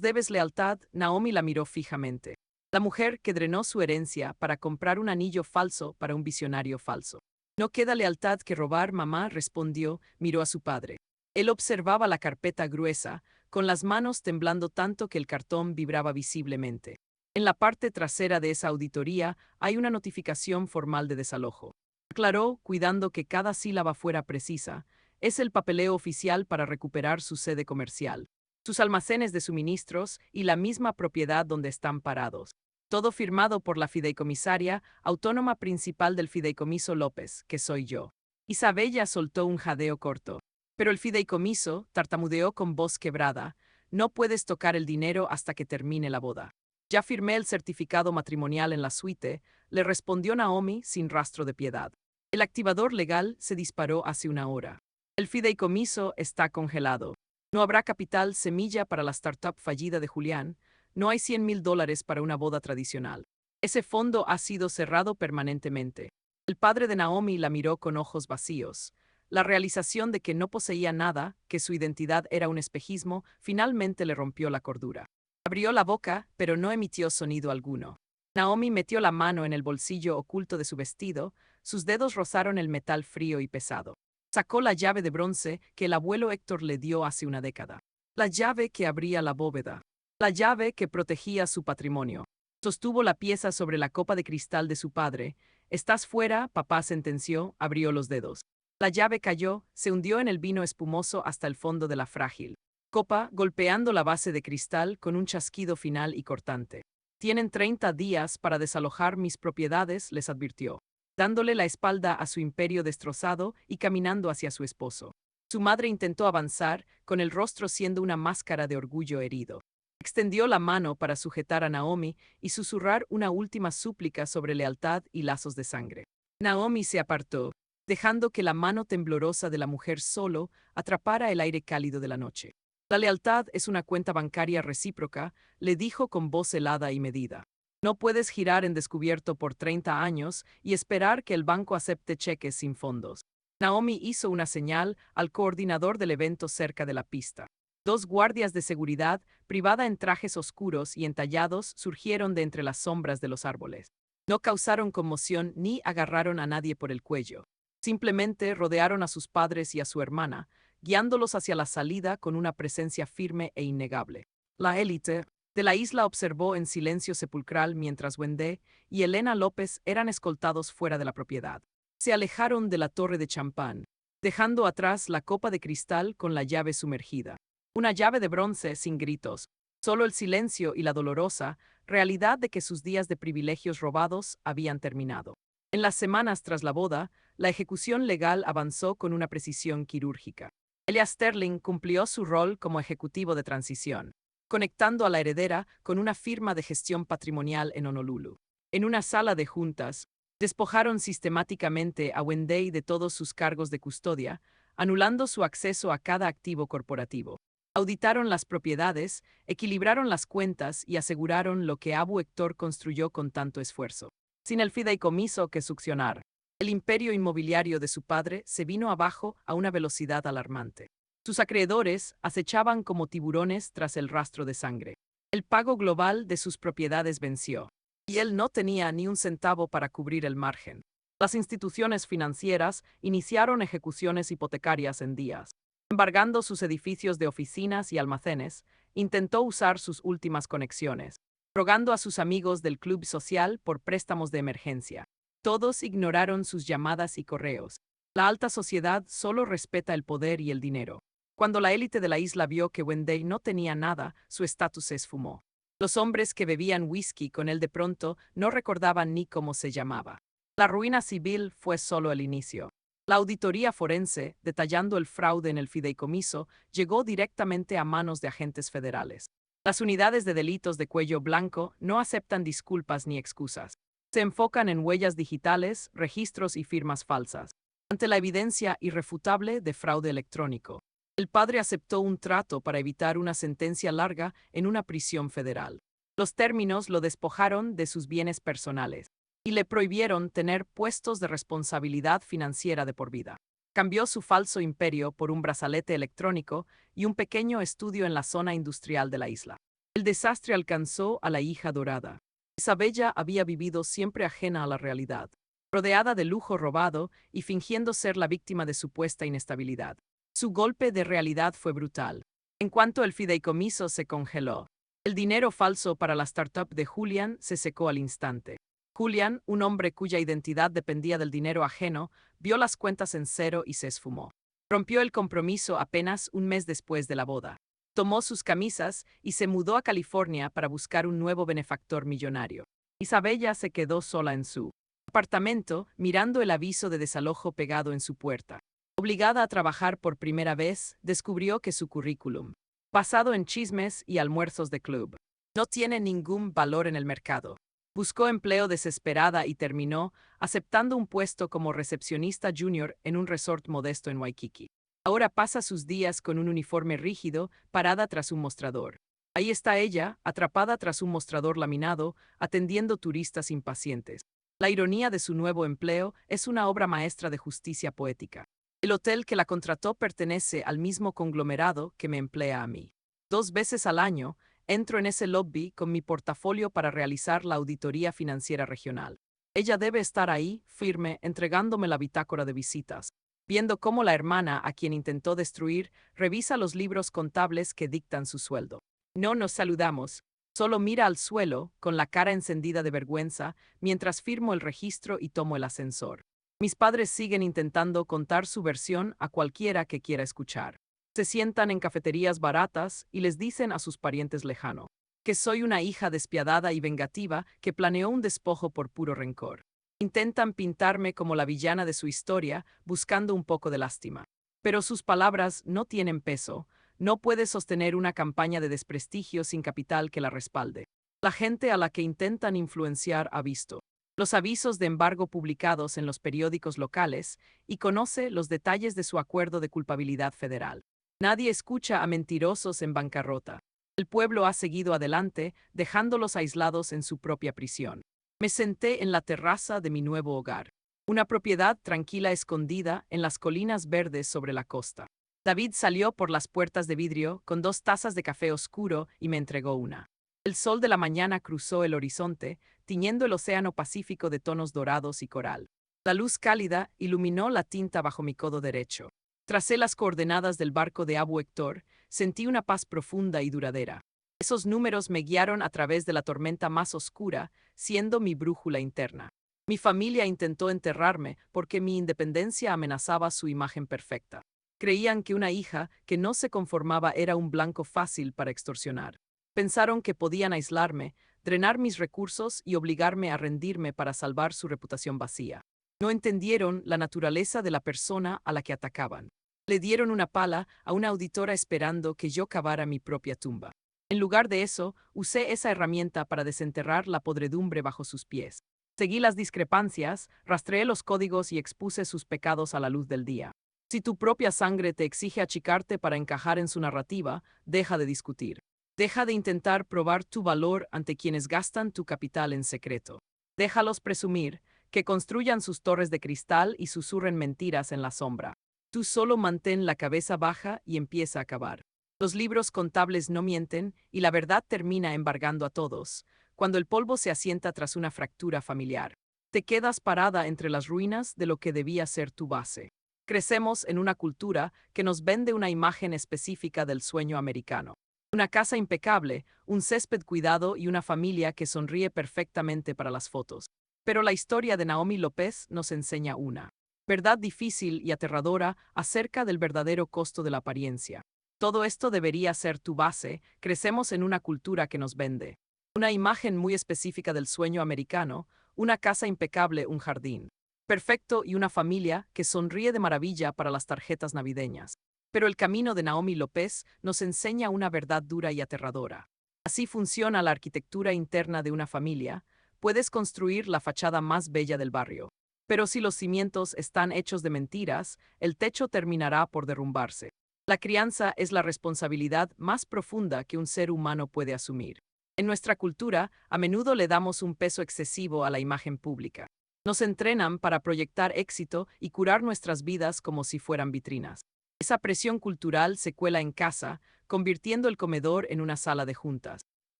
S1: debes lealtad. Naomi la miró fijamente. La mujer que drenó su herencia para comprar un anillo falso para un visionario falso. No queda lealtad que robar, mamá, respondió, miró a su padre. Él observaba la carpeta gruesa, con las manos temblando tanto que el cartón vibraba visiblemente. En la parte trasera de esa auditoría hay una notificación formal de desalojo. Aclaró, cuidando que cada sílaba fuera precisa, es el papeleo oficial para recuperar su sede comercial, sus almacenes de suministros y la misma propiedad donde están parados. Todo firmado por la fideicomisaria autónoma principal del fideicomiso López, que soy yo. Isabella soltó un jadeo corto. Pero el fideicomiso tartamudeó con voz quebrada. No puedes tocar el dinero hasta que termine la boda. Ya firmé el certificado matrimonial en la suite, le respondió Naomi sin rastro de piedad. El activador legal se disparó hace una hora. El fideicomiso está congelado. No habrá capital semilla para la startup fallida de Julián. No hay $100,000 para una boda tradicional. Ese fondo ha sido cerrado permanentemente. El padre de Naomi la miró con ojos vacíos. La realización de que no poseía nada, que su identidad era un espejismo, finalmente le rompió la cordura. Abrió la boca, pero no emitió sonido alguno. Naomi metió la mano en el bolsillo oculto de su vestido, sus dedos rozaron el metal frío y pesado. Sacó la llave de bronce que el abuelo Héctor le dio hace una década. La llave que abría la bóveda. La llave que protegía su patrimonio. Sostuvo la pieza sobre la copa de cristal de su padre. Estás fuera, papá sentenció, abrió los dedos. La llave cayó, se hundió en el vino espumoso hasta el fondo de la frágil copa, golpeando la base de cristal con un chasquido final y cortante. Tienen 30 días para desalojar mis propiedades, les advirtió, dándole la espalda a su imperio destrozado y caminando hacia su esposo. Su madre intentó avanzar, con el rostro siendo una máscara de orgullo herido. Extendió la mano para sujetar a Naomi y susurrar una última súplica sobre lealtad y lazos de sangre. Naomi se apartó, dejando que la mano temblorosa de la mujer solo atrapara el aire cálido de la noche. La lealtad es una cuenta bancaria recíproca, le dijo con voz helada y medida. No puedes girar en descubierto por 30 años y esperar que el banco acepte cheques sin fondos. Naomi hizo una señal al coordinador del evento cerca de la pista. 2 guardias de seguridad, privada en trajes oscuros y entallados, surgieron de entre las sombras de los árboles. No causaron conmoción ni agarraron a nadie por el cuello. Simplemente rodearon a sus padres y a su hermana, guiándolos hacia la salida con una presencia firme e innegable. La élite de la isla observó en silencio sepulcral mientras Wendé y Elena López eran escoltados fuera de la propiedad. Se alejaron de la torre de champán, dejando atrás la copa de cristal con la llave sumergida. Una llave de bronce sin gritos, solo el silencio y la dolorosa realidad de que sus días de privilegios robados habían terminado. En las semanas tras la boda, la ejecución legal avanzó con una precisión quirúrgica. Elias Sterling cumplió su rol como ejecutivo de transición, conectando a la heredera con una firma de gestión patrimonial en Honolulu. En una sala de juntas, despojaron sistemáticamente a Wendé de todos sus cargos de custodia, anulando su acceso a cada activo corporativo. Auditaron las propiedades, equilibraron las cuentas y aseguraron lo que Abu Héctor construyó con tanto esfuerzo. Sin el fideicomiso que succionar, el imperio inmobiliario de su padre se vino abajo a una velocidad alarmante. Sus acreedores acechaban como tiburones tras el rastro de sangre. El pago global de sus propiedades venció, y él no tenía ni un centavo para cubrir el margen. Las instituciones financieras iniciaron ejecuciones hipotecarias en días. Embargando sus edificios de oficinas y almacenes, intentó usar sus últimas conexiones, rogando a sus amigos del club social por préstamos de emergencia. Todos ignoraron sus llamadas y correos. La alta sociedad solo respeta el poder y el dinero. Cuando la élite de la isla vio que Wendy no tenía nada, su estatus se esfumó. Los hombres que bebían whisky con él de pronto no recordaban ni cómo se llamaba. La ruina civil fue solo el inicio. La auditoría forense, detallando el fraude en el fideicomiso, llegó directamente a manos de agentes federales. Las unidades de delitos de cuello blanco no aceptan disculpas ni excusas. Se enfocan en huellas digitales, registros y firmas falsas. Ante la evidencia irrefutable de fraude electrónico, el padre aceptó un trato para evitar una sentencia larga en una prisión federal. Los términos lo despojaron de sus bienes personales y le prohibieron tener puestos de responsabilidad financiera de por vida. Cambió su falso imperio por un brazalete electrónico y un pequeño estudio en la zona industrial de la isla. El desastre alcanzó a la hija dorada. Isabella había vivido siempre ajena a la realidad, rodeada de lujo robado y fingiendo ser la víctima de supuesta inestabilidad. Su golpe de realidad fue brutal. En cuanto el fideicomiso se congeló, el dinero falso para la startup de Julian se secó al instante. Julian, un hombre cuya identidad dependía del dinero ajeno, vio las cuentas en cero y se esfumó. Rompió el compromiso apenas un mes después de la boda. Tomó sus camisas y se mudó a California para buscar un nuevo benefactor millonario. Isabella se quedó sola en su apartamento, mirando el aviso de desalojo pegado en su puerta. Obligada a trabajar por primera vez, descubrió que su currículum, basado en chismes y almuerzos de club, no tiene ningún valor en el mercado. Buscó empleo desesperada y terminó aceptando un puesto como recepcionista junior en un resort modesto en Waikiki. Ahora pasa sus días con un uniforme rígido, parada tras un mostrador. Ahí está ella, atrapada tras un mostrador laminado, atendiendo turistas impacientes. La ironía de su nuevo empleo es una obra maestra de justicia poética. El hotel que la contrató pertenece al mismo conglomerado que me emplea a mí. 2 veces al año, entro en ese lobby con mi portafolio para realizar la auditoría financiera regional. Ella debe estar ahí, firme, entregándome la bitácora de visitas, viendo cómo la hermana, a quien intentó destruir, revisa los libros contables que dictan su sueldo. No nos saludamos. Solo mira al suelo, con la cara encendida de vergüenza, mientras firmo el registro y tomo el ascensor. Mis padres siguen intentando contar su versión a cualquiera que quiera escuchar. Se sientan en cafeterías baratas y les dicen a sus parientes lejanos que soy una hija despiadada y vengativa que planeó un despojo por puro rencor. Intentan pintarme como la villana de su historia, buscando un poco de lástima. Pero sus palabras no tienen peso. No puede sostener una campaña de desprestigio sin capital que la respalde. La gente a la que intentan influenciar ha visto los avisos de embargo publicados en los periódicos locales y conoce los detalles de su acuerdo de culpabilidad federal. Nadie escucha a mentirosos en bancarrota. El pueblo ha seguido adelante, dejándolos aislados en su propia prisión. Me senté en la terraza de mi nuevo hogar, una propiedad tranquila escondida en las colinas verdes sobre la costa. David salió por las puertas de vidrio con 2 tazas de café oscuro y me entregó una. El sol de la mañana cruzó el horizonte, tiñendo el océano Pacífico de tonos dorados y coral. La luz cálida iluminó la tinta bajo mi codo derecho. Tracé las coordenadas del barco de Abu Héctor, sentí una paz profunda y duradera. Esos números me guiaron a través de la tormenta más oscura, siendo mi brújula interna. Mi familia intentó enterrarme porque mi independencia amenazaba su imagen perfecta. Creían que una hija que no se conformaba era un blanco fácil para extorsionar. Pensaron que podían aislarme, drenar mis recursos y obligarme a rendirme para salvar su reputación vacía. No entendieron la naturaleza de la persona a la que atacaban. Le dieron una pala a una auditora esperando que yo cavara mi propia tumba. En lugar de eso, usé esa herramienta para desenterrar la podredumbre bajo sus pies. Seguí las discrepancias, rastreé los códigos y expuse sus pecados a la luz del día. Si tu propia sangre te exige achicarte para encajar en su narrativa, deja de discutir. Deja de intentar probar tu valor ante quienes gastan tu capital en secreto. Déjalos presumir, que construyan sus torres de cristal y susurren mentiras en la sombra. Tú solo mantén la cabeza baja y empieza a cavar. Los libros contables no mienten y la verdad termina embargando a todos, cuando el polvo se asienta tras una fractura familiar. Te quedas parada entre las ruinas de lo que debía ser tu base. Crecemos en una cultura que nos vende una imagen específica del sueño americano. Una casa impecable, un césped cuidado y una familia que sonríe perfectamente para las fotos. Pero la historia de Naomi López nos enseña una Verdad difícil y aterradora acerca del verdadero costo de la apariencia. Todo esto debería ser tu base. Crecemos en una cultura que nos vende una imagen muy específica del sueño americano, una casa impecable, un jardín perfecto y una familia que sonríe de maravilla para las tarjetas navideñas. Pero el camino de Naomi López nos enseña una verdad dura y aterradora. Así funciona la arquitectura interna de una familia. Puedes construir la fachada más bella del barrio, pero si los cimientos están hechos de mentiras, el techo terminará por derrumbarse. La crianza es la responsabilidad más profunda que un ser humano puede asumir. En nuestra cultura, a menudo le damos un peso excesivo a la imagen pública. Nos entrenan para proyectar éxito y curar nuestras vidas como si fueran vitrinas. Esa presión cultural se cuela en casa, convirtiendo el comedor en una sala de juntas.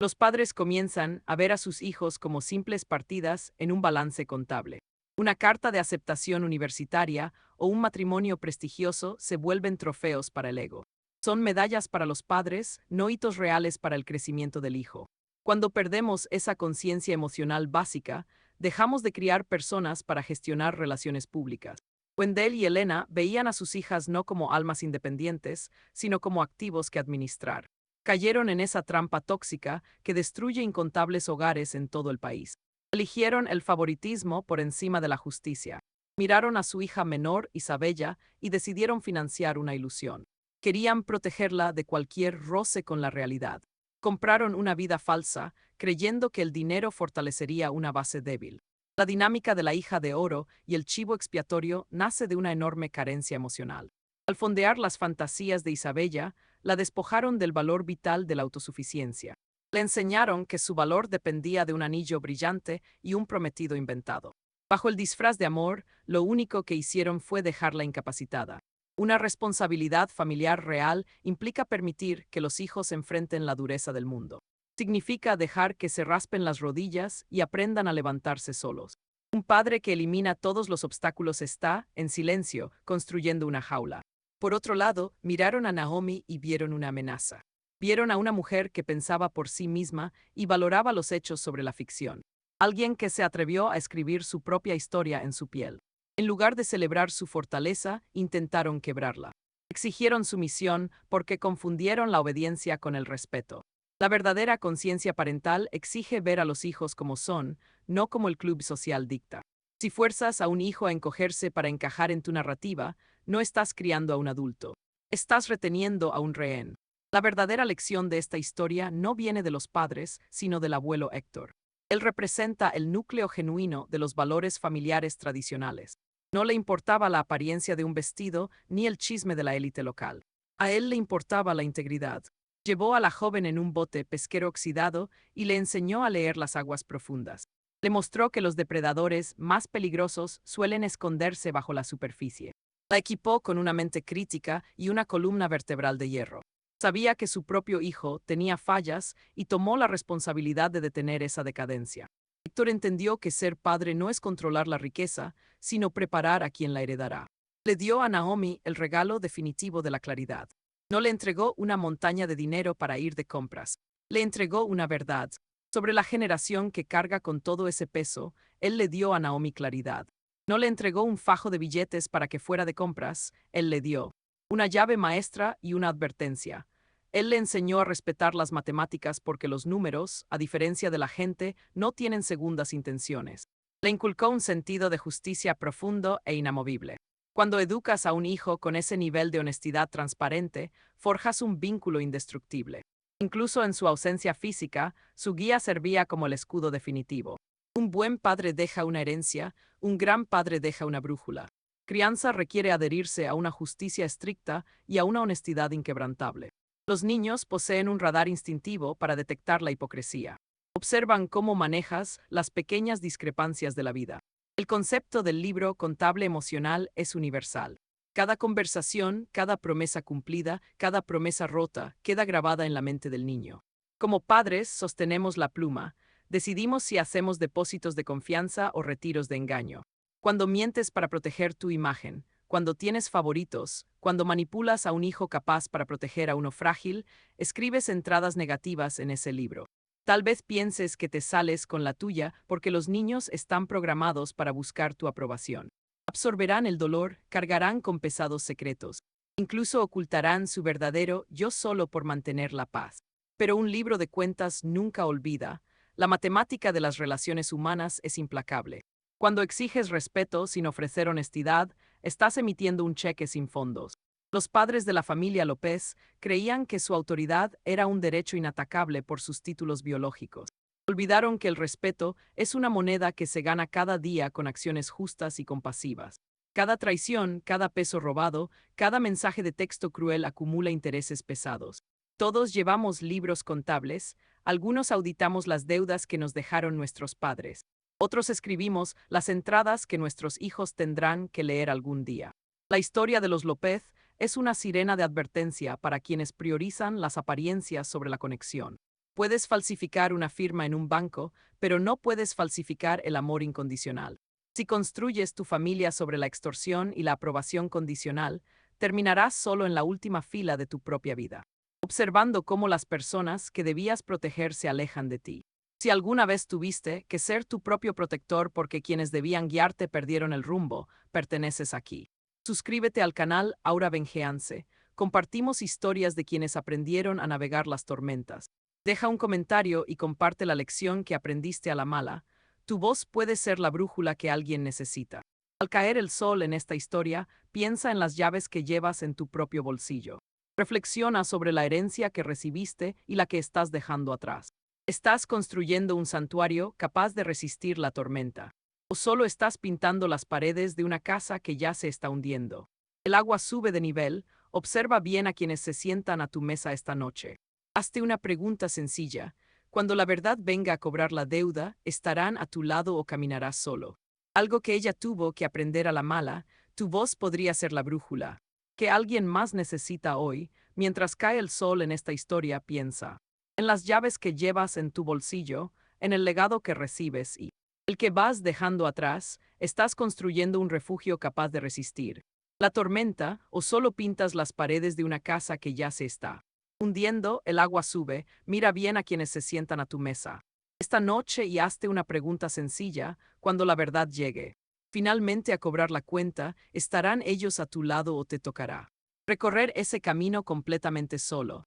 S1: Los padres comienzan a ver a sus hijos como simples partidas en un balance contable. Una carta de aceptación universitaria o un matrimonio prestigioso se vuelven trofeos para el ego. Son medallas para los padres, no hitos reales para el crecimiento del hijo. Cuando perdemos esa conciencia emocional básica, dejamos de criar personas para gestionar relaciones públicas. Wendell y Elena veían a sus hijas no como almas independientes, sino como activos que administrar. Cayeron en esa trampa tóxica que destruye incontables hogares en todo el país. Eligieron el favoritismo por encima de la justicia. Miraron a su hija menor, Isabella, y decidieron financiar una ilusión. Querían protegerla de cualquier roce con la realidad. Compraron una vida falsa, creyendo que el dinero fortalecería una base débil. La dinámica de la hija de oro y el chivo expiatorio nace de una enorme carencia emocional. Al fondear las fantasías de Isabella, la despojaron del valor vital de la autosuficiencia. Le enseñaron que su valor dependía de un anillo brillante y un prometido inventado. Bajo el disfraz de amor, lo único que hicieron fue dejarla incapacitada. Una responsabilidad familiar real implica permitir que los hijos enfrenten la dureza del mundo. Significa dejar que se raspen las rodillas y aprendan a levantarse solos. Un padre que elimina todos los obstáculos está, en silencio, construyendo una jaula. Por otro lado, miraron a Naomi y vieron una amenaza. Vieron a una mujer que pensaba por sí misma y valoraba los hechos sobre la ficción. Alguien que se atrevió a escribir su propia historia en su piel. En lugar de celebrar su fortaleza, intentaron quebrarla. Exigieron sumisión porque confundieron la obediencia con el respeto. La verdadera conciencia parental exige ver a los hijos como son, no como el club social dicta. Si fuerzas a un hijo a encogerse para encajar en tu narrativa, no estás criando a un adulto. Estás reteniendo a un rehén. La verdadera lección de esta historia no viene de los padres, sino del abuelo Héctor. Él representa el núcleo genuino de los valores familiares tradicionales. No le importaba la apariencia de un vestido ni el chisme de la élite local. A él le importaba la integridad. Llevó a la joven en un bote pesquero oxidado y le enseñó a leer las aguas profundas. Le mostró que los depredadores más peligrosos suelen esconderse bajo la superficie. La equipó con una mente crítica y una columna vertebral de hierro. Sabía que su propio hijo tenía fallas y tomó la responsabilidad de detener esa decadencia. Héctor entendió que ser padre no es controlar la riqueza, sino preparar a quien la heredará. Le dio a Naomi el regalo definitivo de la claridad. No le entregó una montaña de dinero para ir de compras. Le entregó una verdad. Sobre la generación que carga con todo ese peso, él le dio a Naomi claridad. No le entregó un fajo de billetes para que fuera de compras, él le dio una llave maestra y una advertencia. Él le enseñó a respetar las matemáticas porque los números, a diferencia de la gente, no tienen segundas intenciones. Le inculcó un sentido de justicia profundo e inamovible. Cuando educas a un hijo con ese nivel de honestidad transparente, forjas un vínculo indestructible. Incluso en su ausencia física, su guía servía como el escudo definitivo. Un buen padre deja una herencia, un gran padre deja una brújula. Crianza requiere adherirse a una justicia estricta y a una honestidad inquebrantable. Los niños poseen un radar instintivo para detectar la hipocresía. Observan cómo manejas las pequeñas discrepancias de la vida. El concepto del libro contable emocional es universal. Cada conversación, cada promesa cumplida, cada promesa rota queda grabada en la mente del niño. Como padres, sostenemos la pluma. Decidimos si hacemos depósitos de confianza o retiros de engaño. Cuando mientes para proteger tu imagen, cuando tienes favoritos, cuando manipulas a un hijo capaz para proteger a uno frágil, escribes entradas negativas en ese libro. Tal vez pienses que te sales con la tuya porque los niños están programados para buscar tu aprobación. Absorberán el dolor, cargarán con pesados secretos. Incluso ocultarán su verdadero yo solo por mantener la paz. Pero un libro de cuentas nunca olvida. La matemática de las relaciones humanas es implacable. Cuando exiges respeto sin ofrecer honestidad, estás emitiendo un cheque sin fondos. Los padres de la familia López creían que su autoridad era un derecho inatacable por sus títulos biológicos. Olvidaron que el respeto es una moneda que se gana cada día con acciones justas y compasivas. Cada traición, cada peso robado, cada mensaje de texto cruel acumula intereses pesados. Todos llevamos libros contables, algunos auditamos las deudas que nos dejaron nuestros padres. Otros escribimos las entradas que nuestros hijos tendrán que leer algún día. La historia de los López es una sirena de advertencia para quienes priorizan las apariencias sobre la conexión. Puedes falsificar una firma en un banco, pero no puedes falsificar el amor incondicional. Si construyes tu familia sobre la extorsión y la aprobación condicional, terminarás solo en la última fila de tu propia vida, observando cómo las personas que debías proteger se alejan de ti. Si alguna vez tuviste que ser tu propio protector porque quienes debían guiarte perdieron el rumbo, perteneces aquí. Suscríbete al canal Aura Vengeance. Compartimos historias de quienes aprendieron a navegar las tormentas. Deja un comentario y comparte la lección que aprendiste a la mala. Tu voz puede ser la brújula que alguien necesita. Al caer el sol en esta historia, piensa en las llaves que llevas en tu propio bolsillo. Reflexiona sobre la herencia que recibiste y la que estás dejando atrás. ¿Estás construyendo un santuario capaz de resistir la tormenta? ¿O solo estás pintando las paredes de una casa que ya se está hundiendo? El agua sube de nivel. Observa bien a quienes se sientan a tu mesa esta noche. Hazte una pregunta sencilla. Cuando la verdad venga a cobrar la deuda, ¿estarán a tu lado o caminarás solo? Algo que ella tuvo que aprender a la mala, tu voz podría ser la brújula. Que alguien más necesita hoy, mientras cae el sol en esta historia, piensa en las llaves que llevas en tu bolsillo, en el legado que recibes y el que vas dejando atrás. ¿Estás construyendo un refugio capaz de resistir la tormenta o solo pintas las paredes de una casa que ya se está hundiendo? El agua sube. Mira bien a quienes se sientan a tu mesa esta noche y hazte una pregunta sencilla. Cuando la verdad llegue finalmente a cobrar la cuenta, ¿estarán ellos a tu lado o te tocará recorrer ese camino completamente solo?